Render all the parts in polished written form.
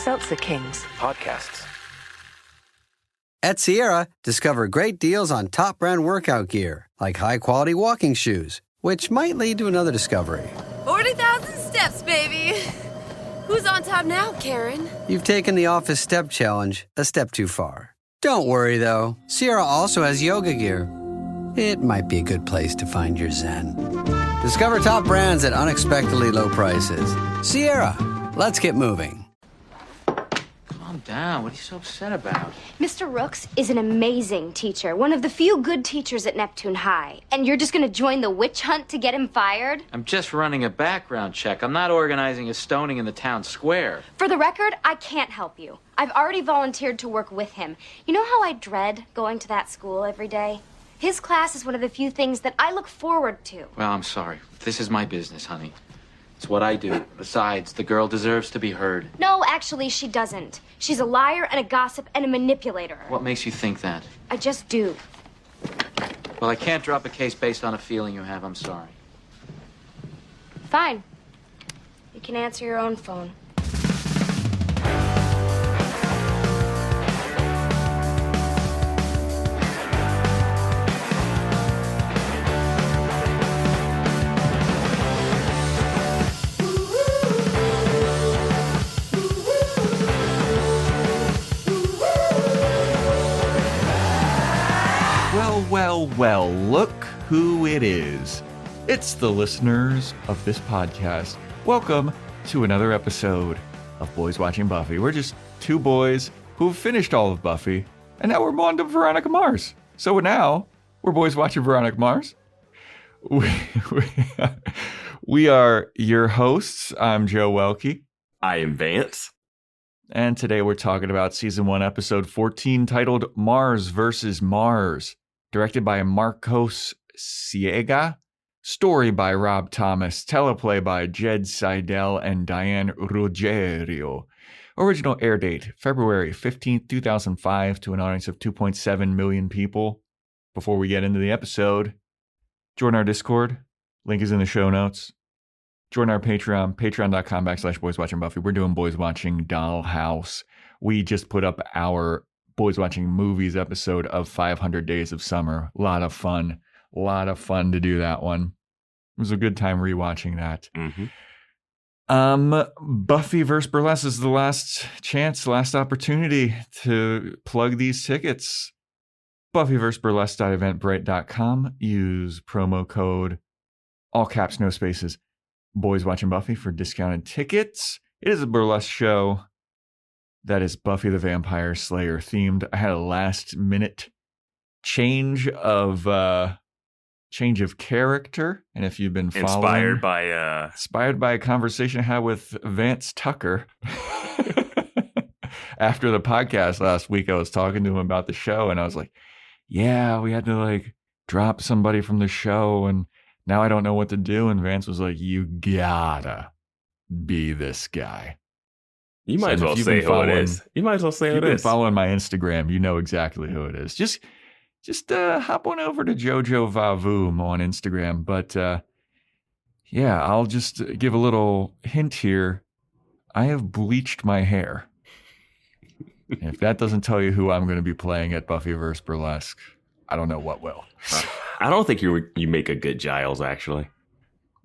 Seltzer Kings. Podcasts. At Sierra, discover great deals on top brand workout gear, like high-quality walking shoes, which might lead to another discovery. 40,000 steps, baby. Who's on top now, Karen? You've taken the office step challenge a step too far. Don't worry, though. Sierra also has yoga gear. It might be a good place to find your zen. Discover top brands at unexpectedly low prices. Sierra, let's get moving. Calm down. What are you so upset about? Mr. Rooks is an amazing teacher, one of the few good teachers at Neptune High. And you're just gonna join the witch hunt to get him fired? I'm just running a background check. I'm not organizing a stoning in the town square. For the record, I can't help you. I've already volunteered to work with him. You know how I dread going to that school every day? His class is one of the few things that I look forward to. Well, I'm sorry. This is my business, honey. It's what I do. Besides, the girl deserves to be heard. No, actually, she doesn't. She's a liar and a gossip and a manipulator. What makes you think that? I just do. Well, I can't drop a case based on a feeling you have. I'm sorry. Fine. You can answer your own phone. Well, look who it is. It's the listeners of this podcast. Welcome to another episode of Boys Watching Buffy. We're just two boys who've finished all of Buffy, and now we're on to Veronica Mars. So now, we're Boys Watching Veronica Mars. We are your hosts. I'm Joe Welke. I am Vance. And today we're talking about Season 1, Episode 14, titled Mars vs. Mars. Directed by Marcos Siega. Story by Rob Thomas. Teleplay by Jed Seidel and Diane Ruggiero. Original air date, February 15th, 2005, to an audience of 2.7 million people. Before we get into the episode, join our Discord. Link is in the show notes. Join our Patreon, patreon.com/boyswatchingbuffy. We're doing Boys Watching Dollhouse. We just put up our Boys Watching Movies episode of 500 Days of Summer. A lot of fun to do that one. It was a good time rewatching that. Buffy vs. Burlesque is the last chance, last opportunity to plug these tickets. Buffy vs. Burlesque.eventbrite.com. Use promo code, all caps, no spaces, Boys Watching Buffy for discounted tickets. It is a burlesque show that is Buffy the Vampire Slayer themed. I had a last minute change of character, and if you've been following, inspired by a conversation I had with Vance Tucker after the podcast last week. I was talking to him about the show, and I was like, "Yeah, we had to drop somebody from the show, and now I don't know what to do." And Vance was like, "You gotta be this guy." You might as well say who it is. You might as well say who it is. If you've been following my Instagram, you know exactly who it is. Just hop on over to Jojo Vavoom on Instagram. But yeah, I'll just give a little hint here. I have bleached my hair. If that doesn't tell you who I'm going to be playing at Buffy vs. Burlesque, I don't know what will. I don't think you make a good Giles, actually.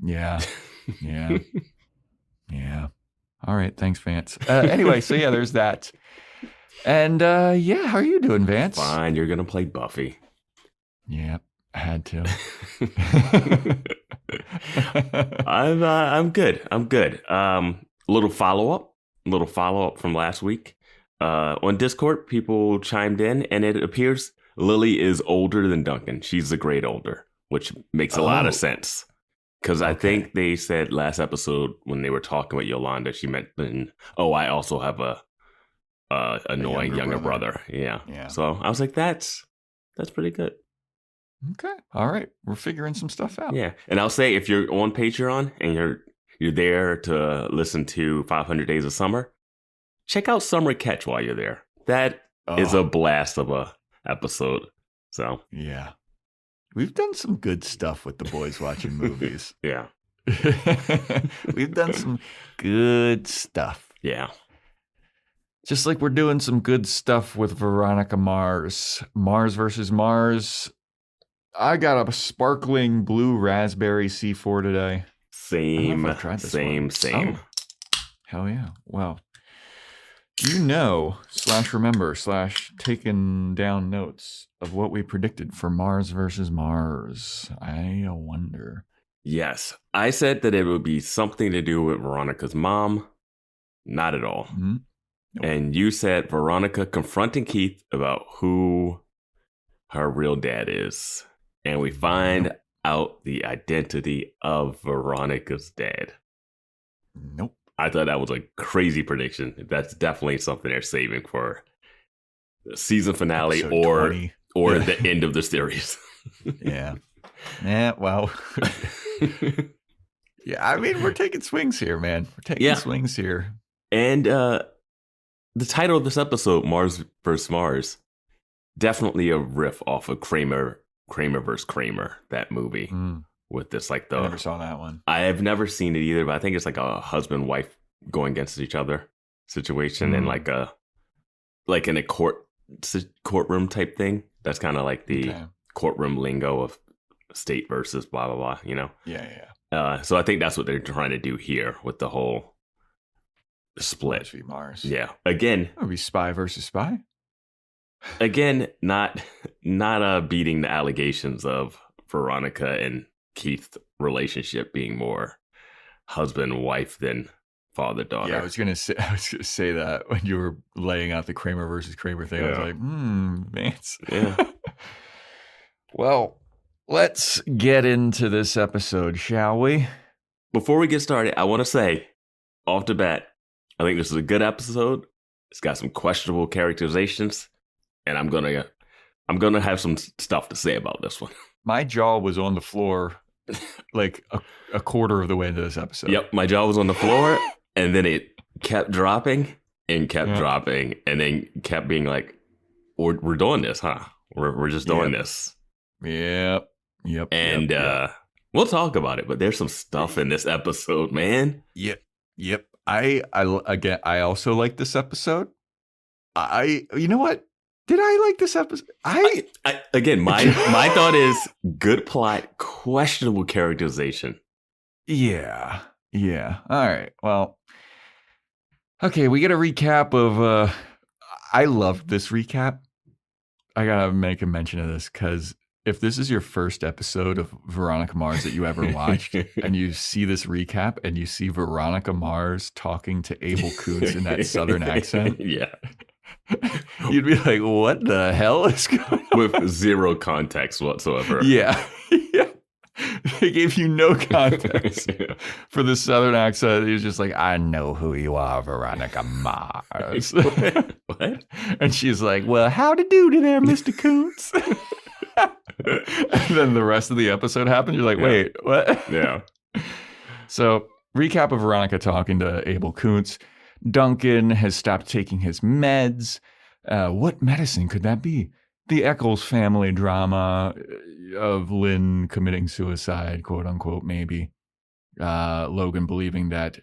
Yeah. All right, thanks, Vance. Anyway, so yeah, there's that. And yeah, how are you doing, Vance? Fine, you're gonna play Buffy. Yeah, I had to. I'm good. Little follow up from last week. On Discord, people chimed in, and it appears Lily is older than Duncan. She's a grade older, which makes a lot of sense. Because I think they said last episode when they were talking with Yolanda, she meant, I also have a annoying younger brother. Yeah. So I was like, that's pretty good. Okay. All right. We're figuring some stuff out. Yeah. And I'll say, if you're on Patreon and you're there to listen to 500 Days of Summer, check out Summer Catch while you're there. That is a blast of a episode. So yeah. We've done some good stuff with the Boys Watching Movies. Yeah. We've done some good stuff. Yeah. Just like we're doing some good stuff with Veronica Mars. Mars versus Mars. I got a sparkling blue raspberry C4 today. Same. I've tried this Same. Oh, hell yeah. Well, you know, /remember /taken down notes of what we predicted for Mars versus Mars. I wonder. Yes. I said that it would be something to do with Veronica's mom. Not at all. Mm-hmm. Nope. And you said Veronica confronting Keith about who her real dad is. And we find out the identity of Veronica's dad. Nope. I thought that was a crazy prediction. That's definitely something they're saving for the season finale Episode or 20. the end of the series. Yeah. Yeah, well. Yeah, I mean, we're taking swings here, man. We're taking swings here. And the title of this episode, Mars vs. Mars, definitely a riff off of Kramer vs. Kramer, that movie. With this, like I never saw that one. I have never seen it either, but I think it's like a husband-wife going against each other situation and like in a courtroom type thing. That's kind of like the courtroom lingo of state versus blah, blah, blah, you know? Yeah. So I think that's what they're trying to do here with the whole split. Mars. Yeah. Again. Are we spy versus spy? Again, not beating the allegations of Veronica and Keith's relationship being more husband-wife than father-daughter. Yeah, I was gonna say that when you were laying out the Kramer versus Kramer thing. I was like, Vance. Yeah. Well, let's get into this episode, shall we? Before we get started, I want to say, off the bat, I think this is a good episode. It's got some questionable characterizations, and I'm gonna have some stuff to say about this one. My jaw was on the floor like a quarter of the way into this episode. Yep, my jaw was on the floor, and then it kept dropping and kept dropping, and then kept being like, "We're doing this, huh? We're just doing this." Yep. And we'll talk about it, but there's some stuff in this episode, man. Yep. I also like this episode. You know what? Did I like this episode? Again, my thought is good plot, questionable characterization. Yeah. All right. Well, okay, we get a recap of I loved this recap. I gotta make a mention of this because if this is your first episode of Veronica Mars that you ever watched and you see this recap and you see Veronica Mars talking to Abel Koontz in that southern accent, you'd be like, what the hell is going on? With zero context whatsoever. Yeah. They gave you no context for the southern accent. He was just like, I know who you are, Veronica Mars. What? And she's like, well, howdy doody there, Mr. Koontz. And then the rest of the episode happened. You're like, wait, what? Yeah. So, recap of Veronica talking to Abel Koontz. Duncan has stopped taking his meds. What medicine could that be? The Eccles family drama of Lynn committing suicide, quote unquote, maybe. Logan believing that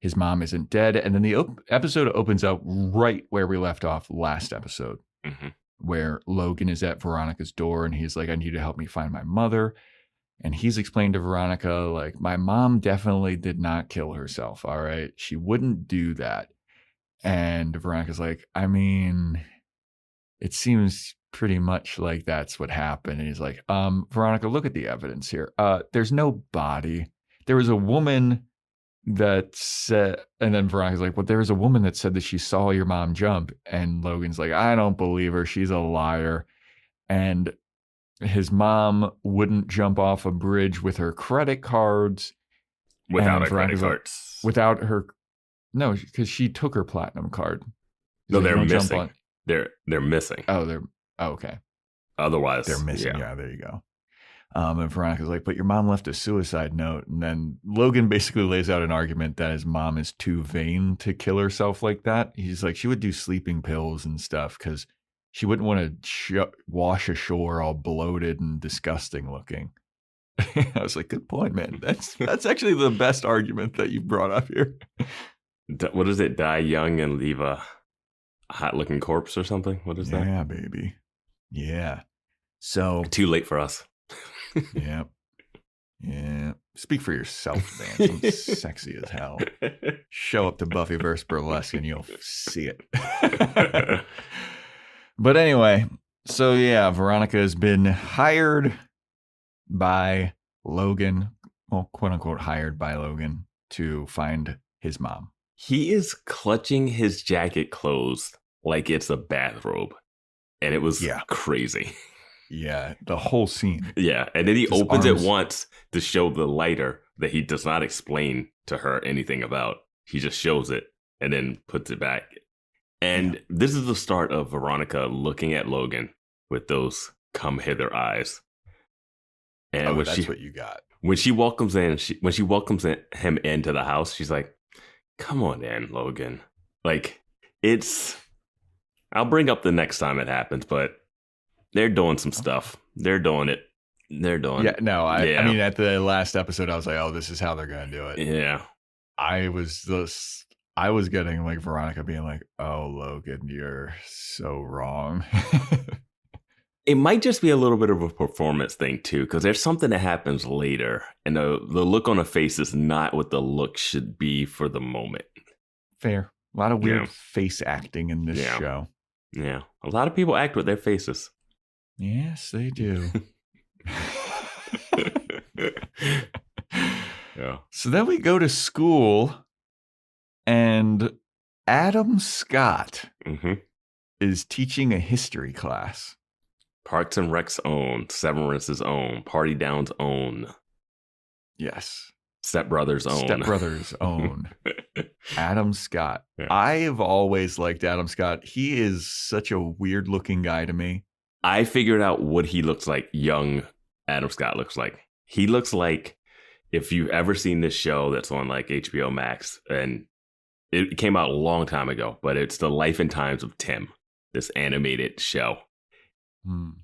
his mom isn't dead. And then the episode opens up right where we left off last episode, where Logan is at Veronica's door and he's like, I need you to help me find my mother. And he's explained to Veronica, like, my mom definitely did not kill herself, all right? She wouldn't do that. And Veronica's like, I mean, it seems pretty much like that's what happened. And he's like, Veronica, look at the evidence here. There's no body. There was a woman that said, and then Veronica's like, well, there was a woman that said that she saw your mom jump. And Logan's like, I don't believe her. She's a liar. And his mom wouldn't jump off a bridge with her credit cards. Without her credit cards. Without her. No, because she took her platinum card. No, they're missing. They're missing. Oh, okay. Otherwise, they're missing. Yeah, there you go. And Veronica's like, but your mom left a suicide note. And then Logan basically lays out an argument that his mom is too vain to kill herself like that. He's like, she would do sleeping pills and stuff because she wouldn't want to wash ashore all bloated and disgusting looking. I was like, good point, man. That's actually the best argument that you brought up here. What is it? Die young and leave a hot looking corpse or something. What is that? Yeah, baby. Yeah. So Too late for us. yeah. Yeah. Speak for yourself, Vance. I'm sexy as hell. Show up to Buffy vs. Burlesque and you'll see it. But anyway, so yeah, Veronica has been hired by Logan, well, quote unquote, hired by Logan to find his mom. He is clutching his jacket closed like it's a bathrobe. And it was crazy. Yeah, the whole scene. Yeah, and then he opens it once to show the lighter that he does not explain to her anything about. He just shows it and then puts it back. And this is the start of Veronica looking at Logan with those come hither eyes. And that's what you got. When she welcomes him into the house, she's like, "Come on in, Logan." Like, I'll bring up the next time it happens, but they're doing some stuff. They're doing it. Yeah, no, I mean, at the last episode, I was like, oh, this is how they're going to do it. Yeah. I was getting like Veronica being like, oh, Logan, you're so wrong. It might just be a little bit of a performance thing, too, because there's something that happens later, and the look on her face is not what the look should be for the moment. Fair. A lot of weird face acting in this show. Yeah. A lot of people act with their faces. Yes, they do. Yeah. So then we go to school, and Adam Scott is teaching a history class. Parks and Rec's own, Severance's own, Party Down's own. Yes. Step Brothers' own. Adam Scott. Yeah. I've always liked Adam Scott. He is such a weird looking guy to me. I figured out what he looks like, young Adam Scott looks like. He looks like, if you've ever seen this show that's on like HBO Max, and it came out a long time ago, but it's The Life and Times of Tim, this animated show.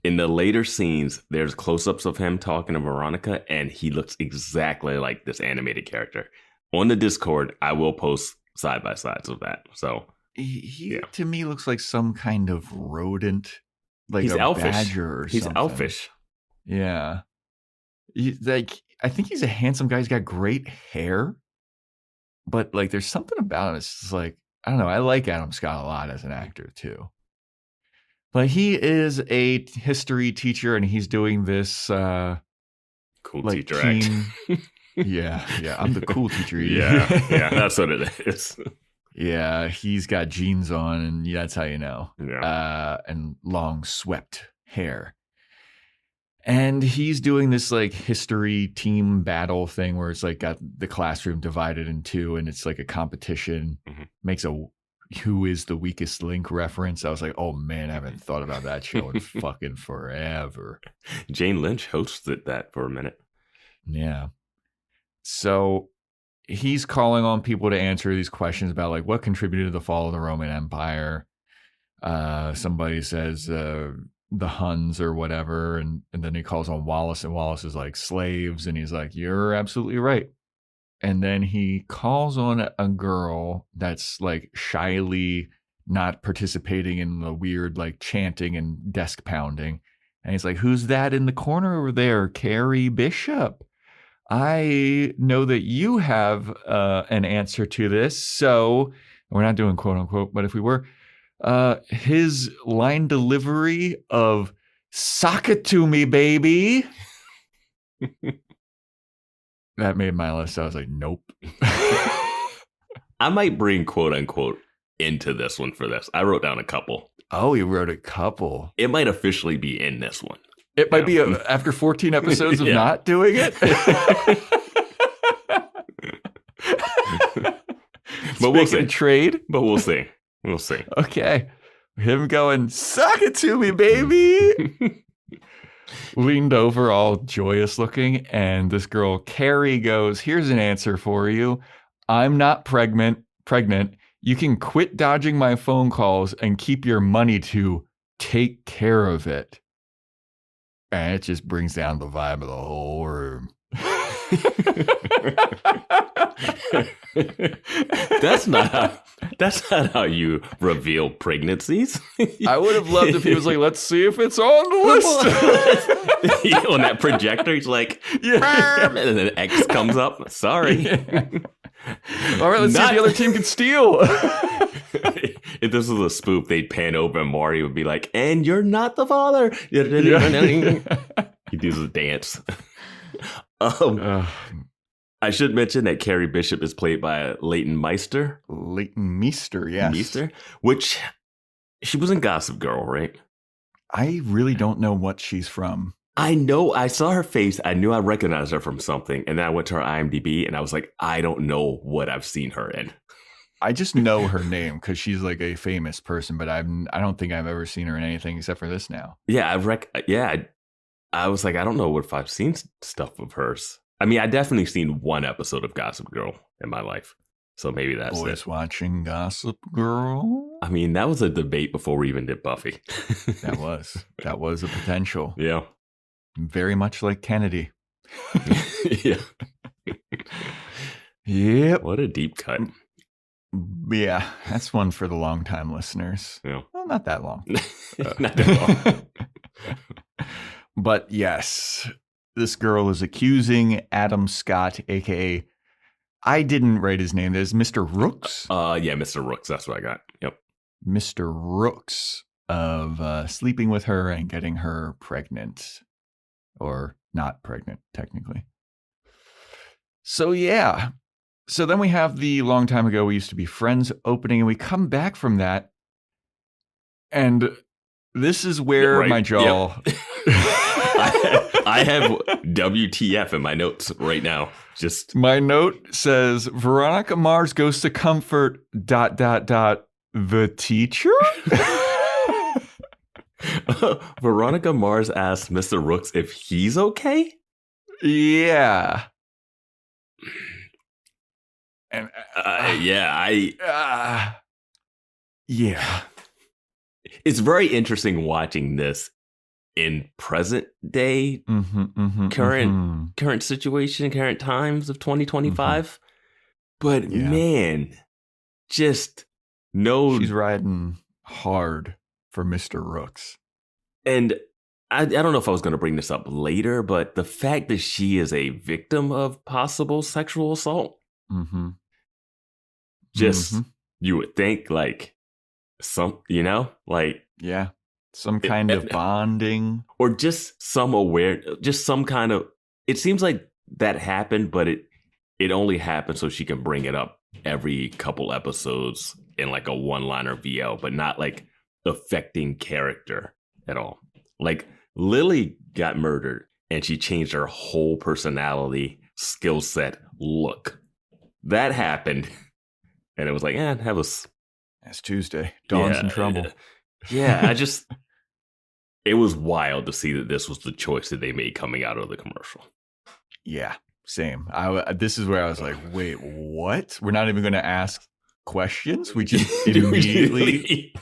In the later scenes, there's close-ups of him talking to Veronica, and he looks exactly like this animated character. On the Discord, I will post side-by-sides of that. So he to me looks like some kind of rodent, like he's a elfish. Badger or he's something. elfish. Yeah. I think he's a handsome guy. He's got great hair, but like there's something about him. It's just like, I don't know. I like Adam Scott a lot as an actor too. But he is a history teacher, and he's doing this cool like teacher act. Yeah. I'm the cool teacher. Yeah, that's what it is. Yeah, he's got jeans on, and that's how you know. Yeah. And long swept hair. And he's doing this like history team battle thing where it's like got the classroom divided in two, and it's like a competition. Makes a who is the weakest link reference. I was like, oh man, I haven't thought about that show in fucking forever. Jane Lynch hosted that for a minute. Yeah. So he's calling on people to answer these questions about like what contributed to the fall of the Roman Empire. Somebody says the Huns or whatever, and then he calls on Wallace, and Wallace is like slaves, and he's like, you're absolutely right. And then he calls on a girl that's like shyly not participating in the weird like chanting and desk pounding. And he's like, who's that in the corner over there? Carrie Bishop. I know that you have an answer to this. So we're not doing quote unquote, but if we were, his line delivery of "sock it to me, baby." That made my list. I was like, nope. I might bring quote unquote into this one for this. I wrote down a couple. Oh, you wrote a couple. It might officially be in this one. It might be after 14 episodes of not doing it. But we'll see. Trade. But we'll see. We'll see. Okay. Him going, "Suck it to me, baby." Leaned over all joyous looking, and this girl, Carrie, goes, "Here's an answer for you. I'm not pregnant. You can quit dodging my phone calls and keep your money to take care of it." And it just brings down the vibe of the whole room. That's not how you reveal pregnancies. I would have loved if he was like, let's see if it's on the list. On that projector, he's like, and then X comes up. Sorry. All right, let's see if the other team can steal. If this was a spoof, they'd pan over and Marty would be like, and you're not the father. He does a dance. I should mention that Carrie Bishop is played by Leighton Meester. Leighton Meester, yes. Meester, which she was in Gossip Girl, right? I really don't know what she's from. I know. I saw her face. I knew I recognized her from something. And then I went to her IMDb and I was like, I don't know what I've seen her in. I just know her name because she's like a famous person, but I don't think I've ever seen her in anything except for this now. Yeah, I was like, I don't know if I've seen stuff of hers. I mean, I definitely seen one episode of Gossip Girl in my life. So maybe that's Boys it. watching Gossip Girl? I mean, that was a debate before we even did Buffy. That was a potential. Yeah. Very much like Kennedy. Yeah. Yep. What a deep cut. Yeah, that's one for the long-time listeners. Yeah. Well, not that long. Not that long. But yes, this girl is accusing Adam Scott, a.k.a. I didn't write his name. There's Mr. Rooks. Yeah, Mr. Rooks. That's what I got. Yep. Mr. Rooks of sleeping with her and getting her pregnant. Or not pregnant, technically. So, yeah. So then we have the long time ago we used to be friends opening, and we come back from that. And this is where my jaw... Yep. I have WTF in my notes right now. Just my note says Veronica Mars goes to comfort ... the teacher. Veronica Mars asks Mr. Rooks if he's okay. Yeah. And yeah. It's very interesting watching this in present day, current situation, current times of 2025. But man, just no. She's riding hard for Mr. Rooks. And I don't know if I was going to bring this up later, but the fact that she is a victim of possible sexual assault, you would think like some kind of bonding or just some kind of, it seems like that happened, but it only happened so she can bring it up every couple episodes in like a one-liner VL, but not like affecting character at all. Like Lily got murdered and she changed her whole personality, skill set, look. That happened. And it was like, that's Tuesday. Dawn's in trouble. Yeah, it was wild to see that this was the choice that they made coming out of the commercial. Yeah, same. This is where I was like, wait, what? We're not even going to ask questions? We just immediately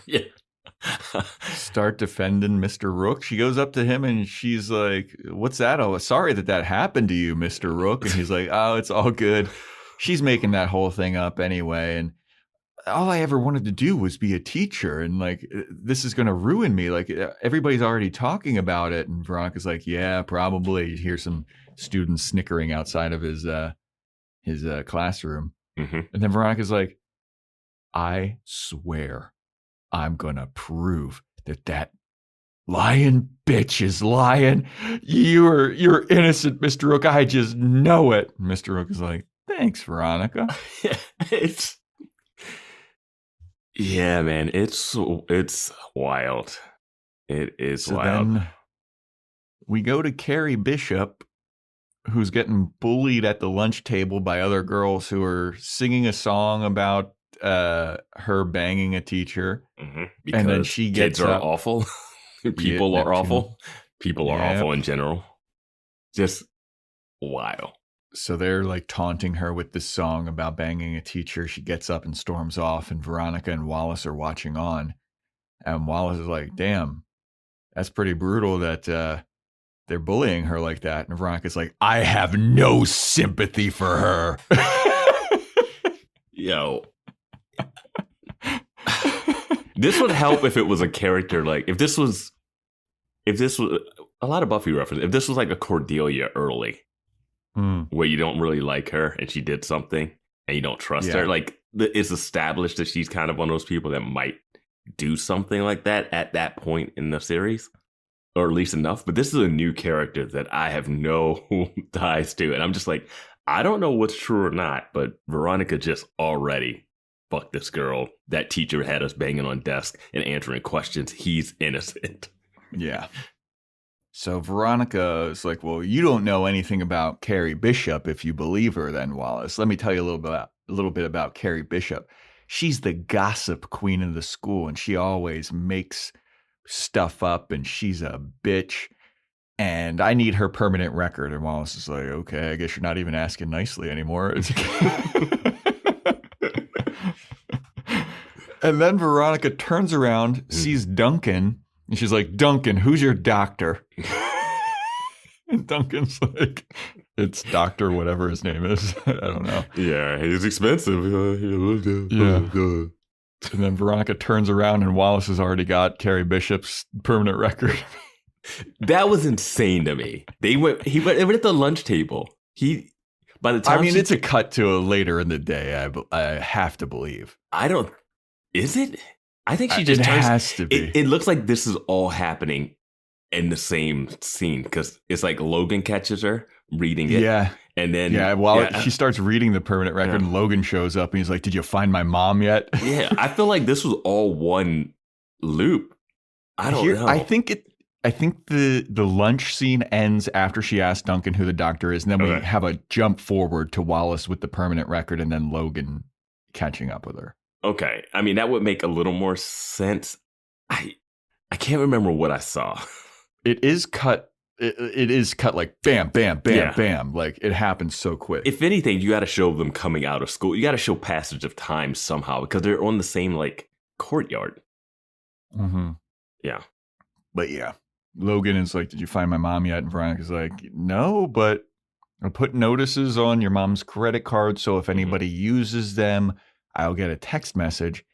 start defending Mr. Rook. She goes up to him and she's like, what's that? Oh, sorry that happened to you, Mr. Rook. And he's like, oh, it's all good. She's making that whole thing up anyway. And all I ever wanted to do was be a teacher. And like, this is going to ruin me. Like, everybody's already talking about it. And Veronica's like, yeah, probably. You hear some students snickering outside of his classroom. And then Veronica's like, I swear I'm going to prove that lying bitch is lying. You're innocent, Mr. Rook. I just know it. Mr. Rook is like, thanks, Veronica. Yeah, man, it's wild. It is so wild. Then we go to Carrie Bishop, who's getting bullied at the lunch table by other girls who are singing a song about her banging a teacher. Because and then she gets kids are up. awful. People are awful. People are awful in general. Just wild. So they're like taunting her with this song about banging a teacher. She gets up and storms off, and Veronica and Wallace are watching on. And Wallace is like, damn, that's pretty brutal that they're bullying her like that. And Veronica's like, I have no sympathy for her. Yo. This would help if it was a character like if this was a lot of Buffy reference. If this was like a Cordelia early, where you don't really like her and she did something and you don't trust her, like it's established that she's kind of one of those people that might do something like that at that point in the series, or at least enough. But this is a new character that I have no ties to, and I'm just like, I don't know what's true or not, but Veronica just already fucked this girl. That teacher had us banging on desk and answering questions. He's innocent. Yeah. So Veronica is like, well, you don't know anything about Carrie Bishop if you believe her then, Wallace. Let me tell you a little bit about Carrie Bishop. She's the gossip queen of the school, and she always makes stuff up, and she's a bitch. And I need her permanent record. And Wallace is like, okay, I guess you're not even asking nicely anymore. And then Veronica turns around, sees Duncan, and she's like, Duncan, who's your doctor? And Duncan's like, it's Doctor whatever his name is. I don't know. Yeah, he's expensive. Yeah. And then Veronica turns around and Wallace has already got Carrie Bishop's permanent record. That was insane to me. They went at the lunch table. By the time it's a cut to later in the day, I have to believe. Is it? I think she just it turns. Has to be. It looks like this is all happening in the same scene because it's like Logan catches her reading it. Yeah. And then she starts reading the permanent record and Logan shows up and he's like, did you find my mom yet? Yeah. I feel like this was all one loop. I don't know. I think the lunch scene ends after she asks Duncan who the doctor is, and then we have a jump forward to Wallace with the permanent record and then Logan catching up with her. Okay. I mean, that would make a little more sense. I can't remember what I saw. It is cut. It is cut like bam, bam, bam, bam. Like it happens so quick. If anything, you got to show them coming out of school. You got to show passage of time somehow because they're on the same like courtyard. Mm-hmm. Yeah. But yeah, Logan is like, did you find my mom yet? And Veronica's like, no, but I'll put notices on your mom's credit card. So if anybody uses them, I'll get a text message.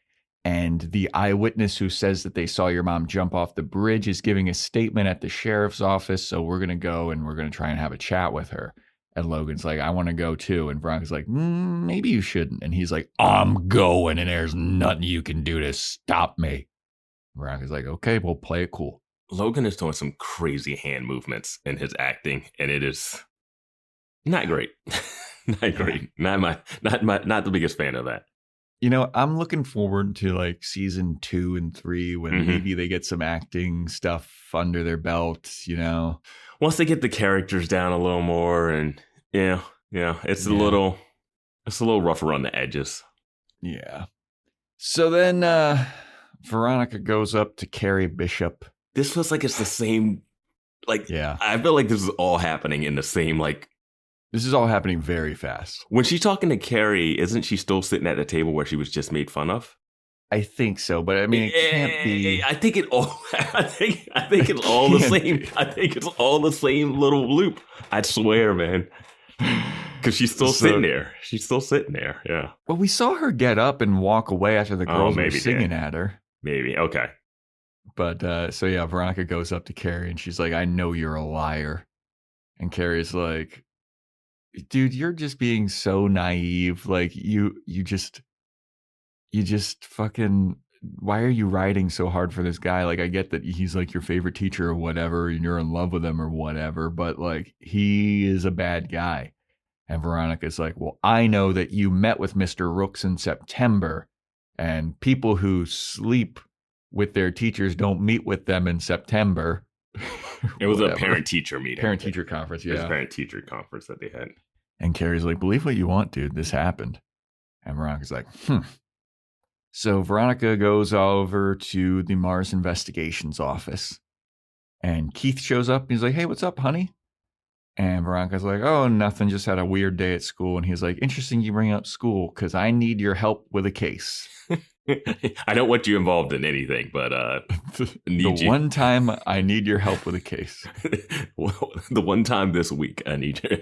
And the eyewitness who says that they saw your mom jump off the bridge is giving a statement at the sheriff's office. So we're going to go and we're going to try and have a chat with her. And Logan's like, I want to go too. And Veronica's like, maybe you shouldn't. And he's like, I'm going and there's nothing you can do to stop me. Veronica's like, okay, we'll play it cool. Logan is doing some crazy hand movements in his acting. And it is not great. Not great. Not the biggest fan of that. You know, I'm looking forward to like season 2 and 3 when maybe they get some acting stuff under their belt, you know. Once they get the characters down a little more and it's a little rough around the edges. Yeah. So then Veronica goes up to Carrie Bishop. This feels like it's the same I feel like this is all happening in the same this is all happening very fast. When she's talking to Carrie, isn't she still sitting at the table where she was just made fun of? I think so, but I mean, it can't be. I think it's all the same. I think it's all the same little loop. I swear, man. Because she's still sitting there. She's still sitting there. Yeah. Well, we saw her get up and walk away after the girls were singing at her. Maybe. Okay. But Veronica goes up to Carrie and she's like, I know you're a liar. And Carrie's like, dude, you're just being so naive. Like you just fucking, why are you riding so hard for this guy? Like, I get that he's like your favorite teacher or whatever, and you're in love with him or whatever, but like, he is a bad guy. And Veronica's like, well, I know that you met with Mr. Rooks in September, and people who sleep with their teachers don't meet with them in September. It was a parent-teacher meeting. Parent-teacher conference, yeah. It was a parent-teacher conference that they had. And Carrie's like, believe what you want, dude. This happened. And Veronica's like, So Veronica goes over to the Mars Investigations office. And Keith shows up. And he's like, hey, what's up, honey? And Veronica's like, oh, nothing, just had a weird day at school. And he's like, interesting you bring up school because I need your help with a case. I don't want you involved in anything, but one time I need your help with a case. Well, the one time this week I need you.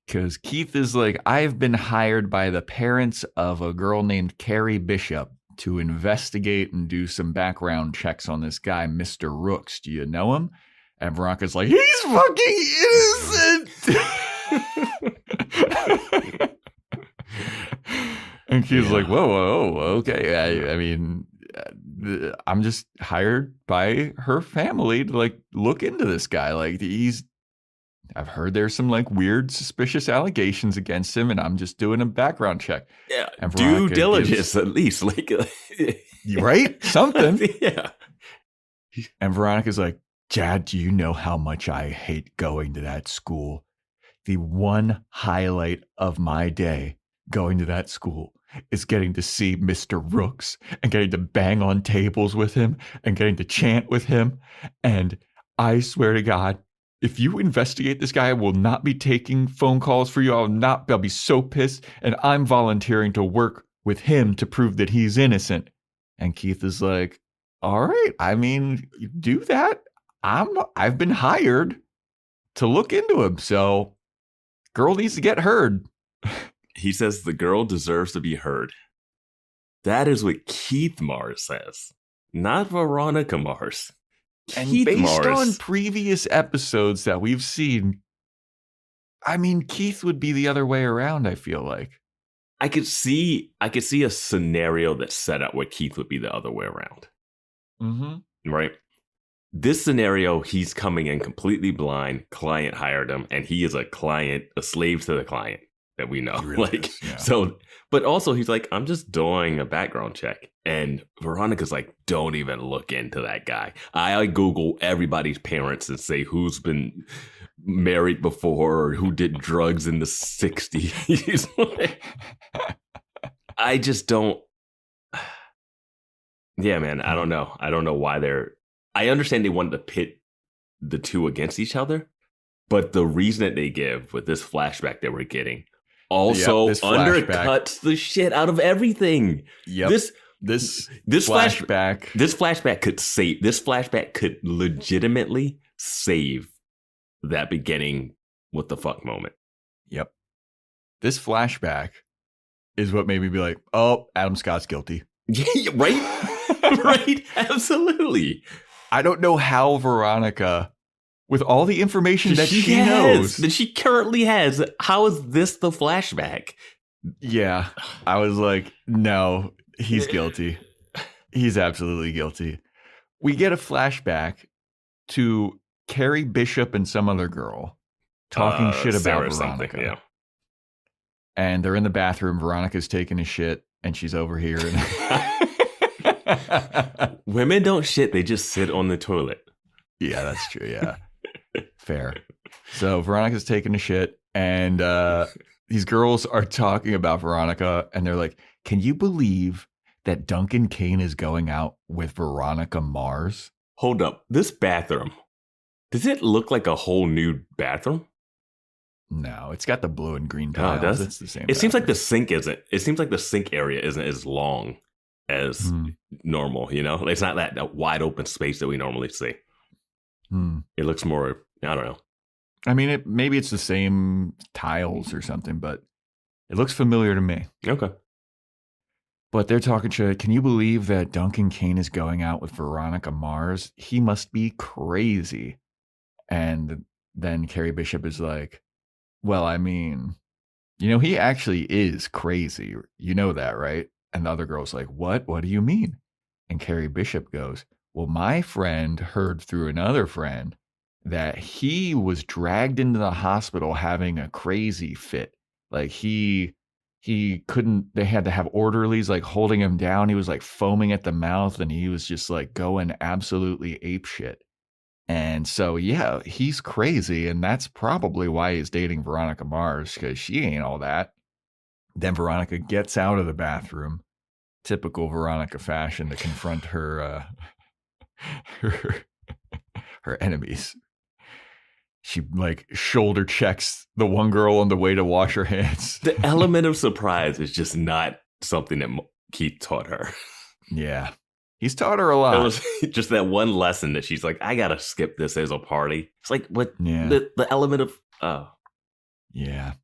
Because Keith is like, I've been hired by the parents of a girl named Carrie Bishop to investigate and do some background checks on this guy, Mr. Rooks. Do you know him? And Veronica's like, he's fucking innocent. And Keith's like, whoa, okay. I mean, I'm just hired by her family to like look into this guy. Like I've heard there's some like weird, suspicious allegations against him, and I'm just doing a background check. Yeah, and due diligence at least, like right, something. Yeah. And Veronica's like, Dad, do you know how much I hate going to that school? The one highlight of my day going to that school is getting to see Mr. Rooks and getting to bang on tables with him and getting to chant with him. And I swear to God, if you investigate this guy, I will not be taking phone calls for you. I'll be so pissed. And I'm volunteering to work with him to prove that he's innocent. And Keith is like, all right, I mean, do that. I've been hired to look into him. So girl needs to get heard. He says the girl deserves to be heard. That is what Keith Mars says, not Veronica Mars. And Keith based Mars. on previous episodes that we've seen, I mean, Keith would be the other way around, I feel like. I could see a scenario that's set up where Keith would be the other way around. Mm-hmm. Right? This scenario, he's coming in completely blind. Client hired him, and he is a slave to the client that we know. Really is, yeah. So, but also he's like, I'm just doing a background check. And Veronica's like, don't even look into that guy. I Google everybody's parents and say who's been married before or who did drugs in the 60s. I just don't. Yeah, man, I don't know. I don't know why I understand they wanted to pit the two against each other, but the reason that they give with this flashback that we're getting also undercuts the shit out of everything. Yep. This flashback could legitimately save that beginning what the fuck moment. Yep. This flashback is what made me be like, oh, Adam Scott's guilty. Yeah, right? Right? Absolutely. I don't know how Veronica, with all the information that she knows, that she currently has, how is this the flashback? Yeah. I was like, no, he's guilty. He's absolutely guilty. We get a flashback to Carrie Bishop and some other girl talking shit about Veronica. Yeah. And they're in the bathroom. Veronica's taking a shit, and she's over here. Women don't shit. They just sit on the toilet. Yeah, that's true. Yeah. Fair. So Veronica's taking a shit, and these girls are talking about Veronica, and they're like, can you believe that Duncan Kane is going out with Veronica Mars? Hold up. This bathroom, does it look like a whole new bathroom? No, it's got the blue and green tiles. Oh, it does? It's the same. It seems like the sink isn't. It seems like the sink area isn't as long as normal, you know? It's not that wide open space that we normally see. It looks more, I don't know. I mean, maybe it's the same tiles or something, but it looks familiar to me. Okay. But they're talking shit. Can you believe that Duncan Kane is going out with Veronica Mars? He must be crazy. And then Carrie Bishop is like, well, I mean, he actually is crazy. You know that, right? And the other girl's like, what? What do you mean? And Carrie Bishop goes, well, my friend heard through another friend that he was dragged into the hospital having a crazy fit. Like he couldn't, they had to have orderlies like holding him down. He was like foaming at the mouth and he was just like going absolutely apeshit. And so, yeah, he's crazy. And that's probably why he's dating Veronica Mars, because she ain't all that. Then Veronica gets out of the bathroom, typical Veronica fashion, to confront her enemies. She like shoulder checks the one girl on the way to wash her hands. The element of surprise is just not something that Keith taught her. Yeah. He's taught her a lot. It was just that one lesson that she's like, I gotta skip this as a party. It's like, what? Yeah. The element of, oh. Yeah.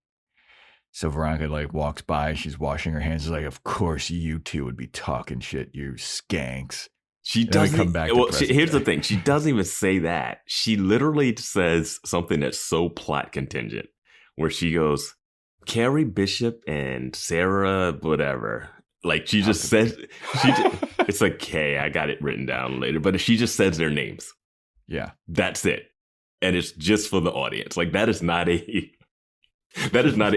So Veronica like walks by. She's washing her hands. She's like, of course you two would be talking shit, you skanks. She And then we doesn't come back to Well, present here's day. the thing. She doesn't even say that. She literally says something that's so plot contingent, where she goes, Carrie Bishop and Sarah, whatever. Like she just says, it's like K. I got it written down later, but she just says their names. Yeah. That's it, and it's just for the audience. Like that is not an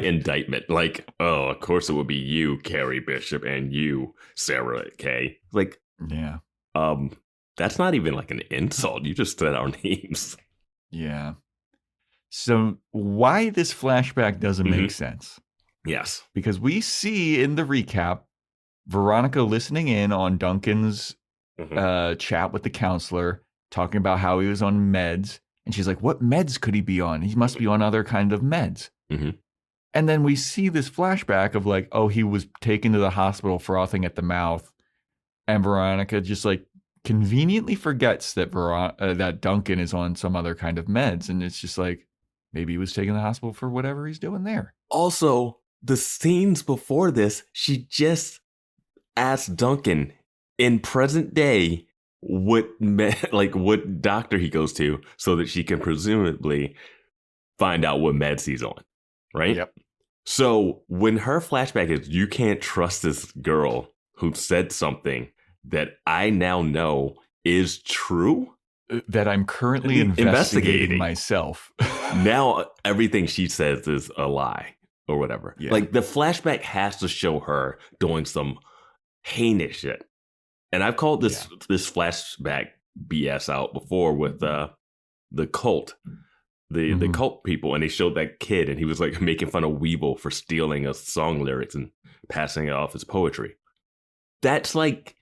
indictment. Like, oh, of course it would be you, Carrie Bishop, and you, Sarah K. Like, Yeah. that's not even like an insult. You just said our names. Yeah. So why this flashback doesn't make sense? Yes. Because we see in the recap Veronica listening in on Duncan's chat with the counselor, talking about how he was on meds. And she's like, what meds could he be on? He must be on other kind of meds. And then we see this flashback of like, oh, he was taken to the hospital frothing at the mouth. And Veronica just like conveniently forgets that that Duncan is on some other kind of meds. And it's just like, maybe he was taken to the hospital for whatever he's doing there. Also, the scenes before this, she just asked Duncan in present day what doctor he goes to so that she can presumably find out what meds he's on, right? Yep. So when her flashback is, you can't trust this girl who said something that I now know is true, that I'm currently investigating myself. Now everything she says is a lie or whatever. Yeah. Like the flashback has to show her doing some heinous shit. And I've called this flashback BS out before with the cult, the cult people, and they showed that kid and he was like making fun of Weevil for stealing a song lyrics and passing it off as poetry. That's like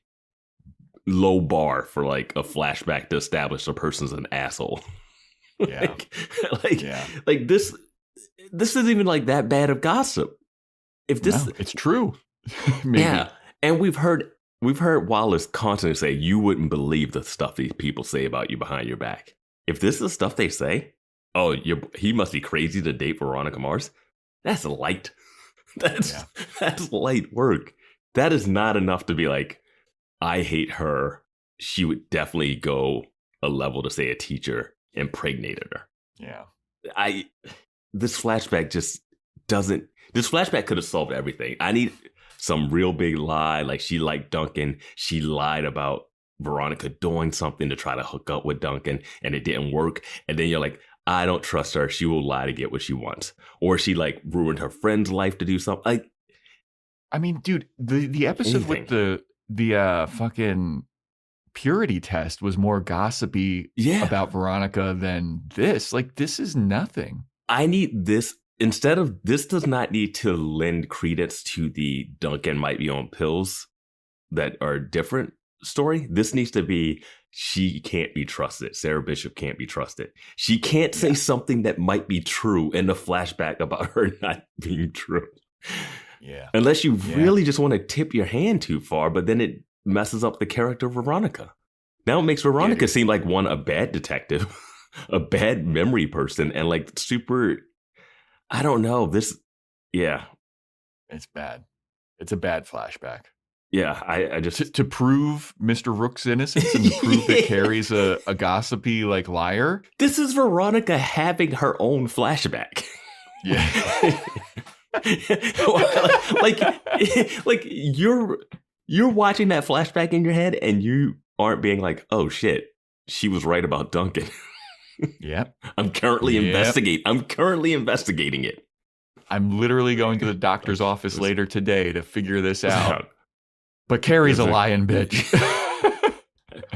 low bar for like a flashback to establish a person's an asshole. Yeah. like this isn't even like that bad of gossip. If this, no, it's true. Maybe. Yeah, and we've heard Wallace constantly say, you wouldn't believe the stuff these people say about you behind your back. If this is the stuff they say, oh, he must be crazy to date Veronica Mars. That's light. That's light work. That is not enough to be like, I hate her. She would definitely go a level to say a teacher impregnated her. Yeah. This flashback just doesn't. This flashback could have solved everything. I need some real big lie. Like she liked Duncan. She lied about Veronica doing something to try to hook up with Duncan and it didn't work. And then you're like, I don't trust her. She will lie to get what she wants. Or she like ruined her friend's life to do something. Like, I mean, dude, the episode with the fucking purity test was more gossipy about Veronica than this. Like, this is nothing. I need this. Instead of this does not need to lend credence to the Duncan might be on pills that are different story. This needs to be she can't be trusted. Sarah Bishop can't be trusted. She can't say something that might be true in the flashback about her not being true. Yeah. Unless you really just want to tip your hand too far, but then it messes up the character of Veronica. Now it makes Veronica seem like a bad detective, a bad memory person, and like super. I don't know. It's bad. It's a bad flashback. Yeah, I just to prove Mr. Rook's innocence and to prove that Carrie's a gossipy like liar. This is Veronica having her own flashback. Yeah. like you're watching that flashback in your head and you aren't being like, oh shit, she was right about Duncan. Yep. I'm currently investigating it. I'm literally going to the doctor's office later today to figure this out. But Carrie's a lying bitch.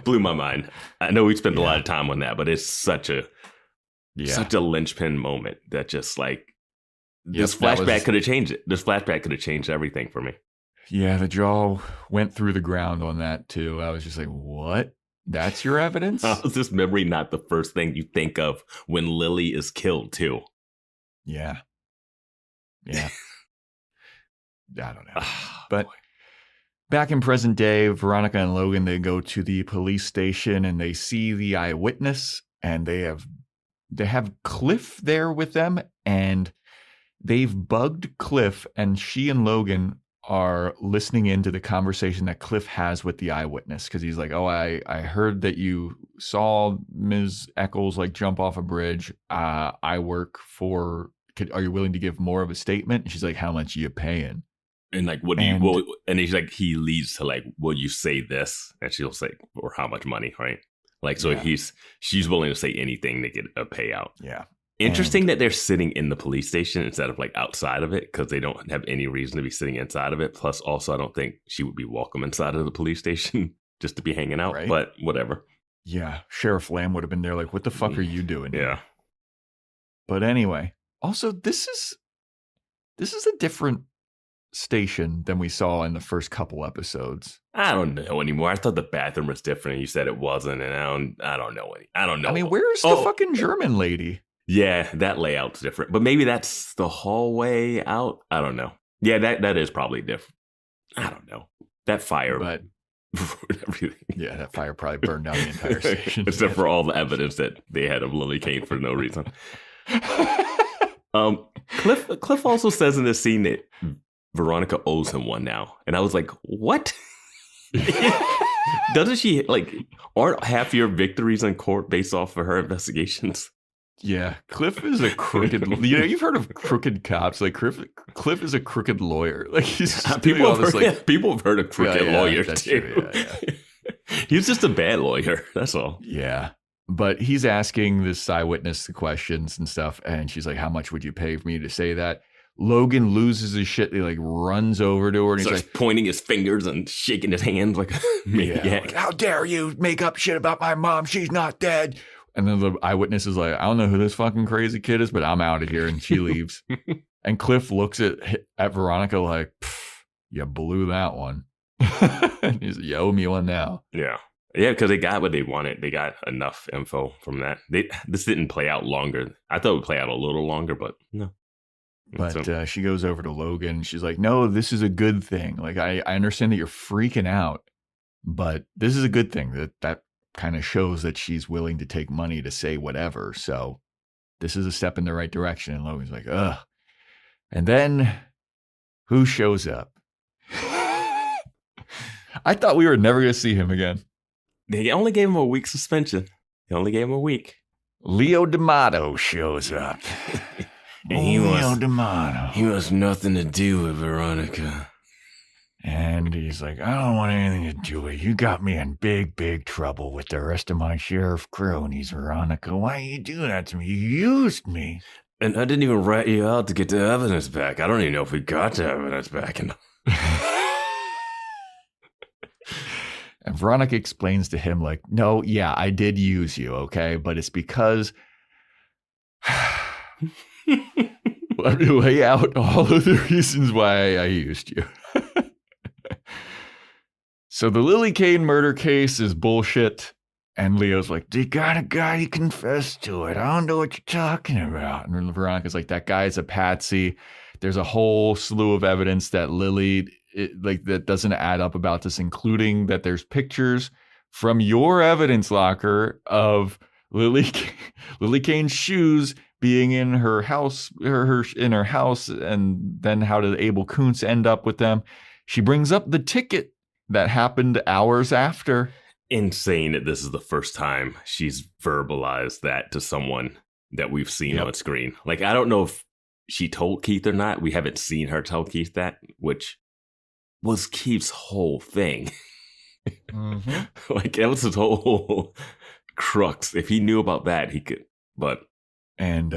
Blew my mind. I know we spent a lot of time on that, but it's such a linchpin moment that just like this flashback could have changed it. This flashback could have changed everything for me. Yeah, the jaw went through the ground on that too. I was just like, what? That's your evidence? How is this memory not the first thing you think of when Lily is killed, too? Yeah. Yeah. I don't know. But back in present day, Veronica and Logan, they go to the police station and they see the eyewitness, and they have Cliff there with them, and they've bugged Cliff, and she and Logan are listening into the conversation that Cliff has with the eyewitness, because he's like, oh, I heard that you saw Ms. Eccles like jump off a bridge. I work for, are you willing to give more of a statement? And she's like, how much are you paying? And like, and he's like, he leads to like, will you say this? And she'll say, or how much money, right? Like, so she's willing to say anything to get a payout. Yeah. Interesting that they're sitting in the police station instead of like outside of it, because they don't have any reason to be sitting inside of it. Plus, also, I don't think she would be welcome inside of the police station just to be hanging out, right? But whatever. Yeah. Sheriff Lamb would have been there like, what the fuck are you doing here? Yeah. But anyway, also, this is a different station than we saw in the first couple episodes. I don't know anymore. I thought the bathroom was different. You said it wasn't, and I don't know. I mean, where's the fucking German lady? Yeah, that layout's different. But maybe that's the hallway out. I don't know. Yeah, that is probably different. I don't know. That fire. But everything. Yeah, that fire probably burned down the entire station. Except for all the evidence that they had of Lily Kane for no reason. Cliff also says in this scene that Veronica owes him one now. And I was like, what? Doesn't she, like, aren't half your victories in court based off of her investigations? Yeah, Cliff is a crooked. You've heard of crooked cops. Like Cliff is a crooked lawyer. Like people have heard of crooked lawyers too. True, yeah. He's just a bad lawyer. That's all. Yeah, but he's asking this eyewitness the questions and stuff, and she's like, "How much would you pay for me to say that?" Logan loses his shit. He like runs over to her and he's like pointing his fingers and shaking his hands like a maniac. Like, how dare you make up shit about my mom? She's not dead. And then the eyewitness is like, I don't know who this fucking crazy kid is, but I'm out of here. And she leaves. And Cliff looks at Veronica like, you blew that one. And he's like, you owe me one now. Yeah. Yeah, because they got what they wanted. They got enough info from that. This didn't play out longer. I thought it would play out a little longer, but no. But she goes over to Logan. She's like, no, this is a good thing. Like, I understand that you're freaking out, but this is a good thing. That kind of shows that she's willing to take money to say whatever. So this is a step in the right direction. And Logan's like, ugh. And then who shows up? I thought we were never going to see him again. They only gave him a week suspension. They only gave him a week. Leo D'Amato shows up. And he wants nothing to do with Veronica. And he's like, I don't want anything to do with it. You got me in big, big trouble with the rest of my sheriff cronies, Veronica. Why you do that to me? You used me. And I didn't even rat you out to get the evidence back. I don't even know if we got the evidence back. And Veronica explains to him, like, no, yeah, I did use you, okay? But it's because let me lay out all of the reasons why I used you. So the Lily Kane murder case is bullshit. And Leo's like, they got a guy who confessed to it. I don't know what you're talking about. And Veronica's like, that guy's a patsy. There's a whole slew of evidence that Lily, that doesn't add up about this, including that there's pictures from your evidence locker of Lily Kane's shoes being in her house, in her house, and then how did Abel Koontz end up with them? She brings up the ticket that happened hours after. Insane that this is the first time she's verbalized that to someone that we've seen on screen. Like, I don't know if she told Keith or not. We haven't seen her tell Keith that, which was Keith's whole thing. Mm-hmm. Like, that was his whole crux. If he knew about that, he could, but. And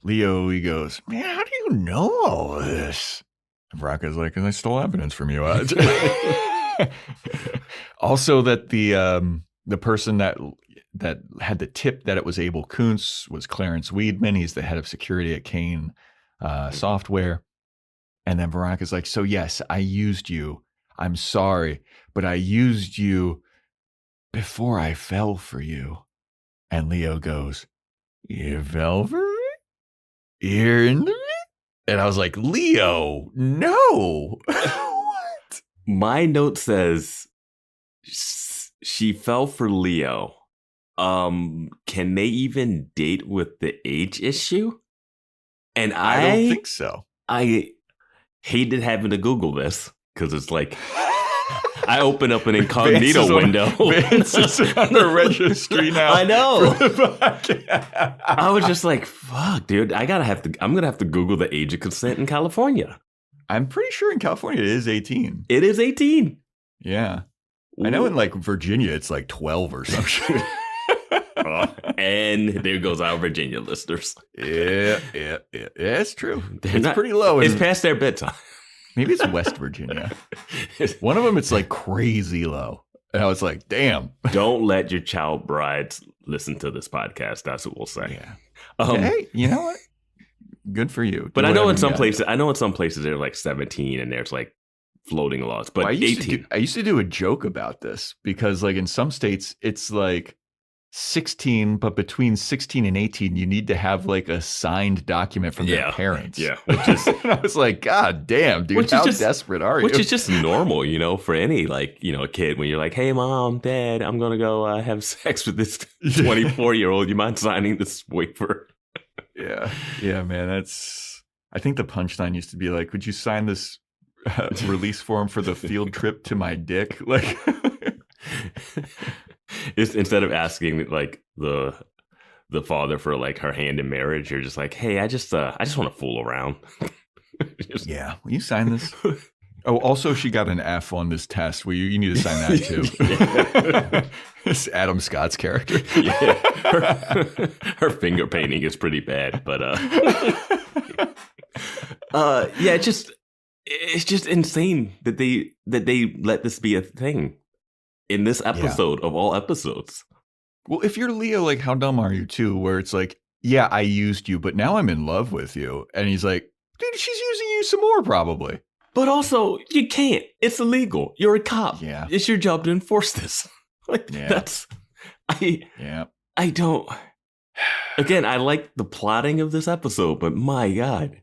Leo, he goes, man, how do you know all of this? And Veronica's like, because I stole evidence from you. Also, that the person that had the tip that it was Abel Koontz was Clarence Weedman. He's the head of security at Kane Software. And then Veronica's like, so yes, I used you. I'm sorry, but I used you before I fell for you. And Leo goes, you fell for me? You're into me? And I was like, Leo, no. What? My note says she fell for Leo. Can they even date with the age issue? And I don't think so. I hated having to Google this because it's like I open up an incognito window. Vance is on the registry now. I know. I was just like, fuck, dude. I'm gonna have to Google the age of consent in California. I'm pretty sure in California it is 18. It is 18. Yeah. I know in like Virginia it's like 12 or something. And there goes our Virginia listeners. Yeah, it's true. It's pretty low. It's past their bedtime. Maybe it's West Virginia. One of them, it's like crazy low. And I was like, damn. Don't let your child brides listen to this podcast. That's what we'll say. Yeah. Hey, you know what? Good for you. But I know in some places they're like 17 and there's like floating laws. But 18. I used to do a joke about this because like in some states it's like 16, but between 16 and 18, you need to have like a signed document from their parents. Yeah. Which is, I was like, God damn, dude, how desperate are you? Which is just normal, for any like, a kid when you're like, hey, mom, dad, I'm going to go have sex with this 24-year-old. You mind signing this waiver? Yeah. Yeah, man. I think the punchline used to be like, would you sign this release form for the field trip to my dick? Like, it's, instead of asking like the father for like her hand in marriage, you're just like, hey, I just want to fool around. Yeah, will you sign this? Oh, also, she got an F on this test. Well, you need to sign that too. It's Adam Scott's character. Yeah. Her finger painting is pretty bad, but yeah, it's just insane that they let this be a thing in this episode of all episodes. Well, if you're Leo, like, how dumb are you too? Where it's like, yeah, I used you, but now I'm in love with you, and he's like, dude, she's using you some more, probably. But also, you can't. It's illegal. You're a cop. Yeah, it's your job to enforce this. Like I don't. Again, I like the plotting of this episode, but my God.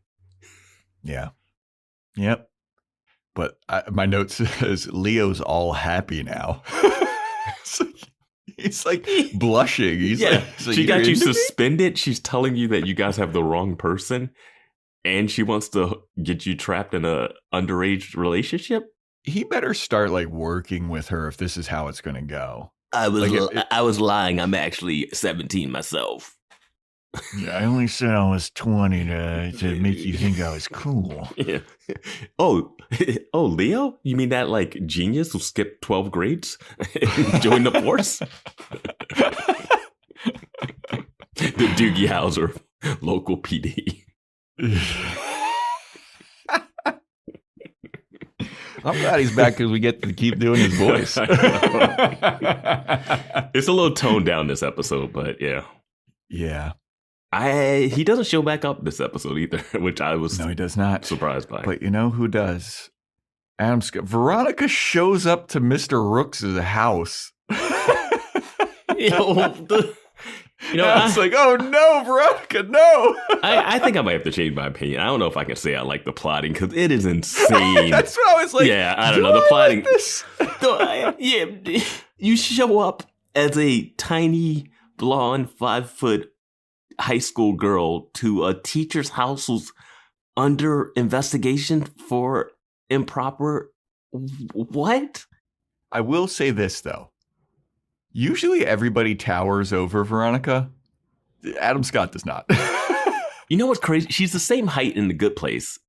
Yeah. Yep. But my note says Leo's all happy now. He's like blushing. He's like, she got you suspended. She's telling you that you guys have the wrong person, and she wants to get you trapped in a underage relationship. He better start like working with her if this is how it's going to go. I was lying. I'm actually 17 myself. I only said I was 20 to make you think I was cool. Yeah. Oh, Leo? You mean that like genius who skipped 12 grades and joined the force? The Doogie Howser, local PD. I'm glad he's back because we get to keep doing his voice. It's a little toned down this episode, but yeah. Yeah. He doesn't show back up this episode either, which I was he does not surprised by. But you know who does? Adam Scott. Veronica shows up to Mr. Rooks' house. I was like, oh no, Veronica, no. I think I might have to change my opinion. I don't know if I can say I like the plotting because it is insane. That's what I was like. Yeah, I don't know. The plotting. Like this? You show up as a tiny, blonde, 5-foot high school girl to a teacher's house who's under investigation for improper. What? I will say this though. Usually everybody towers over Veronica. Adam Scott does not. You know what's crazy? She's the same height in The Good Place,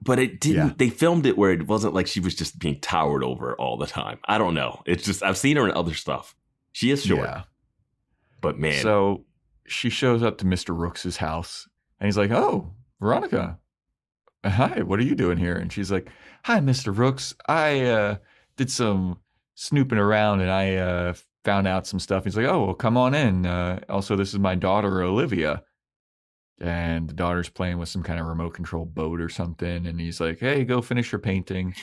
but it didn't. Yeah. They filmed it where it wasn't like she was just being towered over all the time. I don't know. It's just I've seen her in other stuff. She is short. Yeah. But man. So she shows up to Mr. Rooks' house and he's like, oh, Veronica. Hi, what are you doing here? And she's like, hi, Mr. Rooks. I did some snooping around and I found out some stuff. He's like, oh, well, come on in. Also, this is my daughter, Olivia. And the daughter's playing with some kind of remote control boat or something. And he's like, hey, go finish your painting.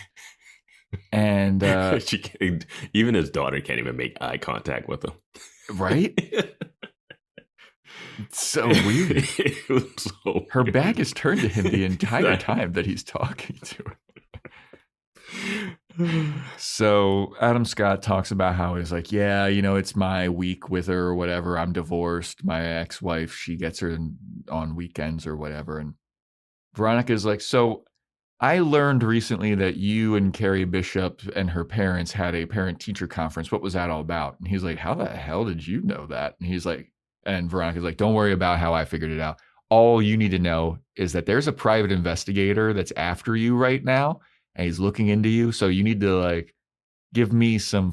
And even his daughter can't even make eye contact with him. Right? It's so weird. It was so Her weird. back is turned to him the entire time that he's talking to her. So Adam Scott talks about how he's like, yeah, it's my week with her or whatever. I'm divorced. My ex-wife, she gets her on weekends or whatever. And Veronica's like, so I learned recently that you and Carrie Bishop and her parents had a parent-teacher conference. What was that all about? And he's like, how the hell did you know that? And he's like, and Veronica's like, don't worry about how I figured it out. All you need to know is that there's a private investigator that's after you right now, and he's looking into you. So you need to give me some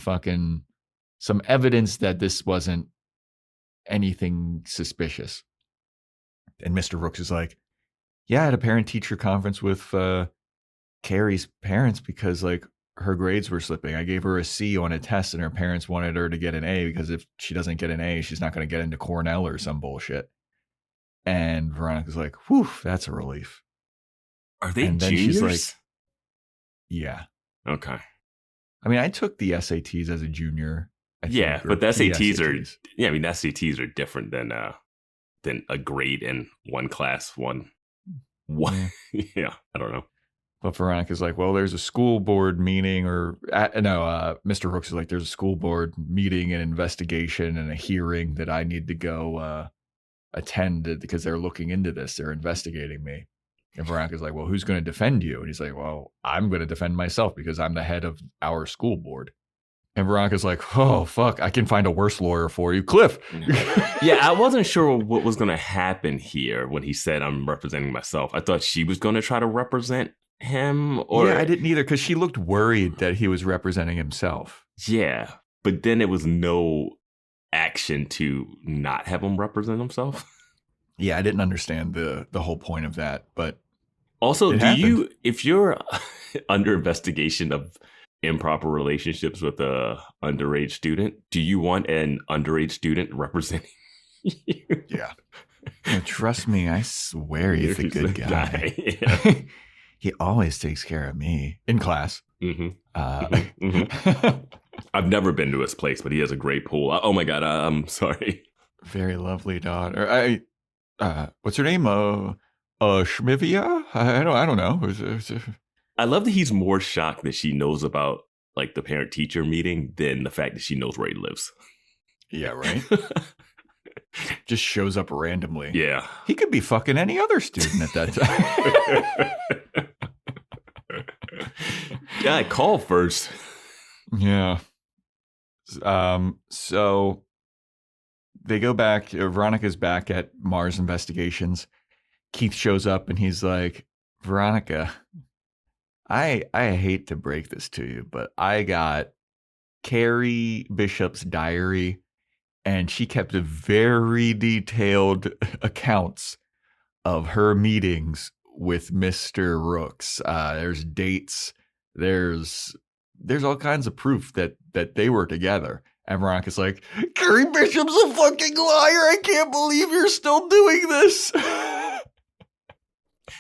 evidence that this wasn't anything suspicious. And Mr. Rooks is like, yeah, I had a parent-teacher conference with Carrie's parents because her grades were slipping. I gave her a C on a test and her parents wanted her to get an A because if she doesn't get an A, she's not going to get into Cornell or some bullshit. And Veronica's like, whew, that's a relief. Are they and then juniors? She's like, yeah. Okay. I mean, I took the SATs as a junior. Yeah, but the SATs are, the SATs are different than a grade in one class, one. Yeah, I don't know. But Veronica's like, well, there's a school board meeting Mr. Rooks is like, there's a school board meeting and investigation and a hearing that I need to go attend because they're looking into this. They're investigating me. And Veronica's like, well, who's going to defend you? And he's like, well, I'm going to defend myself because I'm the head of our school board. And Veronica's like, oh, fuck, I can find a worse lawyer for you. Cliff. Yeah, I wasn't sure what was going to happen here when he said I'm representing myself. I thought she was going to try to represent him. Yeah, I didn't either because she looked worried that he was representing himself. Yeah, but then there was no action to not have him represent himself. Yeah, I didn't understand the whole point of that. But also, if you're under investigation of improper relationships with a underage student, do you want an underage student representing you? Yeah. No, trust me, I swear he's a good guy. Yeah. He always takes care of me in class. Mm-hmm. Mm-hmm. I've never been to his place, but he has a great pool. Oh my God, I'm sorry. Very lovely daughter. What's her name? Shmivia? I don't know. I love that he's more shocked that she knows about the parent-teacher meeting than the fact that she knows where he lives. Yeah, right? Just shows up randomly. Yeah. He could be fucking any other student at that time. Yeah, call first. Yeah. So they go back. Veronica's back at Mars Investigations. Keith shows up and he's like, Veronica, I hate to break this to you, but I got Carrie Bishop's diary, and she kept a very detailed accounts of her meetings with Mr. Rooks. There's dates. There's all kinds of proof that they were together. And Veronica's like, Carrie Bishop's a fucking liar. I can't believe you're still doing this.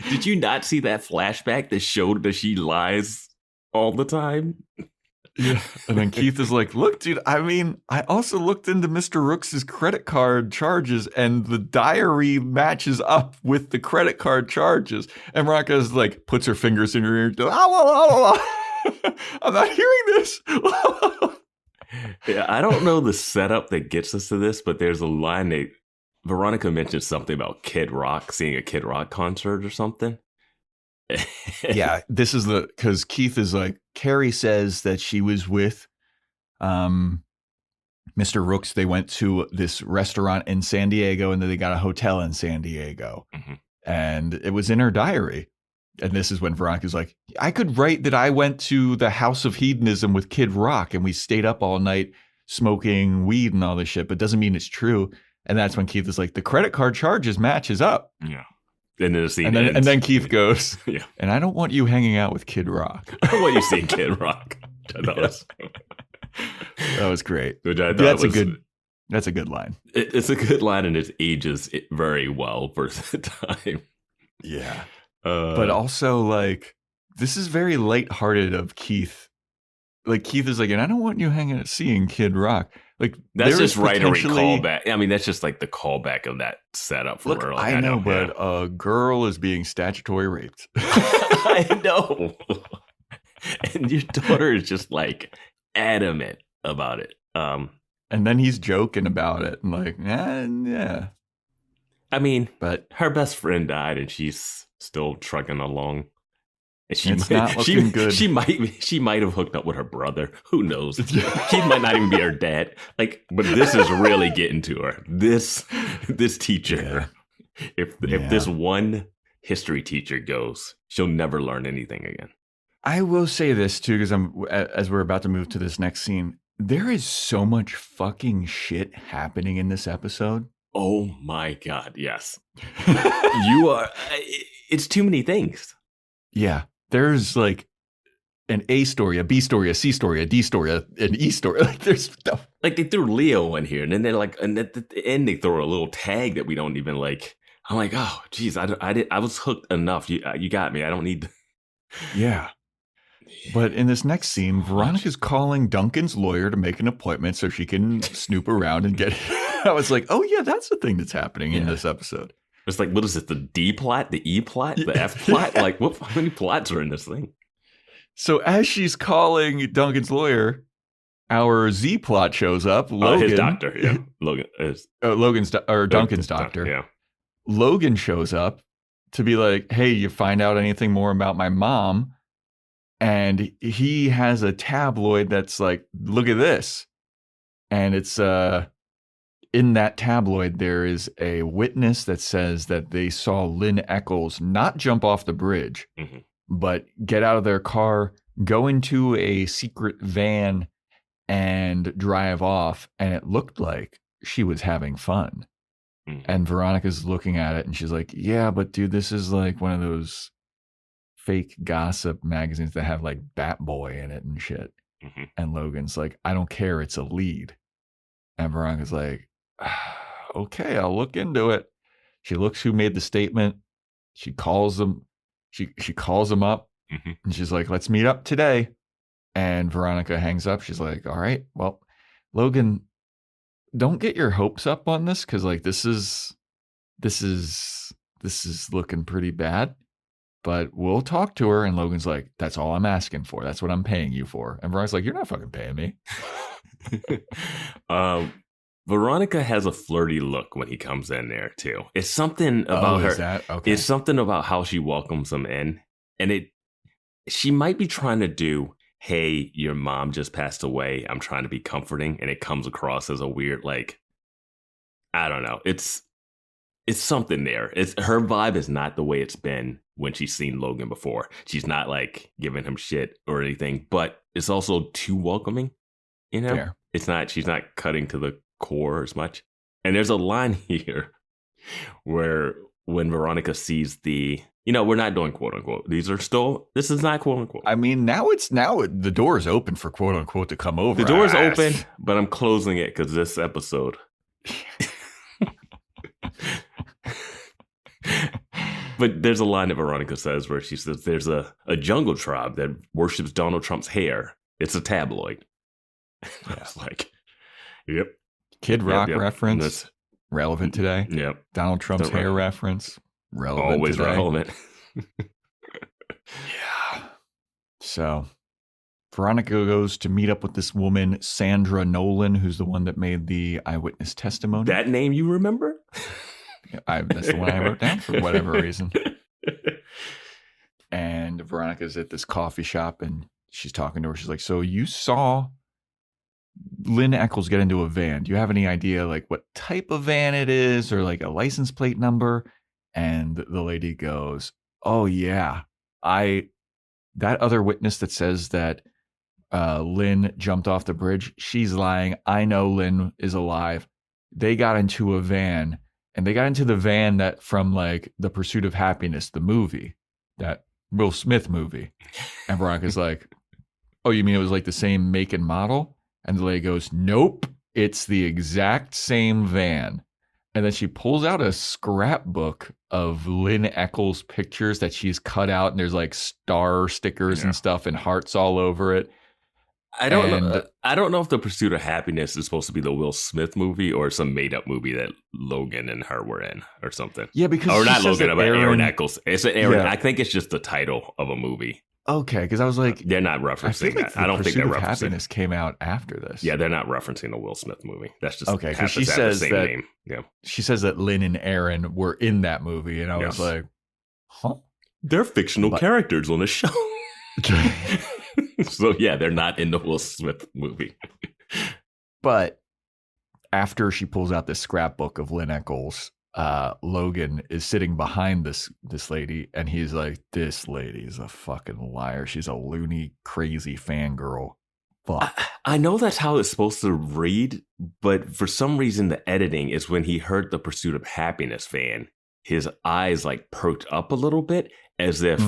Did you not see that flashback that showed that she lies all the time? Yeah. And then Keith is like, look, dude, I mean, I also looked into Mr. Rooks' credit card charges and the diary matches up with the credit card charges. And Veronica is like, puts her fingers in her ear. I'm not hearing this. Yeah, I don't know the setup that gets us to this, but there's a line that Veronica mentioned something about Kid Rock, seeing a Kid Rock concert or something. Yeah, this is because Keith is like, Carrie says that she was with Mr. Rooks. They went to this restaurant in San Diego and then they got a hotel in San Diego. Mm-hmm. And it was in her diary. And this is when Veronica's like, I could write that I went to the House of Hedonism with Kid Rock and we stayed up all night smoking weed and all this shit, but doesn't mean it's true. And that's when Keith is like, the credit card charges matches up. Yeah. And then the scene and then Keith goes, yeah. And I don't want you hanging out with Kid Rock. I don't want you seeing Kid Rock. That was great. That's a good line. It's a good line and it ages very well for the time. Yeah. But also, like, this is very lighthearted of Keith like Keith is like, and I don't want you hanging at seeing Kid Rock. Like that's just writery callback. I mean, that's just like the callback of that setup from earlier. I know, but a girl is being statutory raped. I know. And your daughter is just like adamant about it. And then he's joking about it and like, yeah. I mean, but her best friend died and she's still trucking along. And not looking good. She might have hooked up with her brother. Who knows? Keith might not even be her dad. Like, but this is really getting to her. This teacher. Yeah. If this one history teacher goes, she'll never learn anything again. I will say this too, because as we're about to move to this next scene, there is so much fucking shit happening in this episode. Oh my God, yes. It's too many things. Yeah. There's like an A story, a B story, a C story, a D story, an E story. Like there's stuff. Like they threw Leo in here, and then they're like, and at the end they throw a little tag that we don't even like. I'm like, oh, geez, I was hooked enough. You got me. I don't need. Yeah. But in this next scene, Veronica's calling Duncan's lawyer to make an appointment so she can snoop around and get it. I was like, oh yeah, that's the thing that's happening in this episode. It's like, what is it? The D plot, the E plot, the F plot? Like, how many plots are in this thing? So as she's calling Duncan's lawyer, our Z plot shows up. Logan, his doctor, yeah. Logan is Duncan's doctor. Yeah. Logan shows up to be like, hey, you find out anything more about my mom? And he has a tabloid that's like, look at this. And it's in that tabloid, there is a witness that says that they saw Lynn Eccles not jump off the bridge, but get out of their car, go into a secret van and drive off. And it looked like she was having fun. And Veronica's looking at it and she's like, yeah, but dude, this is like one of those fake gossip magazines that have like Bat Boy in it and shit. And Logan's like, I don't care. It's a lead. And Veronica's like, okay, I'll look into it. She looks who made the statement. She calls them. She calls them up and she's like, let's meet up today. And Veronica hangs up. She's like, all right, well, Logan, don't get your hopes up on this. Cause like, this is looking pretty bad, but we'll talk to her. And Logan's like, that's all I'm asking for. That's what I'm paying you for. And Veronica's like, you're not fucking paying me. Veronica has a flirty look when he comes in there too. It's something about her. Is that? Okay. It's something about how she welcomes him in, and she might be trying to do, hey, your mom just passed away. I'm trying to be comforting, and it comes across as a weird, like, I don't know. It's something there. Her vibe is not the way it's been when she's seen Logan before. She's not like giving him shit or anything, but it's also too welcoming. You know, Fair. It's not. She's not cutting to the core as much. And there's a line here where when Veronica sees we're not doing quote unquote. This is not quote unquote. I mean, now the door is open for quote unquote to come over. The door is open, but I'm closing it because this episode. But there's a line that Veronica says where she says there's a jungle tribe that worships Donald Trump's hair. It's a tabloid. I was like, yep. Kid Rock reference, relevant today. Yep. Donald Trump's hair reference, relevant always today. Relevant. Yeah. So Veronica goes to meet up with this woman, Sandra Nolan, who's the one that made the eyewitness testimony. That name you remember? That's the one I wrote down for whatever reason. And Veronica's at this coffee shop and she's talking to her. She's like, so you saw Lynn Eccles get into a van. Do you have any idea like what type of van it is or like a license plate number? And the lady goes, oh yeah, that other witness that says that Lynn jumped off the bridge, she's lying. I know Lynn is alive. They got into a van and they got into the van that from like The Pursuit of Happiness, the movie, that Will Smith movie. And Veronica's like, oh, you mean it was like the same make and model? And the lady goes, nope, it's the exact same van. And then she pulls out a scrapbook of Lynn Eccles pictures that she's cut out. And there's like star stickers and stuff and hearts all over it. I don't know if The Pursuit of Happiness is supposed to be the Will Smith movie or some made up movie that Logan and her were in or something. Yeah, because or not Logan, but Aaron Eccles. It's Aaron. Yeah. I think it's just the title of a movie. Okay, because I was like, they're not referencing that. I don't think they're referencing. Happiness came out after this. Yeah, they're not referencing the Will Smith movie. That's just okay. Because she says the same that name. Yeah, she says that Lynn and Aaron were in that movie, and I was like, huh? They're fictional characters on a show. So yeah, they're not in the Will Smith movie. But after she pulls out this scrapbook of Lynn Eccles, Logan is sitting behind this lady, and he's like, "This lady is a fucking liar. She's a loony, crazy fangirl." Fuck. I know that's how it's supposed to read, but for some reason, the editing is when he heard The Pursuit of Happiness fan, his eyes like perked up a little bit, as if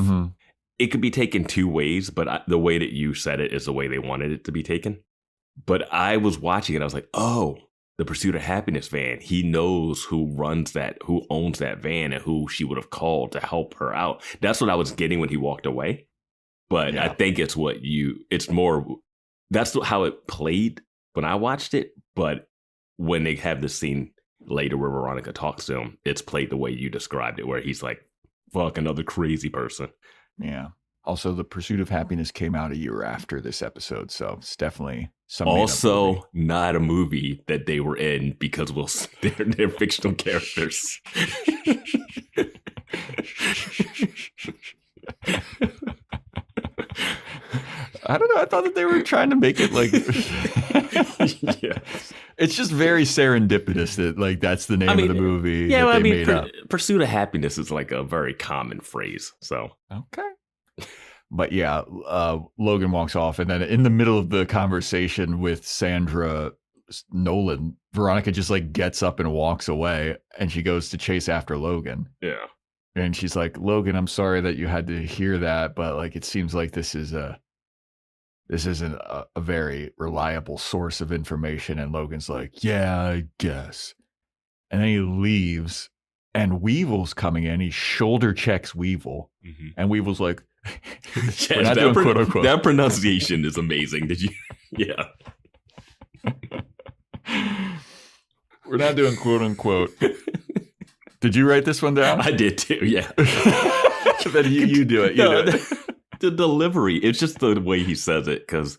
it could be taken two ways, but the way that you said it is the way they wanted it to be taken. But I was watching it, I was like, oh, The Pursuit of Happiness van. He knows who runs that, who owns that van, and who she would have called to help her out. That's what I was getting when he walked away. But I think it's more, that's how it played when I watched it. But when they have this scene later where Veronica talks to him, it's played the way you described it, where he's like, fuck, another crazy person. Yeah. Also, The Pursuit of Happiness came out a year after this episode, so it's definitely some also not a movie that they were in because they're fictional characters. I don't know. I thought that they were trying to make it like yeah. It's just very serendipitous that like that's the name of the movie. Yeah, that they made up. Pursuit of Happiness is like a very common phrase. So okay. But yeah, Logan walks off, and then in the middle of the conversation with Sandra Nolan, Veronica just like gets up and walks away, and she goes to chase after Logan. Yeah. And she's like, Logan, I'm sorry that you had to hear that, but like it seems like this isn't a very reliable source of information. And Logan's like, yeah, I guess. And then he leaves, and Weevil's coming in. He shoulder checks Weevil, and Weevil's like, we're not doing quote unquote. That pronunciation is amazing. Did you? Yeah. We're not doing quote unquote. Did you write this one down? I did too. Yeah. Then you do it. You do it. The delivery, it's just the way he says it, because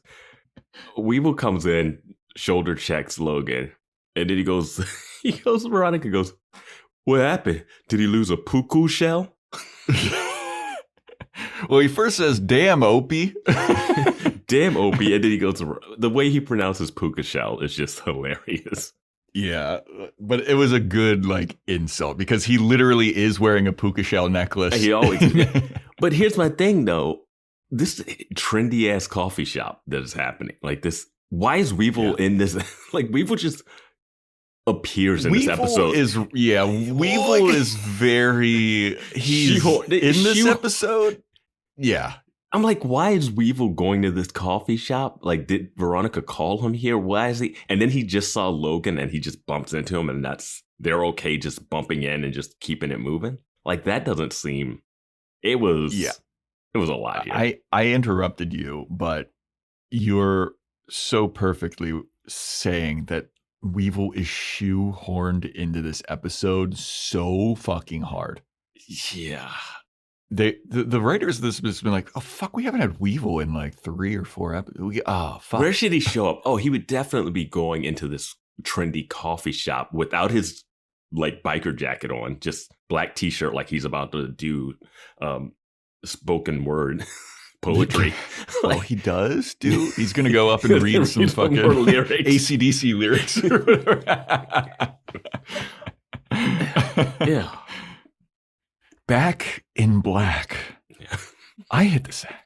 Weevil comes in, shoulder checks Logan, and then Veronica goes, what happened? Did he lose a puku shell? Well, he first says, damn, Opie. Damn, Opie, and then he goes, the way he pronounces puka shell is just hilarious. Yeah, but it was a good like insult because he literally is wearing a puka shell necklace. He always. But here's my thing, though. This trendy ass coffee shop that is happening, like this. Why is Weevil in this? Like Weevil just appears in this episode. Weevil is very. He's in this episode. Yeah. I'm like, why is Weevil going to this coffee shop? Like, did Veronica call him here? Why is he? And then he just saw Logan and he just bumps into him, and they're okay just bumping in and just keeping it moving. Like, that doesn't seem. It was a lot here. I interrupted you, but you're so perfectly saying that Weevil is shoehorned into this episode so fucking hard. Yeah. The writers of this have been like, oh fuck, we haven't had Weevil in like 3 or 4 episodes. Oh fuck. Where should he show up? Oh, he would definitely be going into this trendy coffee shop without his like biker jacket on, just black t-shirt, like he's about to do spoken word poetry. Oh, he does, dude. He's gonna go up and read some fucking lyrics. AC/DC lyrics. Yeah. Back in black. Yeah. I hit the sack.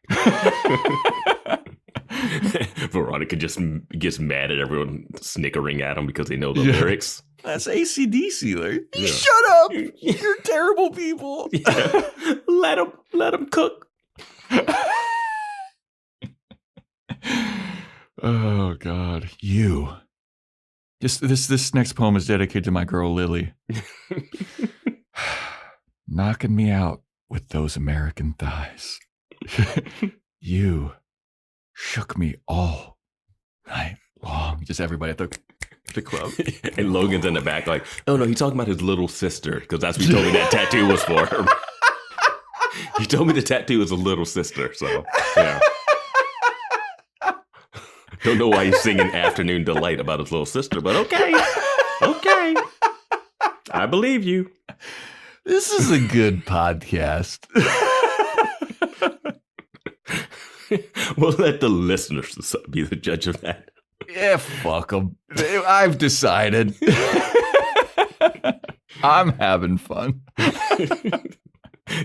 Veronica just gets mad at everyone snickering at him because they know the lyrics. That's AC/DC lyrics. Yeah. Shut up! You're terrible people. Yeah. Let them cook. Oh God, you. This next poem is dedicated to my girl Lily. Knocking me out with those American thighs. You shook me all Night long. Just everybody at the club. And Logan's in the back like, oh no, he's talking about his little sister because that's what he told me that tattoo was for. He told me the tattoo was a little sister, so yeah. Don't know why he's singing Afternoon Delight about his little sister, but okay. Okay. I believe you. This is a good podcast. We'll let the listeners be the judge of that. Yeah, fuck them. I've decided. I'm having fun.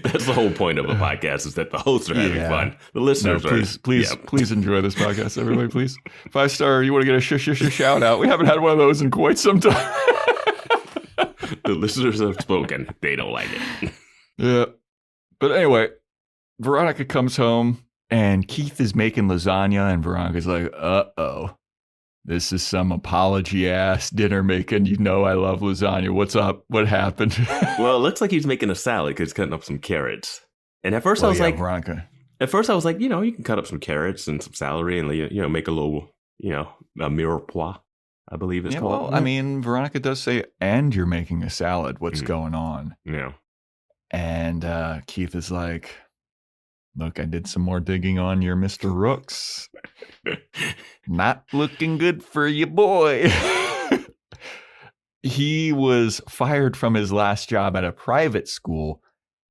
That's the whole point of a podcast, is that the hosts are having fun. The listeners please enjoy this podcast, everybody, please. 5-star, you want to get a shout out. We haven't had one of those in quite some time. The listeners have spoken. They don't like it. Yeah. But anyway, Veronica comes home and Keith is making lasagna and Veronica's like, uh-oh. This is some apology-ass dinner making. You know I love lasagna. What's up? What happened? Well, it looks like he's making a salad because he's cutting up some carrots. And at first I was like, Veronica. At first I was like, you can cut up some carrots and some celery and, make a little, a mirepoix, I believe it's called. Well, I mean, Veronica does say, and you're making a salad. What's going on? Yeah. And Keith is like, look, I did some more digging on your Mr. Rooks. Not looking good for you, boy. He was fired from his last job at a private school,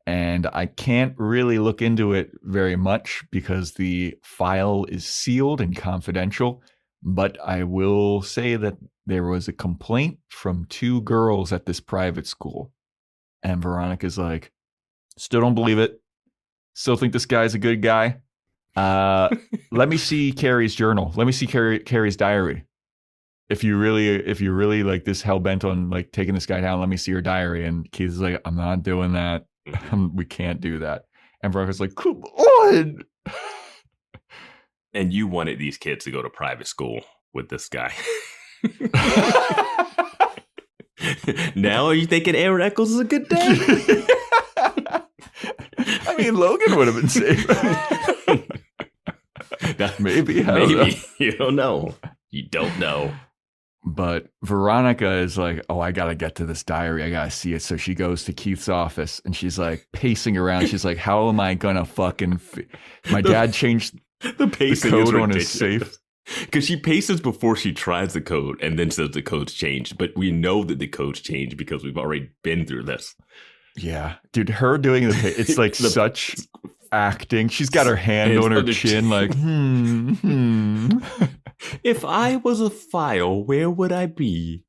and I can't really look into it very much because the file is sealed and confidential, but I will say that there was a complaint from 2 girls at this private school, and Veronica's like, still don't believe it. Still think this guy's a good guy. Let me see Carrie's journal. Let me see Carrie's diary. If you really like this hell bent on like taking this guy down, let me see your diary. And Keith is like, I'm not doing that. We can't do that. And Veronica's like, come on. And you wanted these kids to go to private school with this guy. Now are you thinking Aaron Eccles is a good dad? I mean, Logan would have been safe. Maybe. You don't know. You don't know. But Veronica is like, oh, I got to get to this diary. I got to see it. So she goes to Keith's office and she's like pacing around. She's like, how am I going to fucking... My dad changed the code on his safe. Because she paces before she tries the code and then says the code's changed. But we know that the code's changed because we've already been through this. Yeah. Dude, her doing it's like such acting. She's got her hand on her chin like, If I was a file, where would I be?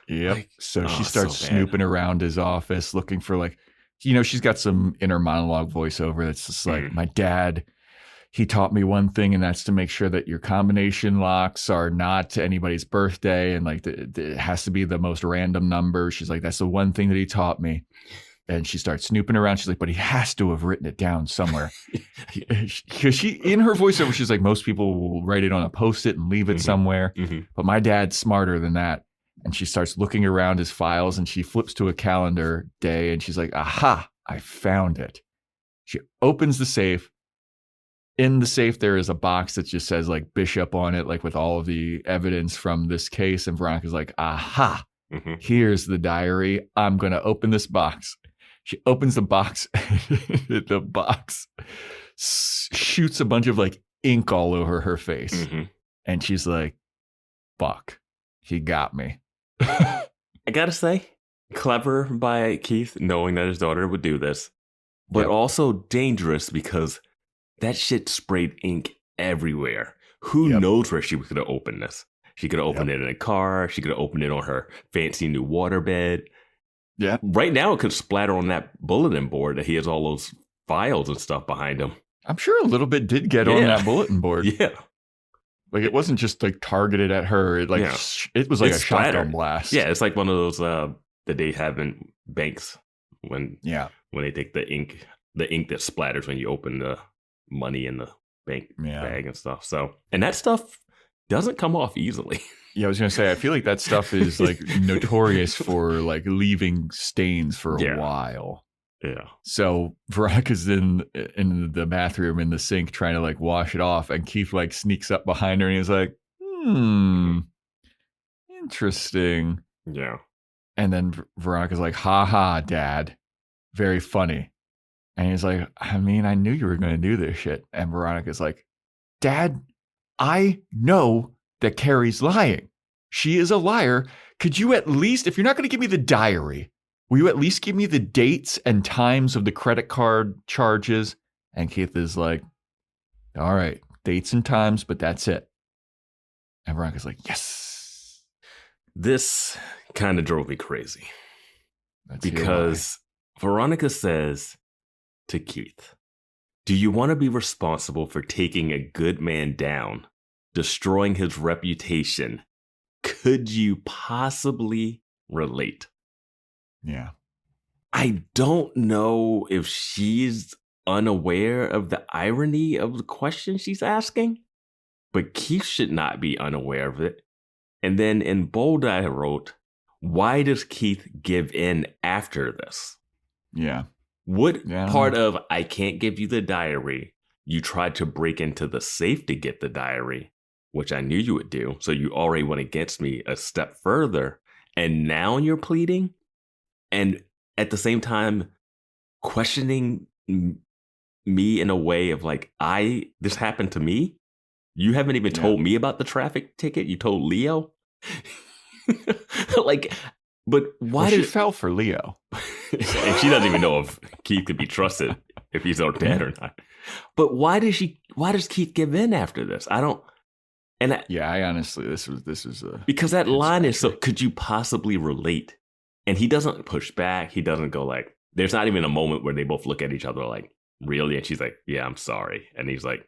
Yep. Like, so she starts snooping around his office looking for like, she's got some inner monologue voiceover that's just like, my dad, he taught me one thing, and that's to make sure that your combination locks are not to anybody's birthday. And like, it has to be the most random number. She's like, that's the one thing that he taught me. And she starts snooping around. She's like, but he has to have written it down somewhere. Because she, in her voiceover, she's like, most people will write it on a Post-it and leave it somewhere. But my dad's smarter than that. And she starts looking around his files and she flips to a calendar day and she's like, aha, I found it. She opens the safe. In the safe, there is a box that just says like Bishop on it, like with all of the evidence from this case. And Veronica's like, aha, here's the diary. I'm going to open this box. She opens the box. The box shoots a bunch of like ink all over her face. And she's like, fuck, he got me. I gotta say, clever by Keith knowing that his daughter would do this, but also dangerous because that shit sprayed ink everywhere. Who knows where she could have opened this? She could have opened it in a car. She could have opened it on her fancy new waterbed. Yeah. Right now, it could splatter on that bulletin board that he has all those files and stuff behind him. I'm sure a little bit did get on that bulletin board. Yeah. Like, it wasn't just like targeted at her. It it was like a shotgun blast. Yeah, it's like one of those that they have in banks when they take the ink that splatters when you open the money in the bank bag and stuff. So, and that stuff doesn't come off easily. Yeah, I was going to say, I feel like that stuff is like notorious for like leaving stains for a while. Yeah. So Veronica's in the bathroom in the sink trying to like wash it off, and Keith like sneaks up behind her and he's like, Interesting. Yeah. And then Veronica's like, ha ha, Dad. Very funny. And he's like, I mean, I knew you were going to do this shit. And Veronica's like, Dad, I know that Carrie's lying. She is a liar. Could you at least, if you're not going to give me the diary, will you at least give me the dates and times of the credit card charges? And Keith is like, all right, dates and times, but that's it. And Veronica's like, yes. This kind of drove me crazy. Let's hear Because Veronica says to Keith, do you want to be responsible for taking a good man down, destroying his reputation? Could you possibly relate? why. Yeah. I don't know if she's unaware of the irony of the question she's asking, but Keith should not be unaware of it. And then in bold, I wrote, why does Keith give in after this? Yeah. What Yeah. part of I can't give you the diary, you tried to break into the safe to get the diary, which I knew you would do. So you already went against me a step further. And now you're pleading and at the same time questioning me in a way of like, this happened to me. You haven't even told me about the traffic ticket. You told Leo. Like, but why she fell for Leo? And she doesn't even know if Keith could be trusted if he's our dad or not. But why does Keith give in after this? I don't. And I honestly, this is because that line is so. Could you possibly relate? And he doesn't push back. He doesn't go like. There's not even a moment where they both look at each other like, really? And she's like, yeah, I'm sorry. And he's like,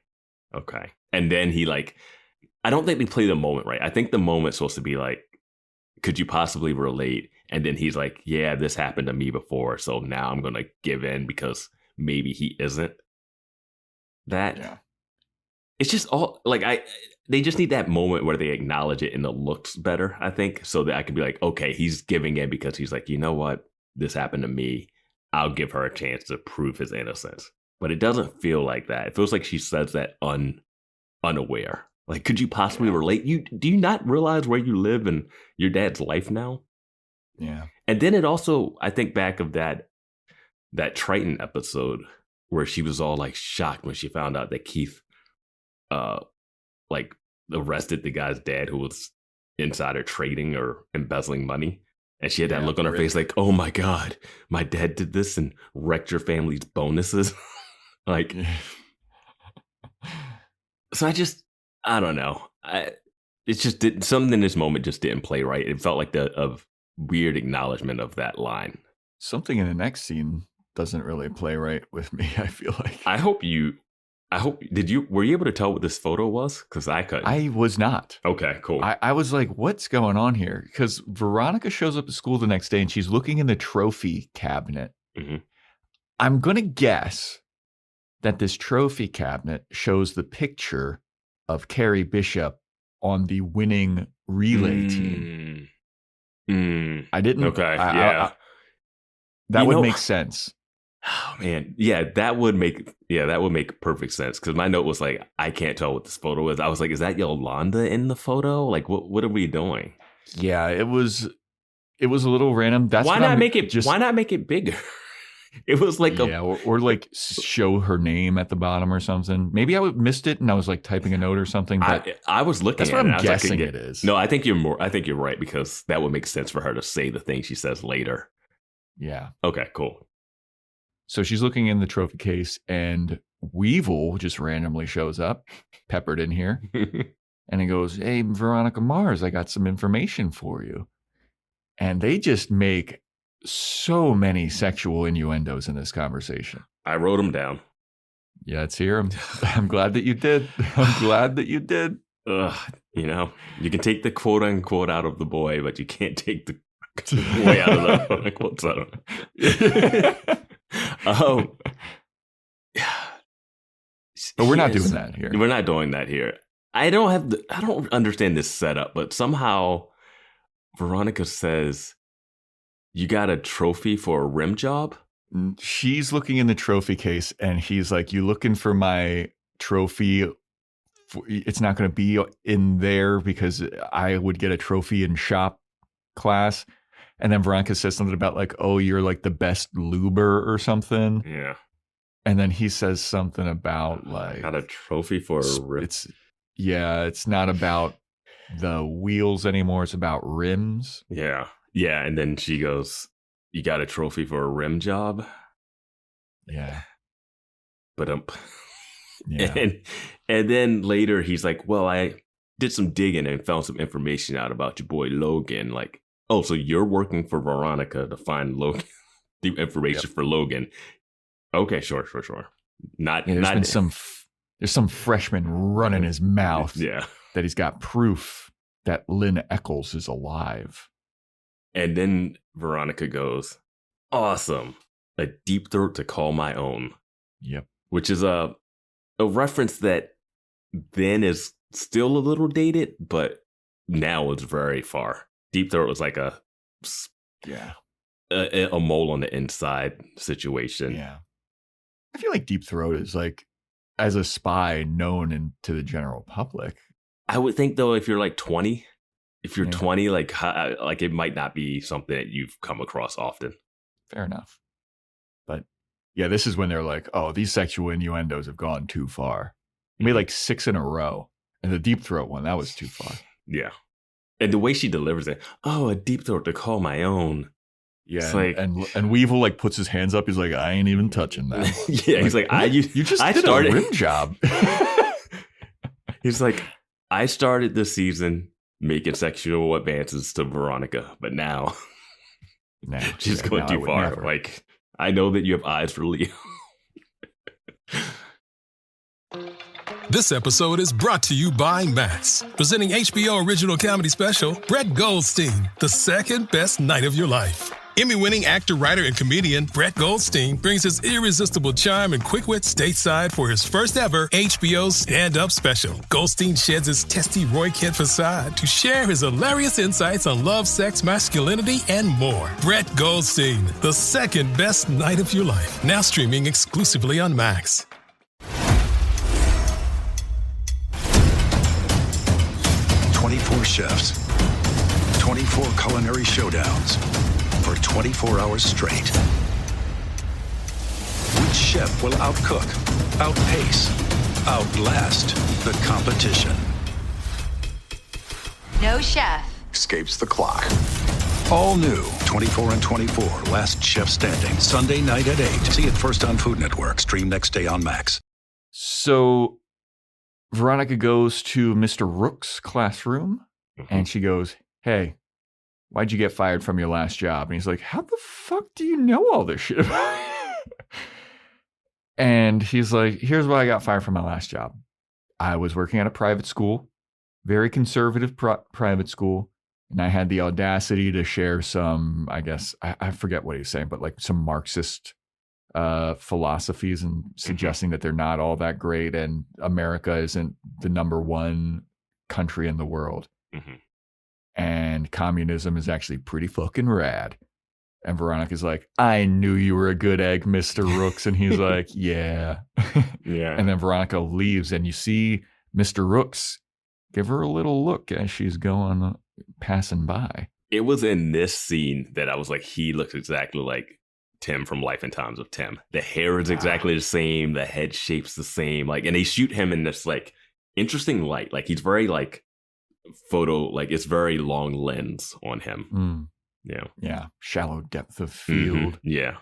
okay. And then he like, I don't think they play the moment right. I think the moment's supposed to be like, could you possibly relate? And then he's like, yeah, this happened to me before. So now I'm going to give in because maybe he isn't. It's just all like they just need that moment where they acknowledge it and it looks better, I think, so that I can be like, okay, he's giving in because he's like, you know what? This happened to me. I'll give her a chance to prove his innocence. But it doesn't feel like that. It feels like she says that unaware. Like, could you possibly relate? Do you not realize where you live in your dad's life now? Yeah. And then it also, I think back of that Triton episode where she was all like shocked when she found out that Keith like arrested the guy's dad who was insider trading or embezzling money. And she had that look on her face like, oh my God, my dad did this and wrecked your family's bonuses. Like, so I don't know. It's just something in this moment just didn't play right. It felt like a weird acknowledgement of that line. Something in the next scene doesn't really play right with me, I feel like. Were you able to tell what this photo was? Because I couldn't. I was not. Okay, cool. I was like, what's going on here? Because Veronica shows up at school the next day and she's looking in the trophy cabinet. Mm-hmm. I'm going to guess that this trophy cabinet shows the picture of Carrie Bishop on the winning relay team. I didn't. Okay, that would make sense. Oh man, that would make perfect sense. Because my note was like, I can't tell what this photo is. I was like, is that Yolanda in the photo? Like, what are we doing? Yeah, it was a little random. That's why not make it bigger? It was like or like show her name at the bottom or something. Maybe I missed it and I was like typing a note or something. But I was looking. That's at what it I'm guessing it is. No, I think you're right because that would make sense for her to say the thing she says later. Yeah. Okay. Cool. So she's looking in the trophy case and Weevil just randomly shows up, peppered in here. And he goes, hey, Veronica Mars, I got some information for you. And they just make so many sexual innuendos in this conversation. I wrote them down. Yeah, let's hear them. I'm glad that you did. You can take the quote unquote out of the boy, but you can't take the boy out of the quotes out of it. But we're not doing that here. We're not doing that here. I don't understand this setup, but somehow Veronica says, you got a trophy for a rim job? She's looking in the trophy case and he's like, you looking for my trophy it's not going to be in there because I would get a trophy in shop class. And then Veronica says something about like, oh, you're like the best luber or something. Yeah. And then he says something about like, got a trophy for a rim. It's not about the wheels anymore. It's about rims. Yeah. Yeah. And then she goes, you got a trophy for a rim job? Yeah. But yeah. And then later he's like, well, I did some digging and found some information out about your boy Logan. Like, oh, so you're working for Veronica to find Logan, the information for Logan. Okay, sure. There's some freshman running his mouth. Yeah. That he's got proof that Lynn Eccles is alive. And then Veronica goes, awesome. A deep throat to call my own. Yep. Which is a reference that then is still a little dated, but now it's very far. Deep throat was like a mole on the inside situation. Yeah. I feel like Deep Throat is like, as a spy, known to the general public. I would think though, if you're like 20, like it might not be something that you've come across often. Fair enough. But yeah, this is when they're like, oh, these sexual innuendos have gone too far. He made like 6 in a row. And the Deep Throat one, that was too far. Yeah. And the way she delivers it, oh, a deep throat to call my own. Yeah, like, and Weevil like puts his hands up. He's like, I ain't even touching that. Yeah, he's like, you just did a rim job. He's like, I started this season making sexual advances to Veronica, but now she's going too far. Never. Like, I know that you have eyes for Leo. This episode is brought to you by Max, presenting HBO original comedy special, Brett Goldstein, The Second Best Night of Your Life. Emmy-winning actor, writer, and comedian Brett Goldstein brings his irresistible charm and quick wit stateside for his first ever HBO stand-up special. Goldstein sheds his testy Roy Kent facade to share his hilarious insights on love, sex, masculinity, and more. Brett Goldstein, The Second Best Night of Your Life. Now streaming exclusively on Max. Chefs, 24 culinary showdowns for 24 hours straight. Which chef will outcook, outpace, outlast the competition? No chef escapes the clock. All new 24 and 24 Last Chef Standing, Sunday night at 8. See it first on Food Network. Stream next day on Max. So Veronica goes to Mr. Rook's classroom. And she goes, hey, why'd you get fired from your last job? And he's like, how the fuck do you know all this shit about me? And he's like, here's why I got fired from my last job. I was working at a private school, very conservative private school. And I had the audacity to share some, I guess, I forget what he's saying, but like some Marxist philosophies and suggesting that they're not all that great. And America isn't the number one country in the world. Mm-hmm. And communism is actually pretty fucking rad. And Veronica's like, I knew you were a good egg, Mr. Rooks. And he's like, yeah. Yeah. And then Veronica leaves and you see Mr. Rooks give her a little look as she's going passing by. It was in this scene that I was like, he looks exactly like Tim from Life and Times of Tim. The hair is exactly the same. The head shape's the same. Like, and they shoot him in this like interesting light. Like he's very like photo, like it's very long lens on him. Yeah, shallow depth of field. Yeah.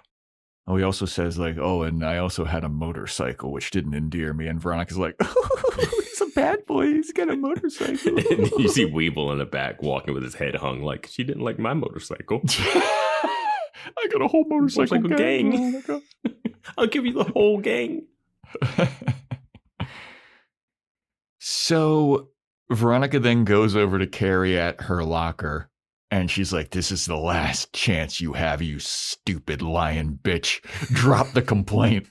Oh, he also says like, oh, and I also had a motorcycle, which didn't endear me. And Veronica's like, oh, he's a bad boy, he's got a motorcycle. And you see Weeble in the back walking with his head hung like, she didn't like my motorcycle. I got a whole motorcycle gang. Oh, I'll give you the whole gang. So Veronica then goes over to Carrie at her locker, and she's like, this is the last chance you have, you stupid lying bitch. Drop the complaint.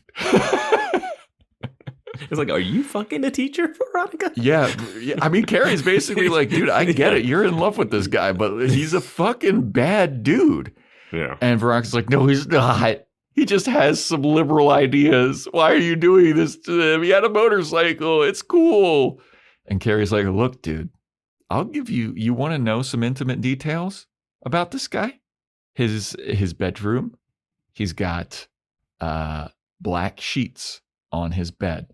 It's like, are you fucking a teacher, Veronica? Yeah. I mean, Carrie's basically like, dude, I get it. You're in love with this guy, but he's a fucking bad dude. Yeah. And Veronica's like, no, he's not. He just has some liberal ideas. Why are you doing this to him? He had a motorcycle. It's cool. And Carrie's like, look, dude, I'll give you want to know some intimate details about this guy? His bedroom, he's got black sheets on his bed.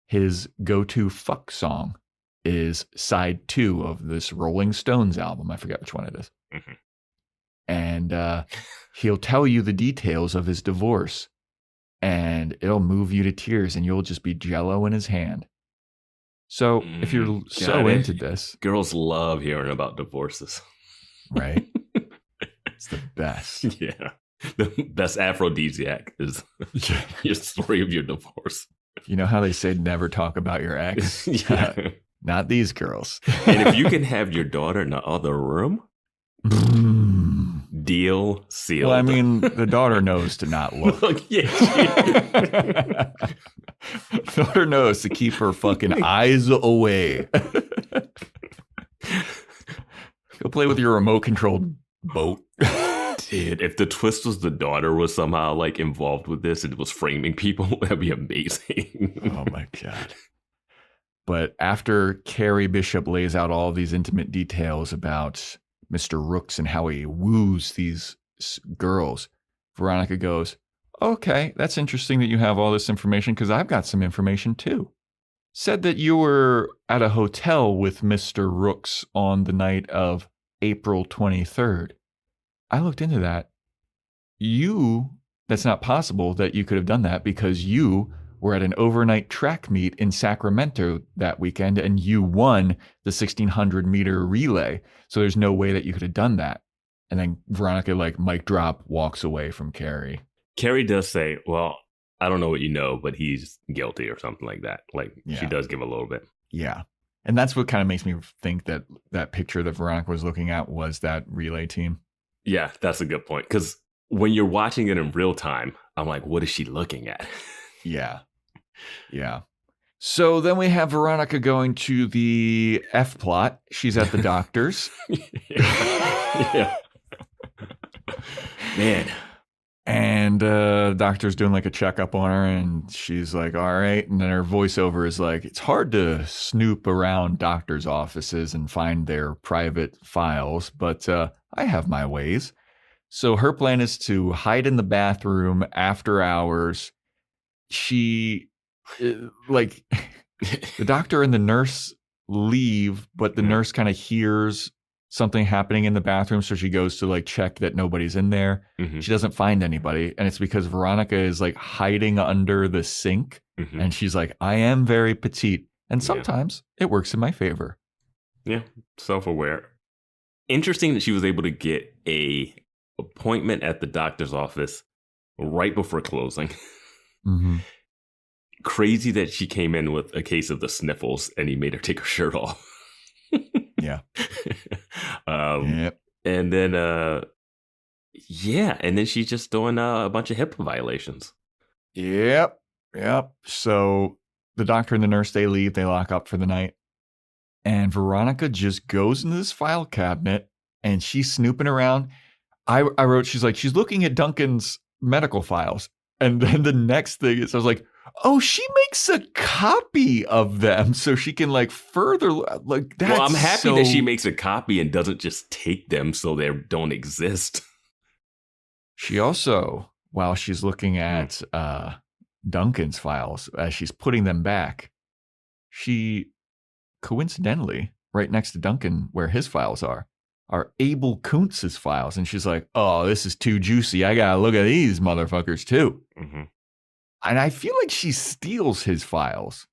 His go-to fuck song is side 2 of this Rolling Stones album. I forget which one it is. Mm-hmm. And he'll tell you the details of his divorce, and it'll move you to tears, and you'll just be jello in his hand. So if you're into this. Girls love hearing about divorces. Right? It's the best. Yeah. The best aphrodisiac is your story of your divorce. You know how they say never talk about your ex? Yeah. Not these girls. And if you can have your daughter in the other room, deal sealed. Well, I mean, the daughter knows to not look. Yeah. Daughter knows to keep her fucking eyes away. Go play with your remote controlled boat. Dude, if the twist was the daughter was somehow like involved with this and was framing people, that'd be amazing. Oh my God. But after Carrie Bishop lays out all these intimate details about Mr. Rooks and how he woos these girls, Veronica goes, okay, that's interesting that you have all this information because I've got some information too. Said that you were at a hotel with Mr. Rooks on the night of April 23rd. I looked into that. That's not possible that you could have done that because you were at an overnight track meet in Sacramento that weekend and you won the 1,600 meter relay. So there's no way that you could have done that. And then Veronica, like mic drop, walks away from Carrie. Carrie does say, well, I don't know what you know, but he's guilty or something like that. Like she does give a little bit. Yeah. And that's what kind of makes me think that that picture that Veronica was looking at was that relay team. Yeah, that's a good point. Because when you're watching it in real time, I'm like, what is she looking at? Yeah. Yeah. So then we have Veronica going to the F plot. She's at the doctor's. Yeah. Man. And the doctor's doing like a checkup on her and she's like, all right. And then her voiceover is like, it's hard to snoop around doctors' offices and find their private files, but I have my ways. So her plan is to hide in the bathroom after hours. She, like, the doctor and the nurse leave, but the nurse kind of hears something happening in the bathroom. So she goes to like check that nobody's in there. Mm-hmm. She doesn't find anybody. And it's because Veronica is like hiding under the sink. Mm-hmm. And she's like, I am very petite. And sometimes it works in my favor. Yeah. Self-aware. Interesting that she was able to get a appointment at the doctor's office right before closing. Mm-hmm. Crazy that she came in with a case of the sniffles and he made her take her shirt off. Yeah. Yep. And then, and then she's just doing a bunch of HIPAA violations. Yep. So the doctor and the nurse, they leave, they lock up for the night. And Veronica just goes into this file cabinet and she's snooping around. I wrote, she's looking at Duncan's medical files. And then the next thing is, I was like, oh, she makes a copy of them so she can like further like that. Well, I'm happy that she makes a copy and doesn't just take them so they don't exist. She also, while she's looking at Duncan's files, as she's putting them back, she coincidentally, right next to Duncan, where his files are Abel Koontz's files. And she's like, oh, this is too juicy. I gotta look at these motherfuckers too. Mm-hmm. And I feel like she steals his files.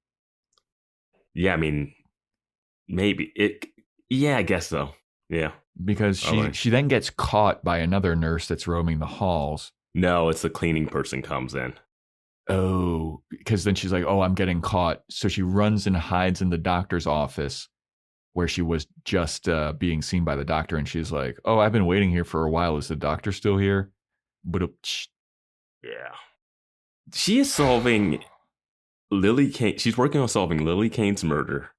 Yeah, I mean, maybe it. Yeah, I guess so. Yeah, because she then gets caught by another nurse that's roaming the halls. No, it's the cleaning person comes in. Oh, because then she's like, oh, I'm getting caught. So she runs and hides in the doctor's office where she was just being seen by the doctor. And she's like, oh, I've been waiting here for a while. Is the doctor still here? Yeah. She is solving Lily Kane. She's working on solving Lily Kane's murder,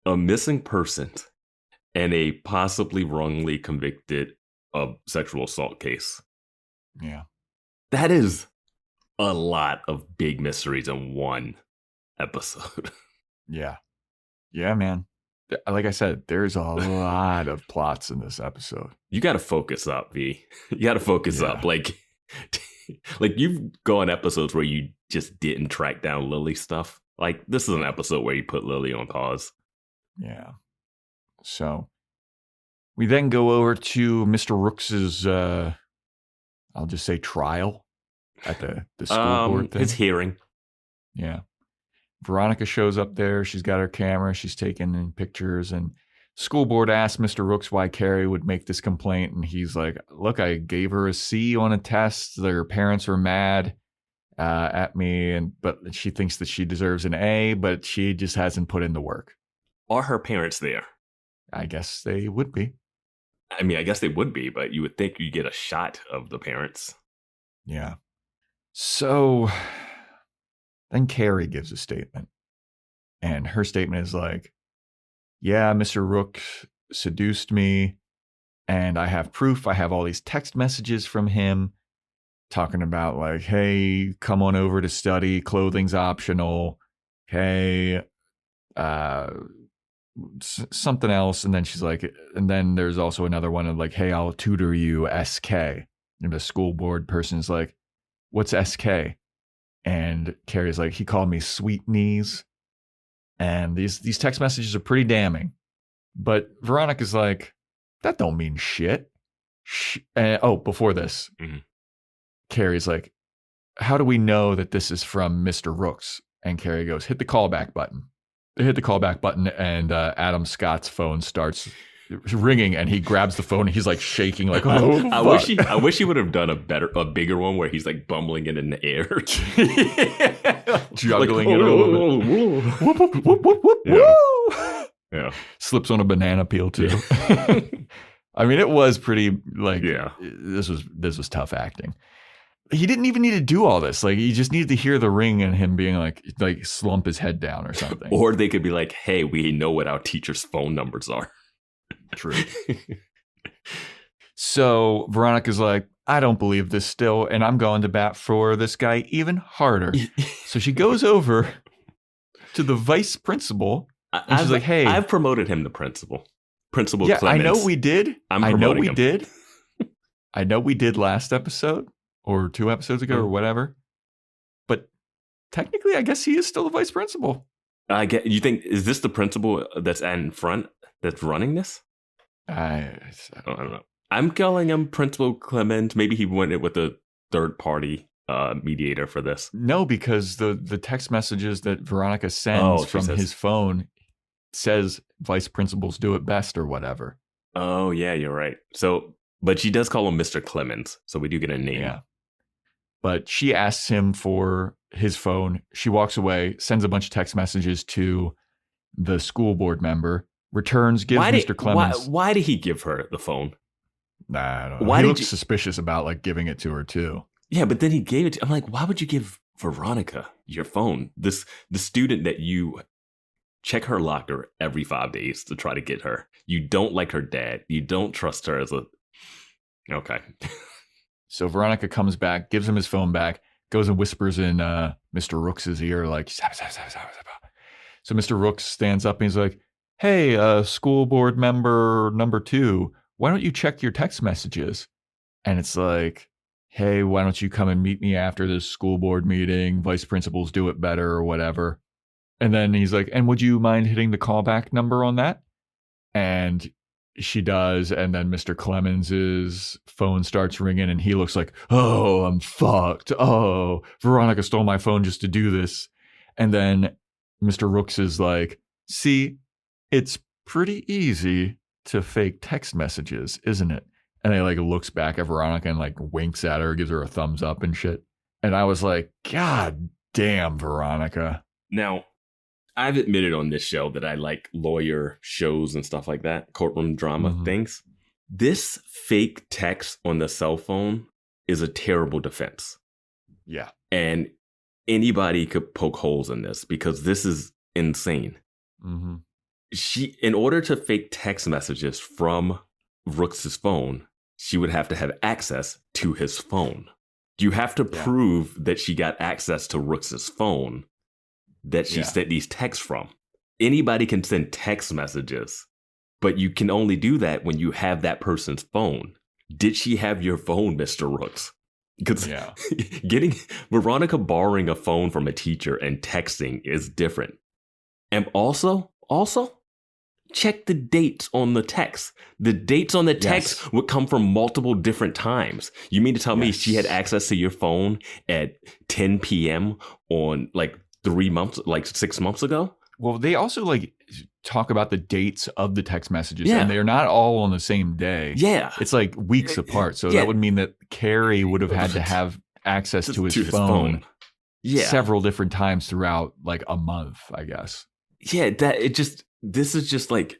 a missing person, and a possibly wrongly convicted sexual assault case. Yeah. That is a lot of big mysteries in one episode. Yeah. Yeah, man. like I said, there's a lot of plots in this episode. You got to focus up, V. You got to focus up. Like you've gone episodes where you just didn't track down Lily stuff. Like, this is an episode where you put Lily on pause. Yeah. So we then go over to Mr. Rooks's, I'll just say trial at the school board thing. His hearing. Yeah. Veronica shows up there. She's got her camera. She's taking pictures. And school board asks Mr. Rooks why Carrie would make this complaint. And he's like, look, I gave her a C on a test. Their parents were mad at me. But she thinks that she deserves an A, but she just hasn't put in the work. Are her parents there? I guess they would be. I mean, I guess they would be, but you would think you get a shot of the parents. Yeah. So then Carrie gives a statement. And her statement is like, yeah, Mr. Rook seduced me. And I have proof. I have all these text messages from him talking about like, hey, come on over to study. Clothing's optional. Hey, something else. And then she's like, and then there's also another one of like, hey, I'll tutor you, SK. And the school board person's like, what's SK? And Carrie's like, he called me sweet knees. And these text messages are pretty damning. But Veronica's like, that don't mean shit. Before this, Carrie's like, how do we know that this is from Mr. Rooks? And Carrie goes, hit the callback button. They hit the callback button, and Adam Scott's phone starts ringing, and he grabs the phone, and he's like shaking, like, oh, fuck. I wish he would have done a bigger one where he's like bumbling it in the air, juggling it a little bit. Whoop, whoop, whoop, woo! Yeah, slips on a banana peel too. I mean, it was pretty like, this was tough acting. He didn't even need to do all this. Like, he just needed to hear the ring and him being like slump his head down or something. Or they could be like, hey, we know what our teacher's phone numbers are. True. So Veronica's like, I don't believe this still, and I'm going to bat for this guy even harder. So she goes over to the vice principal, and she's like, hey. I've promoted him to principal. Principal Clemens. I know we did. I know we did. I know we did last episode. Or 2 episodes ago, or whatever. But technically, I guess he is still the vice principal. You think, is this the principal that's in front that's running this? I don't know. I'm calling him Principal Clement. Maybe he went with a third party mediator for this. No, because the text messages that Veronica sends from his phone says vice principals do it best or whatever. Oh, yeah, you're right. So, but she does call him Mr. Clemens, so we do get a name. Yeah. But she asks him for his phone. She walks away, sends a bunch of text messages to the school board member, returns, gives Mr. Clemens. Why did he give her the phone? Nah, I don't know. He looks suspicious about like giving it to her too. Yeah, but then he gave it to, I'm like, why would you give Veronica your phone? The student that you check her locker every 5 days to try to get her. You don't like her dad. You don't trust her as a... Okay. So Veronica comes back, gives him his phone back, goes and whispers in Mr. Rooks' ear, like, so Mr. Rooks stands up and he's like, hey, school board member number 2, why don't you check your text messages? And it's like, hey, why don't you come and meet me after this school board meeting? Vice principals do it better or whatever. And then he's like, and would you mind hitting the callback number on that? And she does, and then Mr. Clemens's phone starts ringing, and he looks like, oh, I'm fucked. Oh, Veronica stole my phone just to do this. And then Mr. Rooks is like, see, it's pretty easy to fake text messages, isn't it? And he like looks back at Veronica and like winks at her, gives her a thumbs up and shit. And I was like, God damn, Veronica. Now, I've admitted on this show that I like lawyer shows and stuff like that, courtroom drama things. This fake text on the cell phone is a terrible defense. Yeah. And anybody could poke holes in this because this is insane. Mm-hmm. She, in order to fake text messages from Rooks' phone, she would have to have access to his phone. You have to prove that she got access to Rooks' phone that she sent these texts from. anybody can send text messages, but you can only do that when you have that person's phone. Did she have your phone, Mr. Rooks? Because getting Veronica borrowing a phone from a teacher and texting is different. And also, check the dates on the text. The dates on the text would come from multiple different times. You mean to tell me she had access to your phone at 10 p.m. on like 6 months ago? Well, they also like talk about the dates of the text messages, and they're not all on the same day. Yeah. It's like weeks apart. So that would mean that Carrie would have had to have access to his phone several different times throughout like a month, I guess. Yeah, this is just like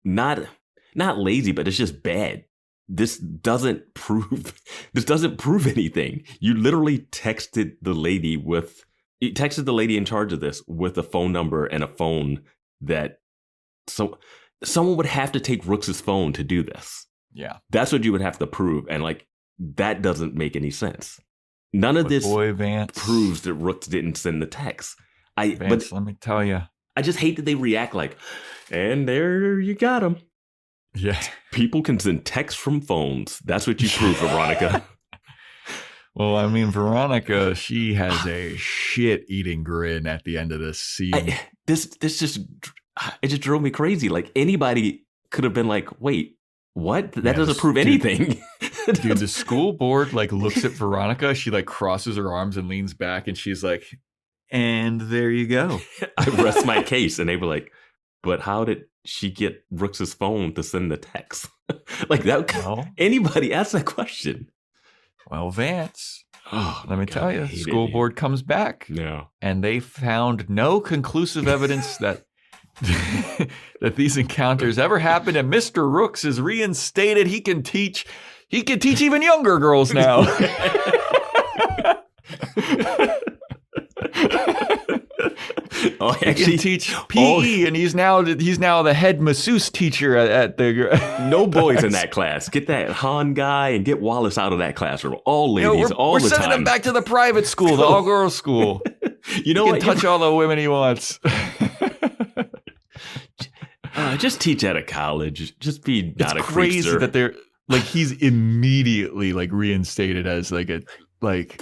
not lazy, but it's just bad. This doesn't prove anything. You literally texted the lady in charge of this with a phone number and a phone that someone would have to take Rooks' phone to do this. Yeah. That's what you would have to prove. And like, that doesn't make any sense. None of this Vance proves that Rooks didn't send the text. Vance, let me tell you. I just hate that they react like, and there you got him. Yeah. People can send texts from phones. That's what you prove, Veronica. Well, I mean, Veronica, she has a shit-eating grin at the end of this scene. It just drove me crazy. Like, anybody could have been like, wait, what? That doesn't prove anything. Dude, the school board, like, looks at Veronica. She, like, crosses her arms and leans back, and she's like, and there you go. I rest my case. And they were like, but how did she get Rooks' phone to send the text? Like, that, anybody ask that question? Well, Vance, let me tell you, school board comes back. Yeah. And they found no conclusive evidence that that these encounters ever happened, and Mr. Rooks is reinstated. He can teach even younger girls now. He can teach PE, and he's now the head masseuse teacher at the. No boys in that class. Get that Han guy and get Wallace out of that classroom. All ladies, all the time. We're sending him back to the private school, the all-girls school. You know he what? Can touch all the women he wants. Just teach at a college. Just be not a crazy creaster. That they're like he's immediately like reinstated as like a like.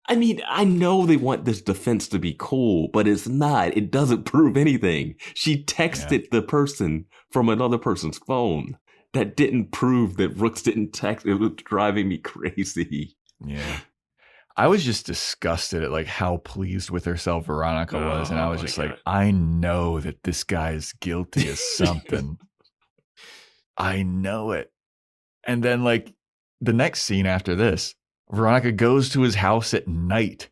I mean, I know they want this defense to be cool, but it's not. It doesn't prove anything. She texted the person from another person's phone. That didn't prove that Rooks didn't text. It was driving me crazy. Yeah. I was just disgusted at like how pleased with herself Veronica was. And I was just like, I know that this guy is guilty of something. I know it. And then like the next scene after this, Veronica goes to his house at night.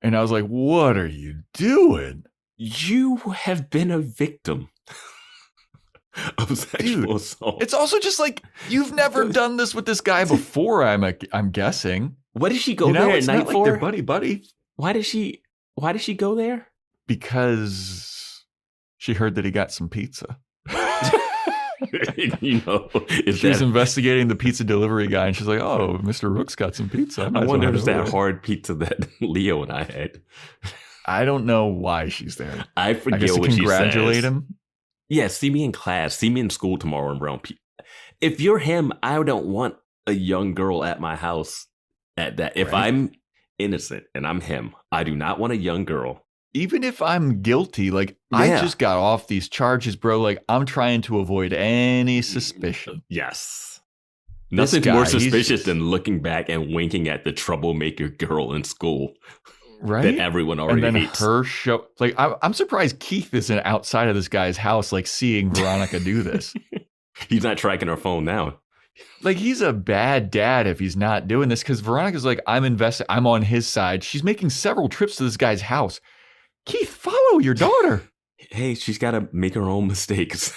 And I was like, what are you doing? You have been a victim of sexual assault. It's also just like, you've never done this with this guy before, I'm guessing. What did she go there at night for? Like they're buddy. Why did she go there? Because she heard that he got some pizza. She's investigating the pizza delivery guy, and she's like, "Oh, Mr. Rooks got some pizza." I wonder if it's that hard pizza that Leo and I had. I don't know why she's there. I forget what she says. Congratulate him. Yeah, see me in class. See me in school tomorrow in brown pizza. If you're him, I don't want a young girl at my house at that. If I'm innocent and I'm him, I do not want a young girl. Even if I'm guilty, like I just got off these charges, bro. Like I'm trying to avoid any suspicion. Yes. Nothing's more suspicious than looking back and winking at the troublemaker girl in school. Right. That everyone already hates. And then her show. Like I'm surprised Keith isn't outside of this guy's house, like seeing Veronica do this. He's not tracking her phone now. Like he's a bad dad if he's not doing this, because Veronica's like, I'm invested. I'm on his side. She's making several trips to this guy's house. Keith, follow your daughter. Hey, she's got to make her own mistakes.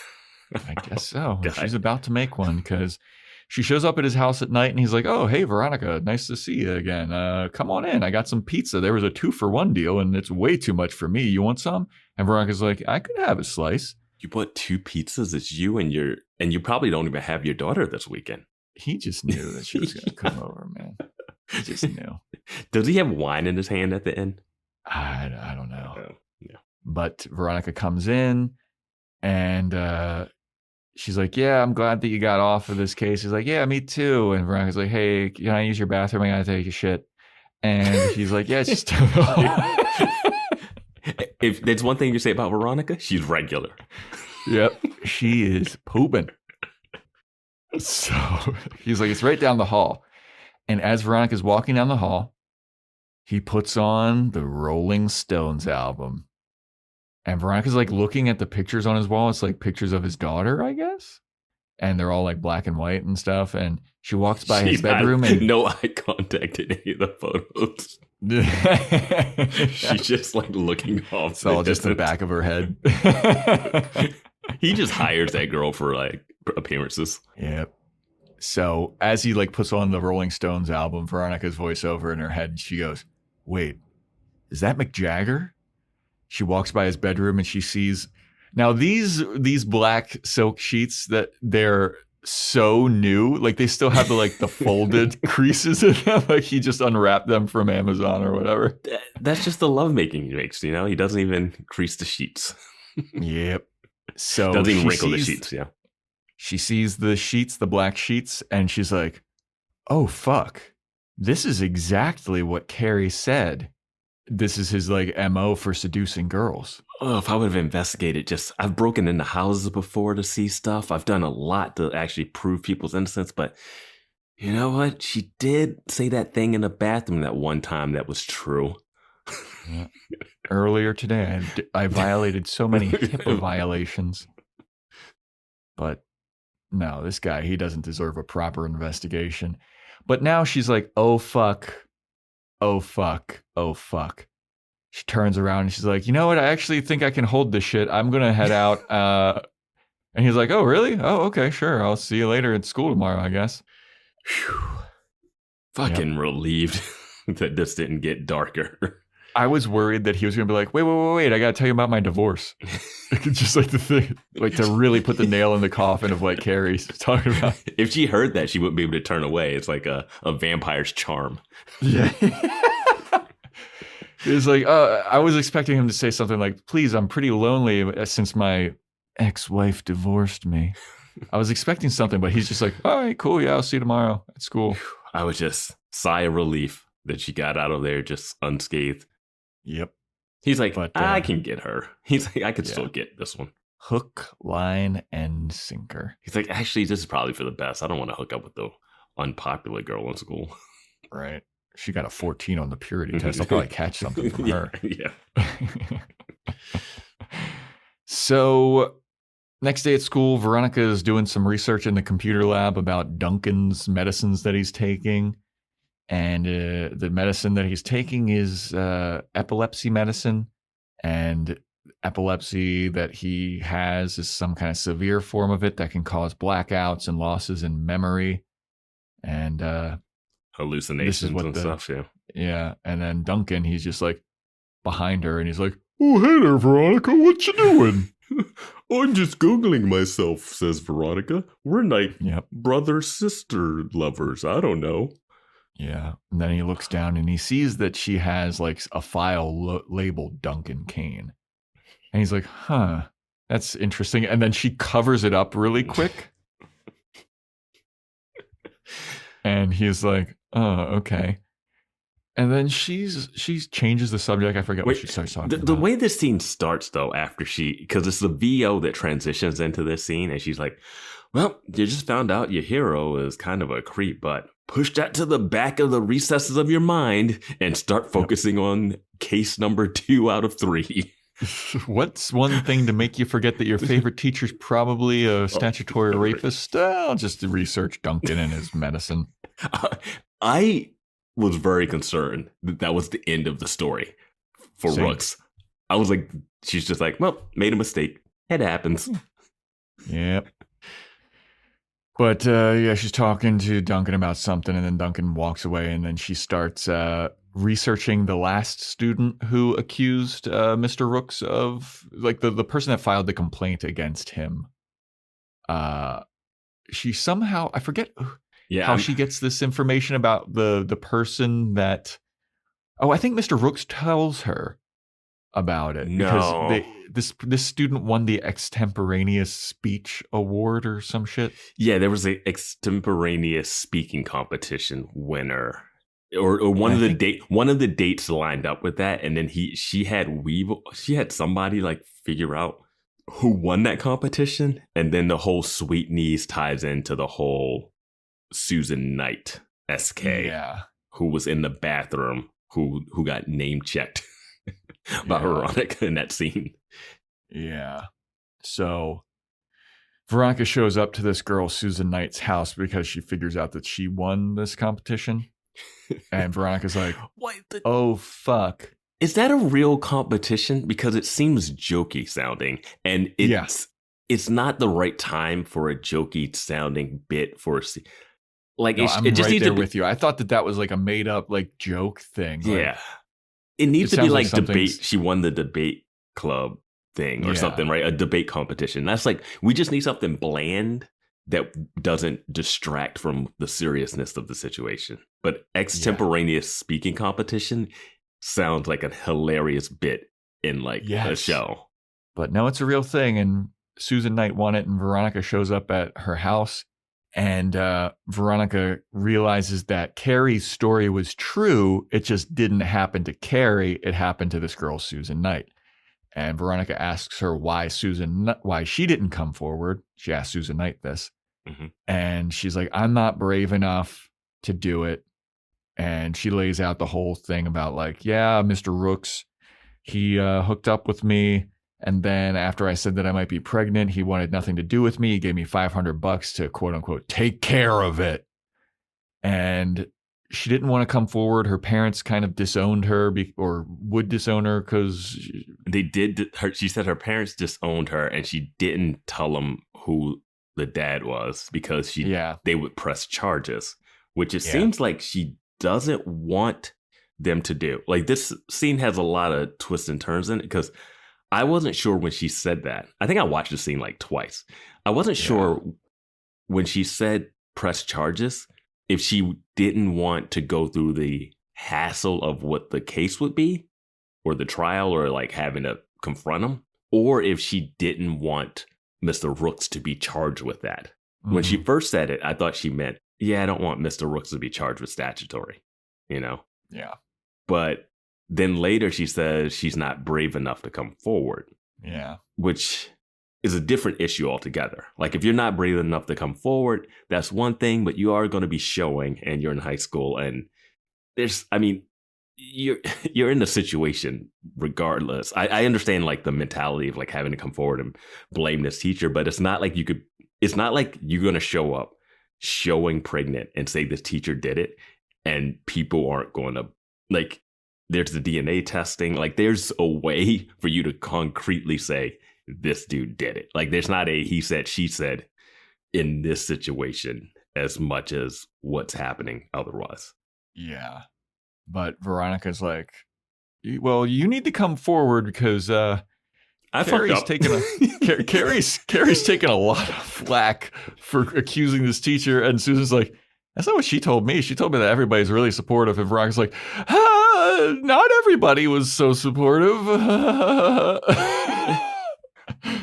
I guess so. She's about to make one, because she shows up at his house at night and he's like, oh, hey, Veronica, nice to see you again. Come on in. I got some pizza. There was a 2-for-1 deal and it's way too much for me. You want some? And Veronica's like, I could have a slice. You bought 2 pizzas. It's you and you probably don't even have your daughter this weekend. He just knew that she was going to come over, man. He just knew. Does he have wine in his hand at the end? I don't know. Yeah. But Veronica comes in and she's like, yeah, I'm glad that you got off of this case. He's like, yeah, me too. And Veronica's like, hey, can I use your bathroom? I gotta take a shit. And he's like, yeah, it's just If there's one thing you say about Veronica, she's regular. Yep, she is pooping. So he's like, it's right down the hall. And as Veronica's walking down the hall, he puts on the Rolling Stones album. And Veronica's like looking at the pictures on his wall. It's like pictures of his daughter, I guess. And they're all like black and white and stuff. And she walks by his bedroom and no eye contact in any of the photos. She's just like looking off. It's all just the back of her head. He just hires that girl for like appearances. Yep. So as he like puts on the Rolling Stones album, Veronica's voiceover in her head, she goes, wait, is that Mick Jagger? She walks by his bedroom and she sees now these black silk sheets that they're so new, like they still have the folded creases in them. Like he just unwrapped them from Amazon or whatever. That's just the lovemaking he makes, you know? He doesn't even crease the sheets. Yep. So doesn't even wrinkle the sheets, yeah. She sees the sheets, the black sheets, and she's like, oh, fuck. This is exactly what Carrie said. This is his like MO for seducing girls. Oh, if I would have investigated, I've broken into houses before to see stuff. I've done a lot to actually prove people's innocence, but you know what? She did say that thing in the bathroom that one time that was true. Yeah. Earlier today, I violated so many HIPAA violations. But no, this guy, he doesn't deserve a proper investigation. But now she's like, oh, fuck. Oh, fuck. Oh, fuck. She turns around and she's like, you know what? I actually think I can hold this shit. I'm going to head out. And he's like, oh, really? Oh, okay, sure. I'll see you later at school tomorrow, I guess. Whew. Fucking relieved that this didn't get darker. I was worried that he was going to be like, wait. I got to tell you about my divorce. Just like the thing, like to really put the nail in the coffin of what Carrie's talking about. If she heard that, she wouldn't be able to turn away. It's like a vampire's charm. Yeah. It was like, I was expecting him to say something like, please, I'm pretty lonely since my ex-wife divorced me. I was expecting something, but he's just like, all right, cool. Yeah, I'll see you tomorrow at school. I was just sigh of relief that she got out of there just unscathed. Yep. He's like, but, I can get her. He's like, I could still get this one. Hook, line, and sinker. He's like, actually, this is probably for the best. I don't want to hook up with the unpopular girl in school. Right. She got a 14 on the purity test. I'll probably catch something from her. Yeah. So next day at school, Veronica is doing some research in the computer lab about Duncan's medicines that he's taking. And the medicine that he's taking is epilepsy medicine. And epilepsy that he has is some kind of severe form of it that can cause blackouts and losses in memory. And hallucinations and stuff, yeah. Yeah. And then Duncan, he's just like behind her and he's like, oh, hey there, Veronica, what you doing? I'm just Googling myself, says Veronica. We're like brother-sister lovers. I don't know. Yeah. And then he looks down and he sees that she has like a file labeled Duncan Kane. And he's like, huh, that's interesting. And then she covers it up really quick. And he's like, oh, okay. And then she changes the subject. I forget what she starts talking about. The way this scene starts, though, because it's the VO that transitions into this scene. And she's like, well, you just found out your hero is kind of a creep, but push that to the back of the recesses of your mind and start focusing on case number 2 out of 3. What's one thing to make you forget that your favorite teacher's probably a statutory rapist? I'll just research Duncan and his medicine. I was very concerned that was the end of the story for Rooks. I was like, she's just like, well, made a mistake. It happens. Yep. But she's talking to Duncan about something, and then Duncan walks away, and then she starts researching the last student who accused Mr. Rooks of, like, the person that filed the complaint against him. She somehow, I forget how she gets this information about the person that, I think Mr. Rooks tells her about it. No. Because this student won the extemporaneous speech award or some shit. Yeah, there was an extemporaneous speaking competition winner. Or one of the dates lined up with that, and then she had somebody like figure out who won that competition, and then the whole Sweet Knees ties into the whole Susan Knight SK, who was in the bathroom, who got name checked by Veronica in that scene. Yeah. So Veronica shows up to this girl Susan Knight's house because she figures out that she won this competition. And Veronica's like, oh, fuck. Is that a real competition? Because it seems jokey sounding. And it's not the right time for a jokey sounding bit for... Like, no, it just right needs there to be, with you. I thought that was like a made up like joke thing. Yeah. It needs to be like debate. She won the debate club thing or something, right? A debate competition. That's like, we just need something bland that doesn't distract from the seriousness of the situation. But extemporaneous speaking competition sounds like a hilarious bit in like a show. But no, it's a real thing. And Susan Knight won it, and Veronica shows up at her house, and Veronica realizes that Carrie's story was true. It just didn't happen to Carrie. It happened to this girl, Susan Knight. And Veronica asks her why she didn't come forward. She asked Susan Knight this. Mm-hmm. And she's like, I'm not brave enough to do it. And she lays out the whole thing about like, yeah, Mr. Rooks, he hooked up with me. And then after I said that I might be pregnant, he wanted nothing to do with me. He gave me $500 to quote unquote, take care of it. And she didn't want to come forward. Her parents kind of disowned her or would disown her because they did. She said her parents disowned her, and she didn't tell them who the dad was because they would press charges, which it seems like she doesn't want them to do. Like, this scene has a lot of twists and turns in it because I wasn't sure when she said that. I think I watched the scene like twice. I wasn't sure when she said press charges if she didn't want to go through the hassle of what the case would be or the trial or like having to confront him, or if she didn't want Mr. Rooks to be charged with that. Mm-hmm. When she first said it, I thought she meant, I don't want Mr. Rooks to be charged with statutory, Yeah. But then later she says she's not brave enough to come forward. Yeah. Which is a different issue altogether. Like, if you're not brave enough to come forward, that's one thing, but you are going to be showing and you're in high school and you're in the situation regardless. I understand like the mentality of like having to come forward and blame this teacher, but it's not like you're going to show up showing pregnant and say this teacher did it and people aren't going to like, there's the DNA testing. Like, there's a way for you to concretely say this dude did it. Like, there's not a he said, she said in this situation as much as what's happening otherwise. Yeah. But Veronica's like, well, you need to come forward because Carrie's taking a lot of flack for accusing this teacher. And Susan's like, that's not what she told me. She told me that everybody's really supportive. And Veronica's like, not everybody was so supportive.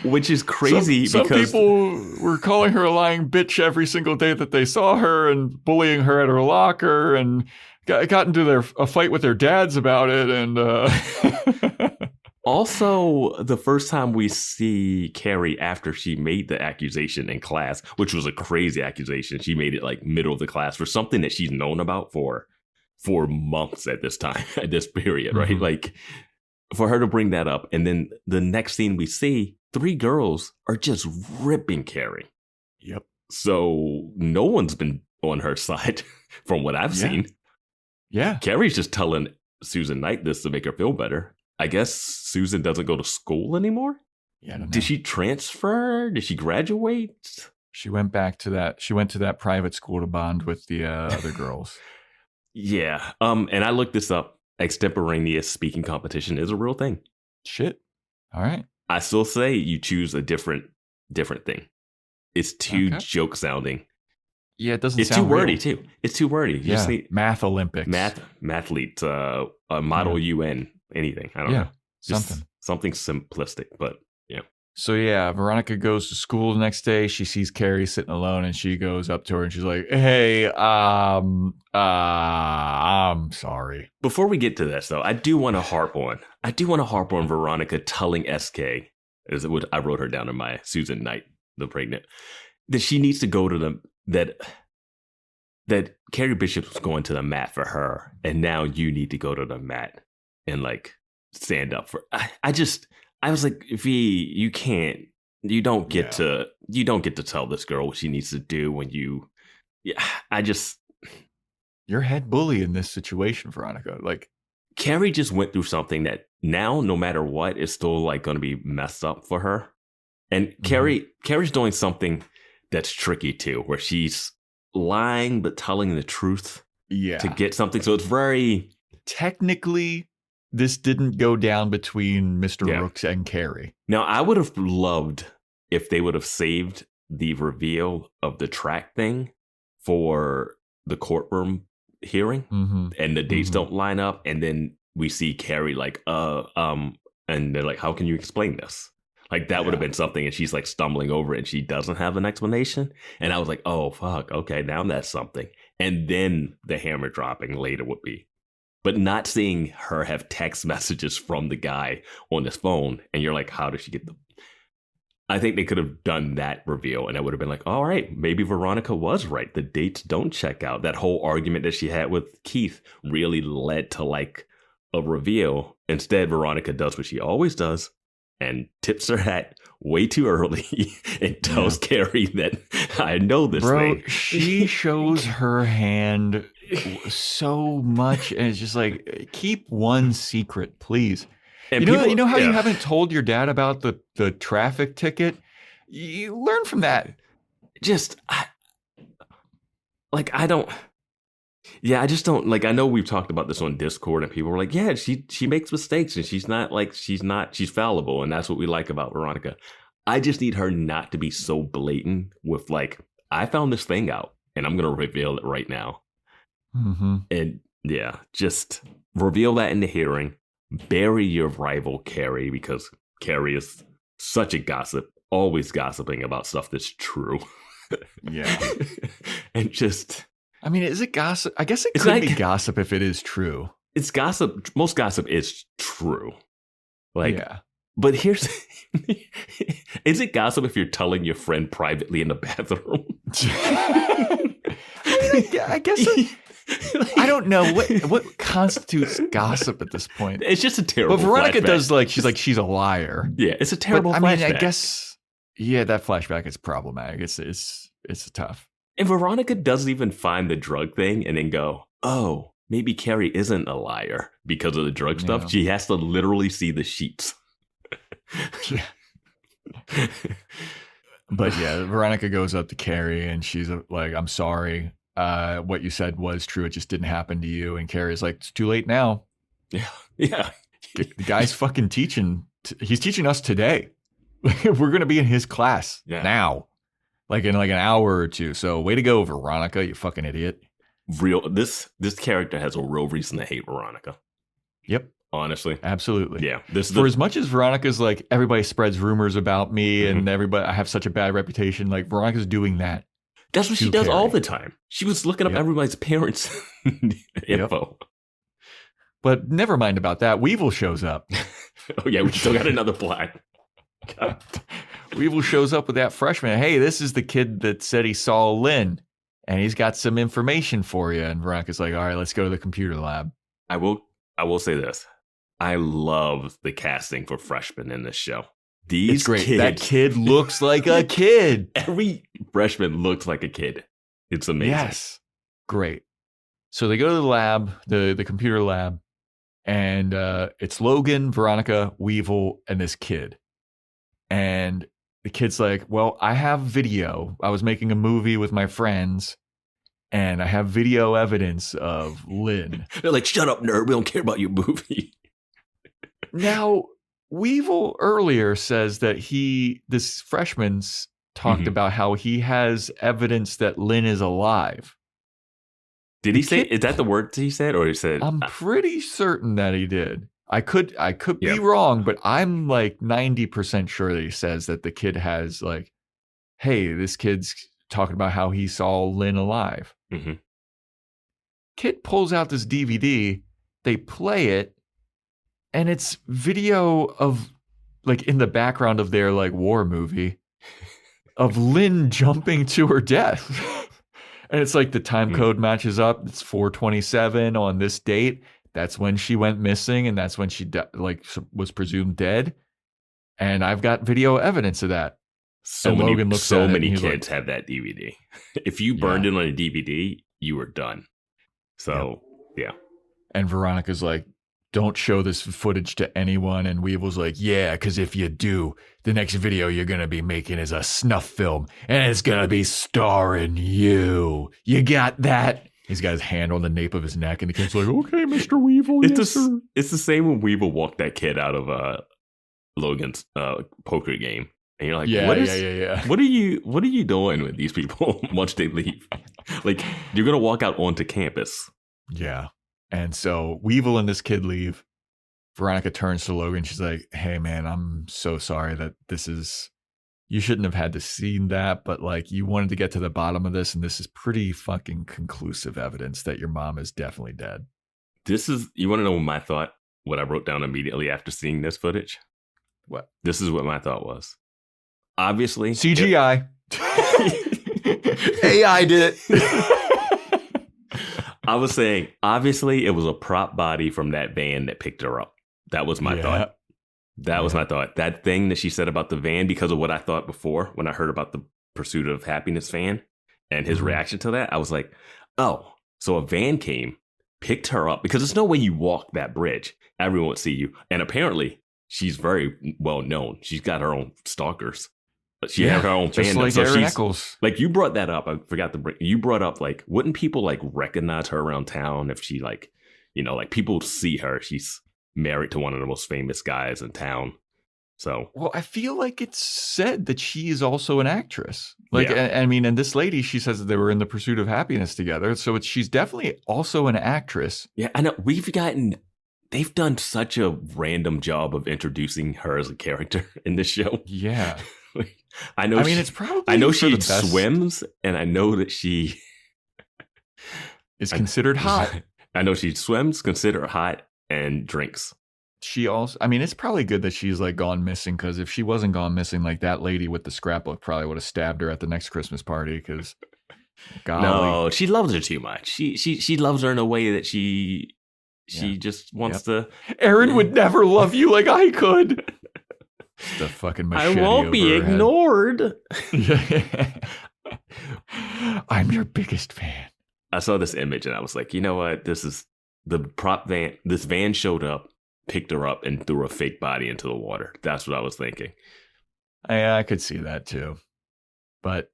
Which is crazy some because people were calling her a lying bitch every single day that they saw her and bullying her at her locker and got into a fight with their dads about it. And also, the first time we see Carrie after she made the accusation in class, which was a crazy accusation, she made it like middle of the class for something that she's known about for months at this time, at this period, right? Mm-hmm. Like, for her to bring that up. And then the next scene we see, 3 girls are just ripping Carrie. Yep. So no one's been on her side from what I've seen. Yeah. Carrie's just telling Susan Knight this to make her feel better. I guess Susan doesn't go to school anymore? Yeah, I don't know. Did she transfer? Did she graduate? She went back to that. She went to that private school to bond with the other girls. Yeah. And I looked this up. Extemporaneous speaking competition is a real thing. Shit. All right. I still say you choose a different thing. It's too joke sounding. Yeah, it doesn't. It's sound too wordy real. too. It's too wordy. You just need Math Olympics, mathlete, Model UN, anything. I don't know. Something simplistic, but yeah. So yeah, Veronica goes to school the next day. She sees Carrie sitting alone, and she goes up to her and she's like, "Hey, I'm sorry." Before we get to this, though, I do want to harp on Veronica telling SK, as I wrote her down in my Susan Knight, the pregnant, that she needs to go to that Carrie Bishop was going to the mat for her, and now you need to go to the mat and like stand up for. I was like, V, you don't get to tell this girl what she needs to do when you. Yeah, you're head bully in this situation, Veronica. Like, Carrie just went through something that now, no matter what, is still like going to be messed up for her. And Carrie's doing something that's tricky too, where she's lying but telling the truth to get something. So it's very technically, this didn't go down between Mr. Rooks and Carrie. Now, I would have loved if they would have saved the reveal of the track thing for the courtroom hearing, and the dates don't line up, and then we see Carrie like, and they're like, "How can you explain this?" Like, that would have been something, and she's like stumbling over it, and she doesn't have an explanation. And I was like, "Oh fuck, okay, now that's something." And then the hammer dropping later would be, but not seeing her have text messages from the guy on his phone, and you're like, "How did she get them?" I think they could have done that reveal, and it would have been like, all right, maybe Veronica was right. The dates don't check out. That whole argument that she had with Keith really led to like a reveal. Instead, Veronica does what she always does and tips her hat way too early and tells Carrie that I know this thing. She shows her hand so much, and it's just like, keep one secret, please. And you know how you haven't told your dad about the traffic ticket? You learn from that. I just don't like. I know we've talked about this on Discord, and people were like, "Yeah, she makes mistakes, and she's fallible, and that's what we like about Veronica." I just need her not to be so blatant with like, "I found this thing out, and I'm gonna reveal it right now." And just reveal that in the hearing. Bury your rival Carrie, because Carrie is such a gossip, always gossiping about stuff that's true. And just, I mean, is it gossip? I guess it could be gossip if it is true. It's gossip. Most gossip is true. But here's, is it gossip if you're telling your friend privately in the bathroom? I guess I don't know what constitutes gossip at this point. It's just a terrible. But Veronica flashback. she's a liar. Yeah, it's a terrible. But, flashback. I guess that flashback is problematic. It's tough. And Veronica doesn't even find the drug thing and then go, "Oh, maybe Carrie isn't a liar because of the drug stuff." She has to literally see the sheets. But Veronica goes up to Carrie and she's like, "I'm sorry. What you said was true. It just didn't happen to you." And Carrie's like, "It's too late now." Yeah. The guy's fucking teaching. He's teaching us today. We're going to be in his class now, like in like an hour or two. So way to go, Veronica, you fucking idiot. This character has a real reason to hate Veronica. Yep. Honestly. Absolutely. Yeah. As much as Veronica's like, everybody spreads rumors about me and I have such a bad reputation, like Veronica's doing that. That's what she does all the time. She was looking up everybody's parents' info. But never mind about that. Weevil shows up. Oh, yeah. We still got another blind. Weevil shows up with that freshman. "Hey, this is the kid that said he saw Lynn, and he's got some information for you." And Veronica's like, "All right, let's go to the computer lab." I will say this. I love the casting for freshmen in this show. It's great. Kids, that kid looks like a kid. Every freshman looks like a kid. It's amazing. Yes. Great. So they go to the lab, the computer lab, and it's Logan, Veronica, Weevil, and this kid. And the kid's like, "Well, I have video. I was making a movie with my friends, and I have video evidence of Lynn." They're like, "Shut up, nerd. We don't care about your movie." Now, Weevil earlier says that this freshman's talked about how he has evidence that Lynn is alive. Did he say, is that the word he said, or he said? I'm pretty certain that he did. I could be wrong, but I'm like 90% sure that he says that the kid has like, hey, this kid's talking about how he saw Lynn alive. Mm-hmm. Kid pulls out this DVD, they play it, and it's video of like in the background of their like war movie of Lynn jumping to her death. And it's like the time code matches up. It's 4/27 on this date. That's when she went missing, and that's when she was presumed dead. And I've got video evidence of that. So many kids have that DVD. If you burned it on a DVD, you were done. So, yeah. And Veronica's like, don't show this footage to anyone. And Weevil's like, yeah, because if you do, the next video you're going to be making is a snuff film. And it's going to be starring you. You got that? He's got his hand on the nape of his neck. And the kid's like, okay, Mr. Weevil. It's the same when Weevil walked that kid out of Logan's poker game. And you're like, what are you doing with these people once they leave? Like, you're going to walk out onto campus. Yeah. And so Weevil and this kid leave. Veronica turns to Logan. She's like, hey, man, I'm so sorry that you shouldn't have had to see that, but like you wanted to get to the bottom of this. And this is pretty fucking conclusive evidence that your mom is definitely dead. You want to know what I wrote down immediately after seeing this footage? What? This is what my thought was. Obviously. CGI. AI did it. I was saying, obviously, it was a prop body from that van that picked her up. That was my thought. That was my thought. That thing that she said about the van, because of what I thought before when I heard about the Pursuit of Happiness van and his reaction to that, I was like, oh, so a van came, picked her up, because there's no way you walk that bridge. Everyone would see you. And apparently, she's very well known. She's got her own stalkers. She had her own fandom. Like Aaron Eccles. Like, you brought that up. I forgot to bring. You brought up, like, wouldn't people like recognize her around town if she like, like people see her? She's married to one of the most famous guys in town. So, well, I feel like it's said that she is also an actress. Like, I mean, and this lady, she says that they were in the Pursuit of Happiness together. So she's definitely also an actress. Yeah, I know. They've done such a random job of introducing her as a character in this show. Yeah. I know. It's probably. I know she swims, and I know that she is considered hot. I know she swims, considered hot, and drinks. She also. I mean, it's probably good that she's like gone missing, because if she wasn't gone missing, like that lady with the scrapbook probably would have stabbed her at the next Christmas party. Because no, she loves her too much. She loves her in a way that she just wants to. Aaron would never love you like I could. The fucking machete. I won't be ignored. I'm your biggest fan. I saw this image and I was like, you know what? This is the prop van. This van showed up, picked her up, and threw a fake body into the water. That's what I was thinking. I could see that too. But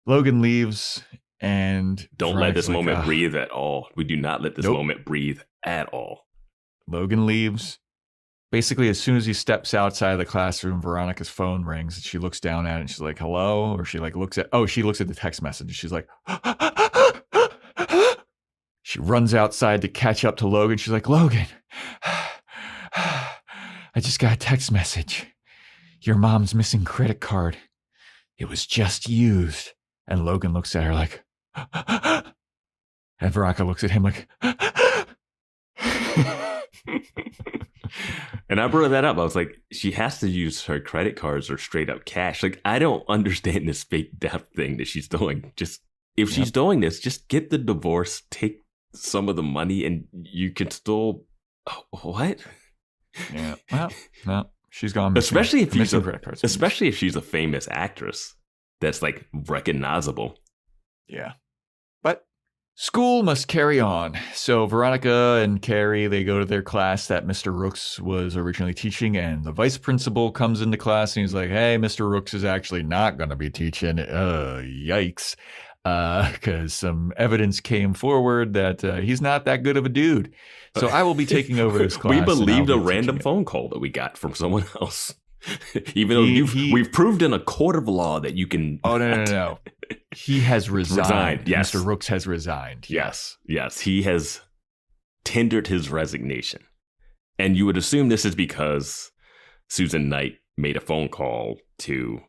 Logan leaves, and don't let this moment breathe at all. We do not let this moment breathe at all. Logan leaves. Basically, as soon as he steps outside of the classroom, Veronica's phone rings, and she looks down at it, and she's like, hello? Or she like looks at the text message, and she's like, she runs outside to catch up to Logan. She's like, Logan, I just got a text message. Your mom's missing credit card. It was just used. And Logan looks at her like, and Veronica looks at him like, and I brought that up. I was like, she has to use her credit cards or straight up cash. Like, I don't understand this fake death thing that she's doing. Just if she's doing this, just get the divorce, take some of the money, and you can still what? Yeah. Well, no, she's gone missing. Especially if she's a famous actress that's like recognizable. Yeah. But school must carry on. So Veronica and Carrie, they go to their class that Mr. Rooks was originally teaching, and the vice principal comes into class and he's like, hey, Mr. Rooks is actually not going to be teaching. Yikes. Because some evidence came forward that he's not that good of a dude. So I will be taking over his class. We believed a random phone call that we got from someone else. Even though we've proved in a court of law that you can. Oh, no. He has resigned. Yes. Mr. Rooks has resigned. Yes. He has tendered his resignation. And you would assume this is because Susan Knight made a phone call to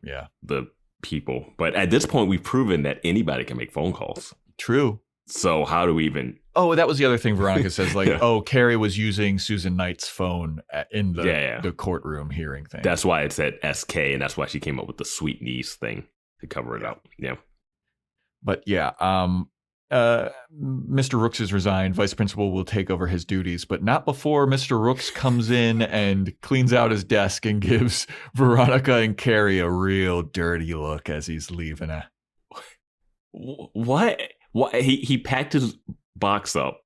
the people. But at this point, we've proven that anybody can make phone calls. True. So how do we even... Oh, that was the other thing Veronica says. Like, Carrie was using Susan Knight's phone in the courtroom hearing thing. That's why it said SK, and that's why she came up with the sweet niece thing to cover it up. Yeah. But yeah, Mr. Rooks is resigned. Vice principal will take over his duties, but not before Mr. Rooks comes in and cleans out his desk and gives Veronica and Carrie a real dirty look as he's leaving. What? He packed his box up,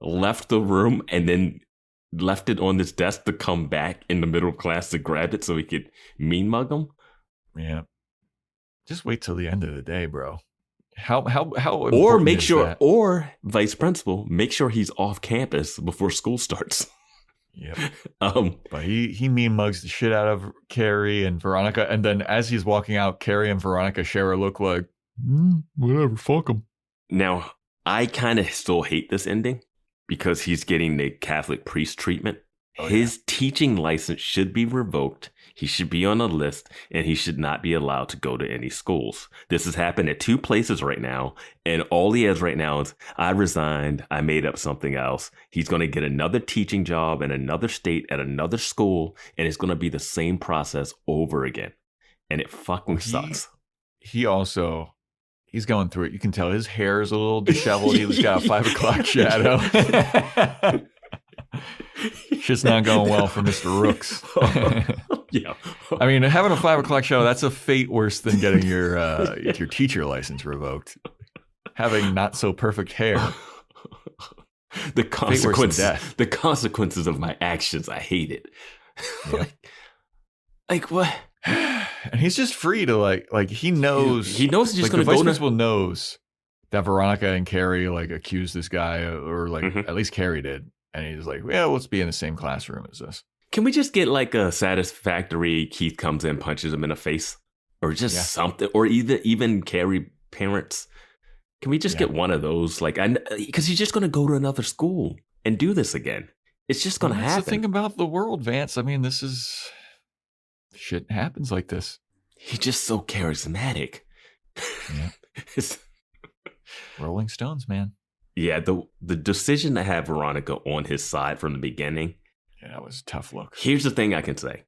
left the room, and then left it on his desk to come back in the middle of class to grab it so he could mean mug him? Yeah. Just wait till the end of the day, bro. How or make sure that? Or vice principal, make sure he's off campus before school starts. Yep. But he mean mugs the shit out of Carrie and Veronica, and then as he's walking out, Carrie and Veronica share a look like, whatever, fuck him. Now, I kind of still hate this ending because he's getting the Catholic priest treatment. His teaching license should be revoked. He should be on a list, and he should not be allowed to go to any schools. This has happened at 2 places right now, and all he has right now is, I resigned, I made up something else. He's going to get another teaching job in another state at another school, and it's going to be the same process over again. And it fucking sucks. He's going through it. You can tell his hair is a little disheveled. He's got a 5 o'clock shadow. Shit's not going well for Mr. Rooks. Yeah. I mean, having a 5 o'clock shadow, that's a fate worse than getting your teacher license revoked. Having not so perfect hair. The consequences of my actions. I hate it. Yeah. like what? And he's just free to like he knows. He knows he's just going to go. The vice principal knows that Veronica and Carrie like accused this guy, or like at least Carrie did, and he's like, "Yeah, let's be in the same classroom as this." Can we just get like a satisfactory Keith comes in, punches him in the face, or just something, or even Carrie parents? Can we just get one of those? Like, because he's just going to go to another school and do this again. It's just going to happen. That's the thing about the world, Vance. I mean, this is. Shit happens like this. He's just so charismatic. Yeah. Rolling Stones, man. Yeah, the decision to have Veronica on his side from the beginning. Yeah, that was a tough look. Here's the thing I can say.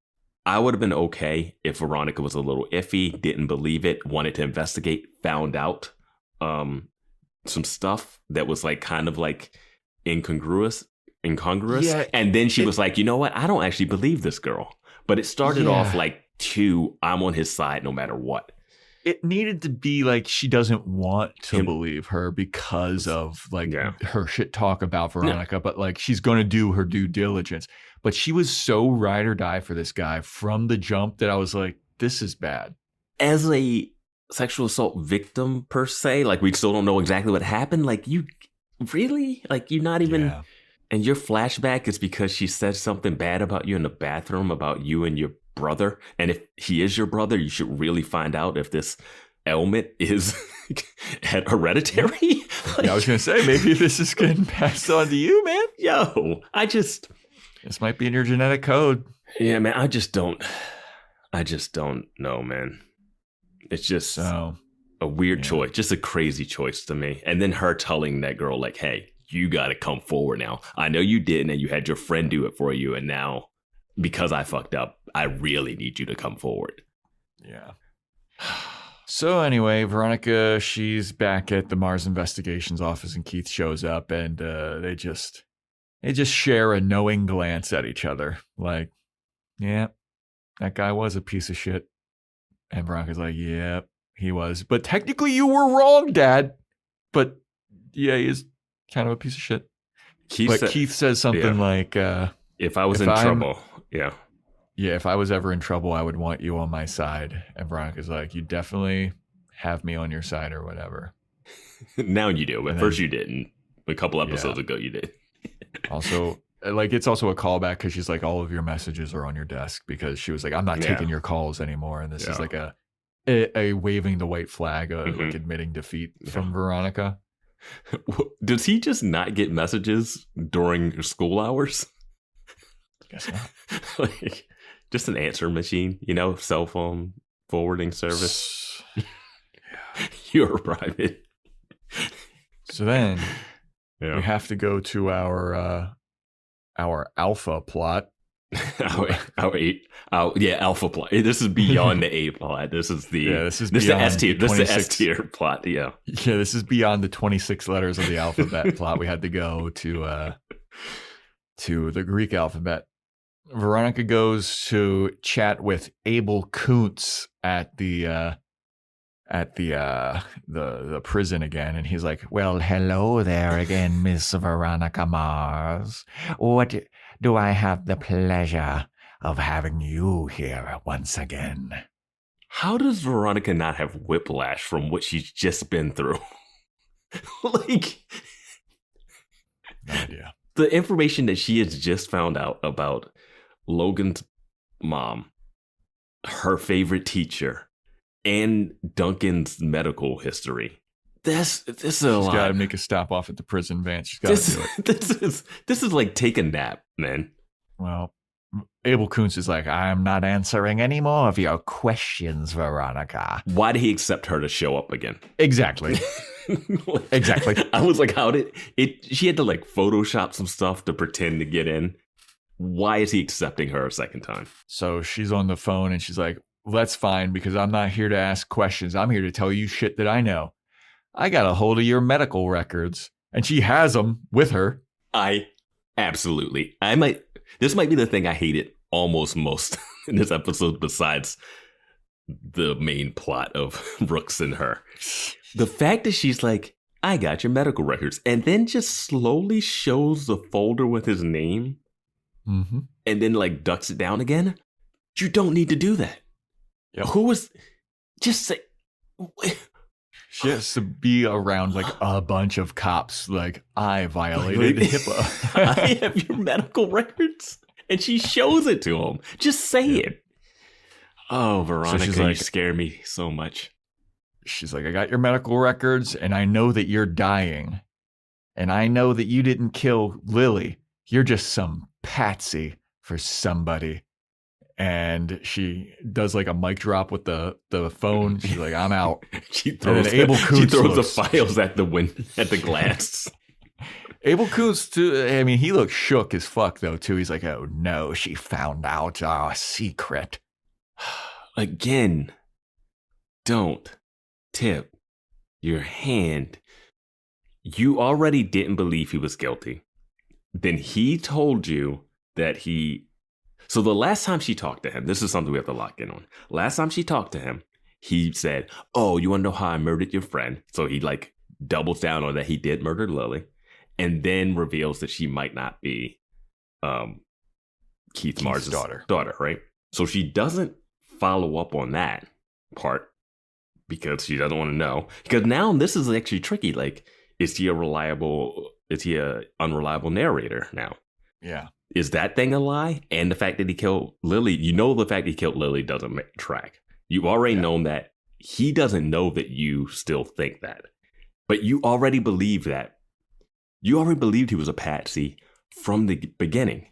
I would have been okay if Veronica was a little iffy, didn't believe it, wanted to investigate, found out some stuff that was like kind of like incongruous. Yeah, and then she was like, you know what? I don't actually believe this girl. But it started off like I'm on his side no matter what. It needed to be like she doesn't want to believe her because of like her shit talk about Veronica, but like she's going to do her due diligence. But she was so ride or die for this guy from the jump that I was like, this is bad. As a sexual assault victim per se, like we still don't know exactly what happened. Like you really, like you're not even... Yeah. And your flashback is because she said something bad about you in the bathroom about you and your brother. And if he is your brother, you should really find out if this ailment is hereditary. I was going to say, maybe this is getting passed on to you, man. Yo, this might be in your genetic code. Yeah, man, I just don't know, man. It's just a weird choice, just a crazy choice to me. And then her telling that girl like, hey, you got to come forward now. I know you didn't, and you had your friend do it for you. And now, because I fucked up, I really need you to come forward. Yeah. So anyway, Veronica, she's back at the Mars Investigations office, and Keith shows up, and they just share a knowing glance at each other. Like, yeah, that guy was a piece of shit. And Veronica's like, yeah, he was. But technically you were wrong, Dad. But yeah, he is kind of a piece of shit. Keith says something like, if I was in trouble, if I was ever in trouble, I would want you on my side. And Veronica's like, you definitely have me on your side or whatever. Now you do, but first you didn't. A couple episodes ago you did. Also, like, it's also a callback because she's like, all of your messages are on your desk, because she was like, I'm not taking your calls anymore. And this is like a waving the white flag, like admitting defeat from Veronica. Does he just not get messages during school hours? Guess not. Like, just an answer machine, cell phone forwarding service. You're private. So then Yeah. we have to go to our alpha plot. Alpha plot. This is beyond the A plot. This is the this is the beyond S tier. This is the 26 S tier plot. Yeah. Yeah, this is beyond the 26 letters of the alphabet plot. We had to go to the Greek alphabet. Veronica goes to chat with Abel Koontz at the prison again, and he's like, "Well, hello there again, Miss Veronica Mars. What do I have the pleasure of having you here once again?" How does Veronica not have whiplash from what she's just been through? Like, No idea. the information that she has just found out about Logan's mom, her favorite teacher, and Duncan's medical history. This is a lot. She's got to make a stop off at the prison, Vance. She's got to do it. This is like take a nap, man. Well, Abel Koontz is like, "I'm not answering any more of your questions, Veronica." Why did he accept her to show up again? Exactly. Exactly. I was like, how did it? She had to like Photoshop some stuff to pretend to get in. Why is he accepting her a second time? So she's on the phone and she's like, "Well, that's fine, because I'm not here to ask questions. I'm here to tell you shit that I know. I got a hold of your medical records." And she has them with her. Absolutely. This might be the thing I hated almost most in this episode, besides the main plot of Brooks and her. The fact that she's like, "I got your medical records," and then just slowly shows the folder with his name, Mm-hmm. and then like ducks it down again. You don't need to do that. Yep. Who was just say? She has to be around like a bunch of cops. Like, I violated HIPAA. I have your medical records, and she shows it to him. Just say it. Oh, Veronica, she's you like- scare me so much. She's like, "I got your medical records, and I know that you're dying. And I know that you didn't kill Lily. You're just some patsy for somebody." And she does like a mic drop with the phone. She's like, "I'm out." She throws, Abel Koontz the looks- files at the glass. Abel Koontz, too, I mean, he looks shook as fuck, though, too. He's like, "Oh, no, she found out our secret." Again, don't tip your hand. You already didn't believe he was guilty. Then he told you that So the last time she talked to him, this is something we have to lock in on. Last time she talked to him, he said, "Oh, you want to know how I murdered your friend?" So he like doubles down on that he did murder Lily, and then reveals that she might not be Keith Mars' daughter, right? So she doesn't follow up on that part because she doesn't want to know. Because now this is actually tricky. Like, is he a unreliable narrator now? Yeah. Is that thing a lie? And the fact that he killed Lily, the fact that he killed Lily doesn't track. You've already known that. He doesn't know that you still think that. But you already believe that. You already believed he was a patsy from the beginning.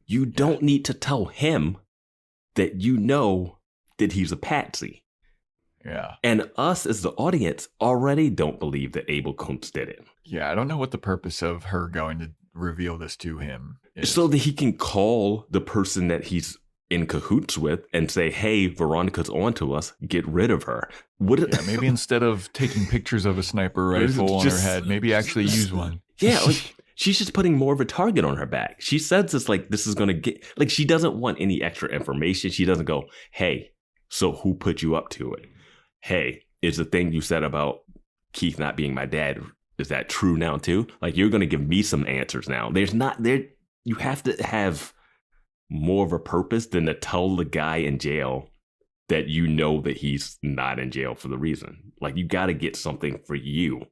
You don't need to tell him that you know that he's a patsy. Yeah. And us as the audience already don't believe that Abel Koontz did it. Yeah, I don't know what the purpose of her going to reveal this to him is. So that he can call the person that he's in cahoots with and say, "Hey, Veronica's onto us. Get rid of her." Yeah, maybe instead of taking pictures of a sniper rifle on her head, maybe actually use one. Yeah, like, she's just putting more of a target on her back. She says it's like, this is going to get, like, she doesn't want any extra information. She doesn't go, "Hey, so who put you up to it? Hey, is the thing you said about Keith not being my dad, is that true now too?" Like, you're going to give me some answers now. You have to have more of a purpose than to tell the guy in jail that you know that he's not in jail for the reason. Like, you got to get something for you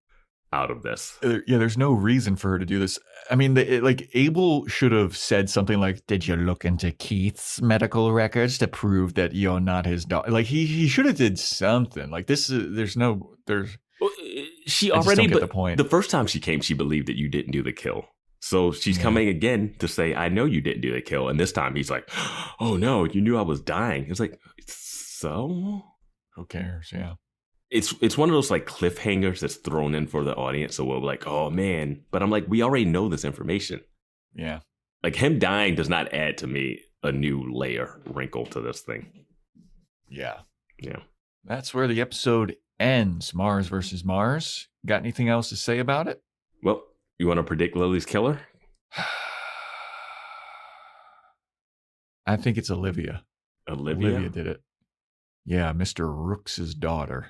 out of this. Yeah, there's no reason for her to do this. I mean, like, Abel should have said something like, "Did you look into Keith's medical records to prove that you're not his daughter?" Like, he should have did something. Like, this is, she already, don't get but the point. The first time she came, she believed that you didn't do the kill. So she's coming again to say, I know you didn't do the kill. And this time he's like, oh no, you knew I was dying. It's like, so? Who cares? Yeah. It's one of those like cliffhangers that's thrown in for the audience. So we're like, oh man. But I'm like, we already know this information. Yeah. Like him dying does not add to me a new layer wrinkle to this thing. Yeah. Yeah. That's where the episode ends. Mars versus Mars. Got anything else to say about it? Well, you want to predict Lily's killer? I think it's Olivia. Olivia did it. Yeah, Mr. Rooks' daughter.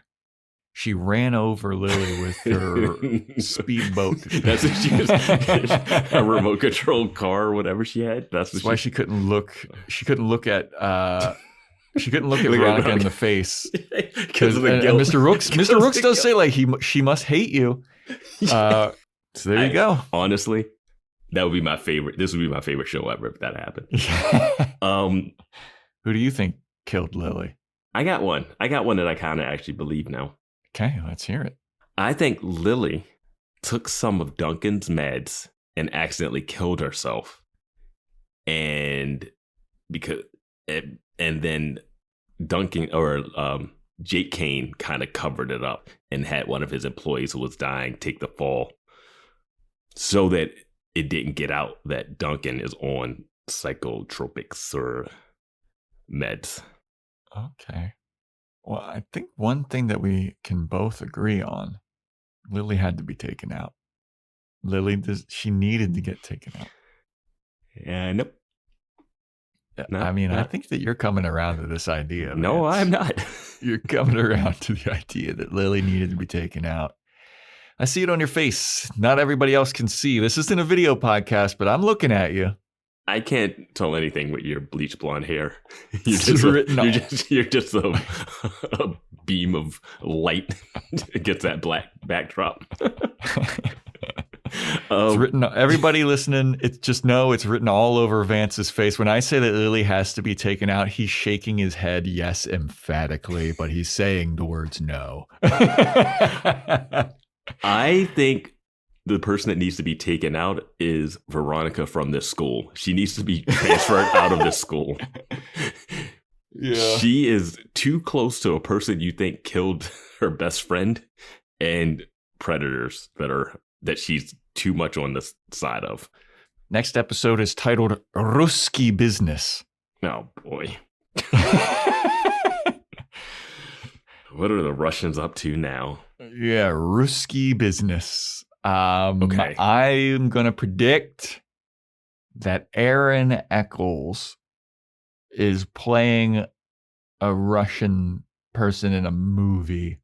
She ran over Lily with her speedboat. That's what she was. A remote controlled car or whatever she had. That's why she couldn't look. She couldn't look at. She couldn't look at Veronica in the face because of the guilt. And Mr. Rooks does say like she must hate you. So there you go. Honestly, that would be my favorite. This would be my favorite show ever if that happened. Who do you think killed Lily? I got one that I kind of actually believe now. Okay, let's hear it. I think Lily took some of Duncan's meds and accidentally killed herself. And then Duncan or Jake Kane kind of covered it up and had one of his employees who was dying take the fall so that it didn't get out that Duncan is on psychotropics or meds. Okay. Well, I think one thing that we can both agree on, Lily had to be taken out. She needed to get taken out. Yeah, nope. No, I mean, I think that you're coming around to this idea. No, Vance. I'm not. You're coming around to the idea that Lily needed to be taken out. I see it on your face. Not everybody else can see. This isn't a video podcast, but I'm looking at you. I can't tell anything with your bleach blonde hair. You're just a beam of light against that black backdrop. It's written. Everybody listening, it's written all over Vance's face. When I say that Lily has to be taken out, he's shaking his head yes emphatically, but he's saying the words no. I think the person that needs to be taken out is Veronica from this school. She needs to be transferred out of this school. Yeah. She is too close to a person you think killed her best friend and predators that she's too much on the side of. Next episode is titled Ruski Business. Oh, boy. What are the Russians up to now? Yeah, Ruski Business. Okay. I'm going to predict that Aaron Eccles is playing a Russian person in a movie,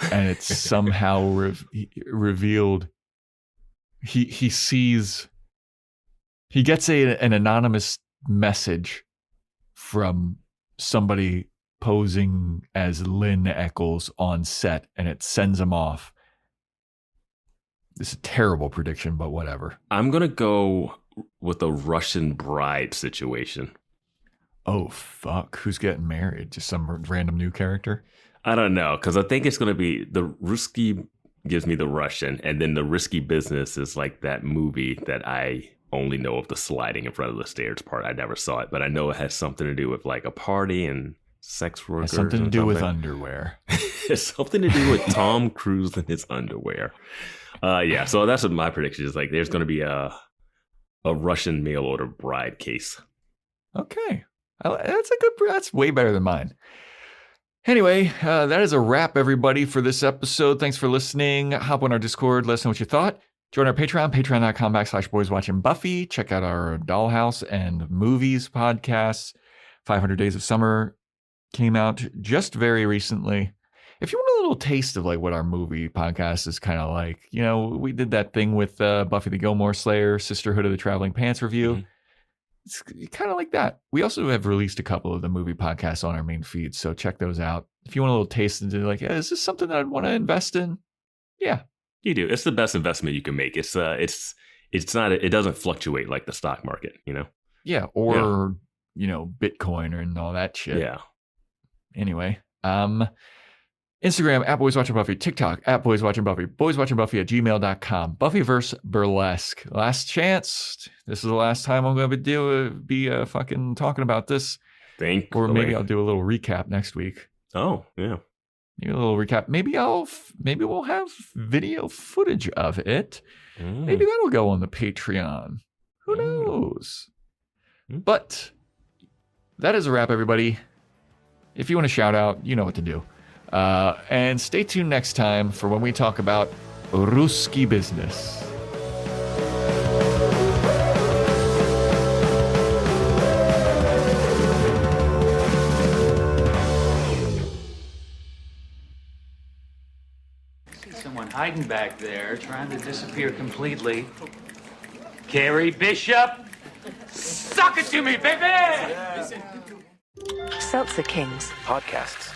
and it's somehow revealed. He gets an anonymous message from somebody posing as Lynn Eccles on set, and it sends him off. This is a terrible prediction, but whatever. I'm going to go with a Russian bride situation. Oh, fuck. Who's getting married? Just some random new character? I don't know, because I think it's going to be the Ruski gives me the Russian, and then the Risky Business is like that movie that I only know of the sliding in front of the stairs part. I never saw it, but I know it has something to do with like a party and sex workers. Has something to do with underwear. It's something to do with Tom Cruise and his underwear. Yeah, so that's what my prediction is. Like, there's going to be a Russian mail order bride case. Okay, that's way better than mine. Anyway, that is a wrap, everybody, for this episode. Thanks for listening. Hop on our Discord. Let us know what you thought. Join our Patreon, patreon.com/boyswatching Buffy. Check out our Dollhouse and Movies podcasts. 500 Days of Summer came out just very recently. If you want a little taste of like what our movie podcast is kind of like, we did that thing with Buffy the Gilmore Slayer, Sisterhood of the Traveling Pants review. Mm-hmm. It's kind of like that. We also have released a couple of the movie podcasts on our main feed, so check those out. If you want a little taste into like, is this something that I'd want to invest in? Yeah, you do. It's the best investment you can make. It's not. It doesn't fluctuate like the stock market, Yeah, or Bitcoin and all that shit. Yeah. Anyway, Instagram, @BoysWatchingBuffy. TikTok, @BoysWatchingBuffy. BoysWatchingBuffy@gmail.com. Buffyverse Burlesque. Last chance. This is the last time I'm going to be fucking talking about this. Thankfully. Or maybe I'll do a little recap next week. Oh, yeah. Maybe a little recap. Maybe we'll have video footage of it. Maybe that'll go on the Patreon. Who knows? But that is a wrap, everybody. If you want to shout out, you know what to do. And stay tuned next time for when we talk about Ruski business. Someone hiding back there, trying to disappear completely. Carrie Bishop, suck it to me, baby! Seltzer Kings. Podcasts.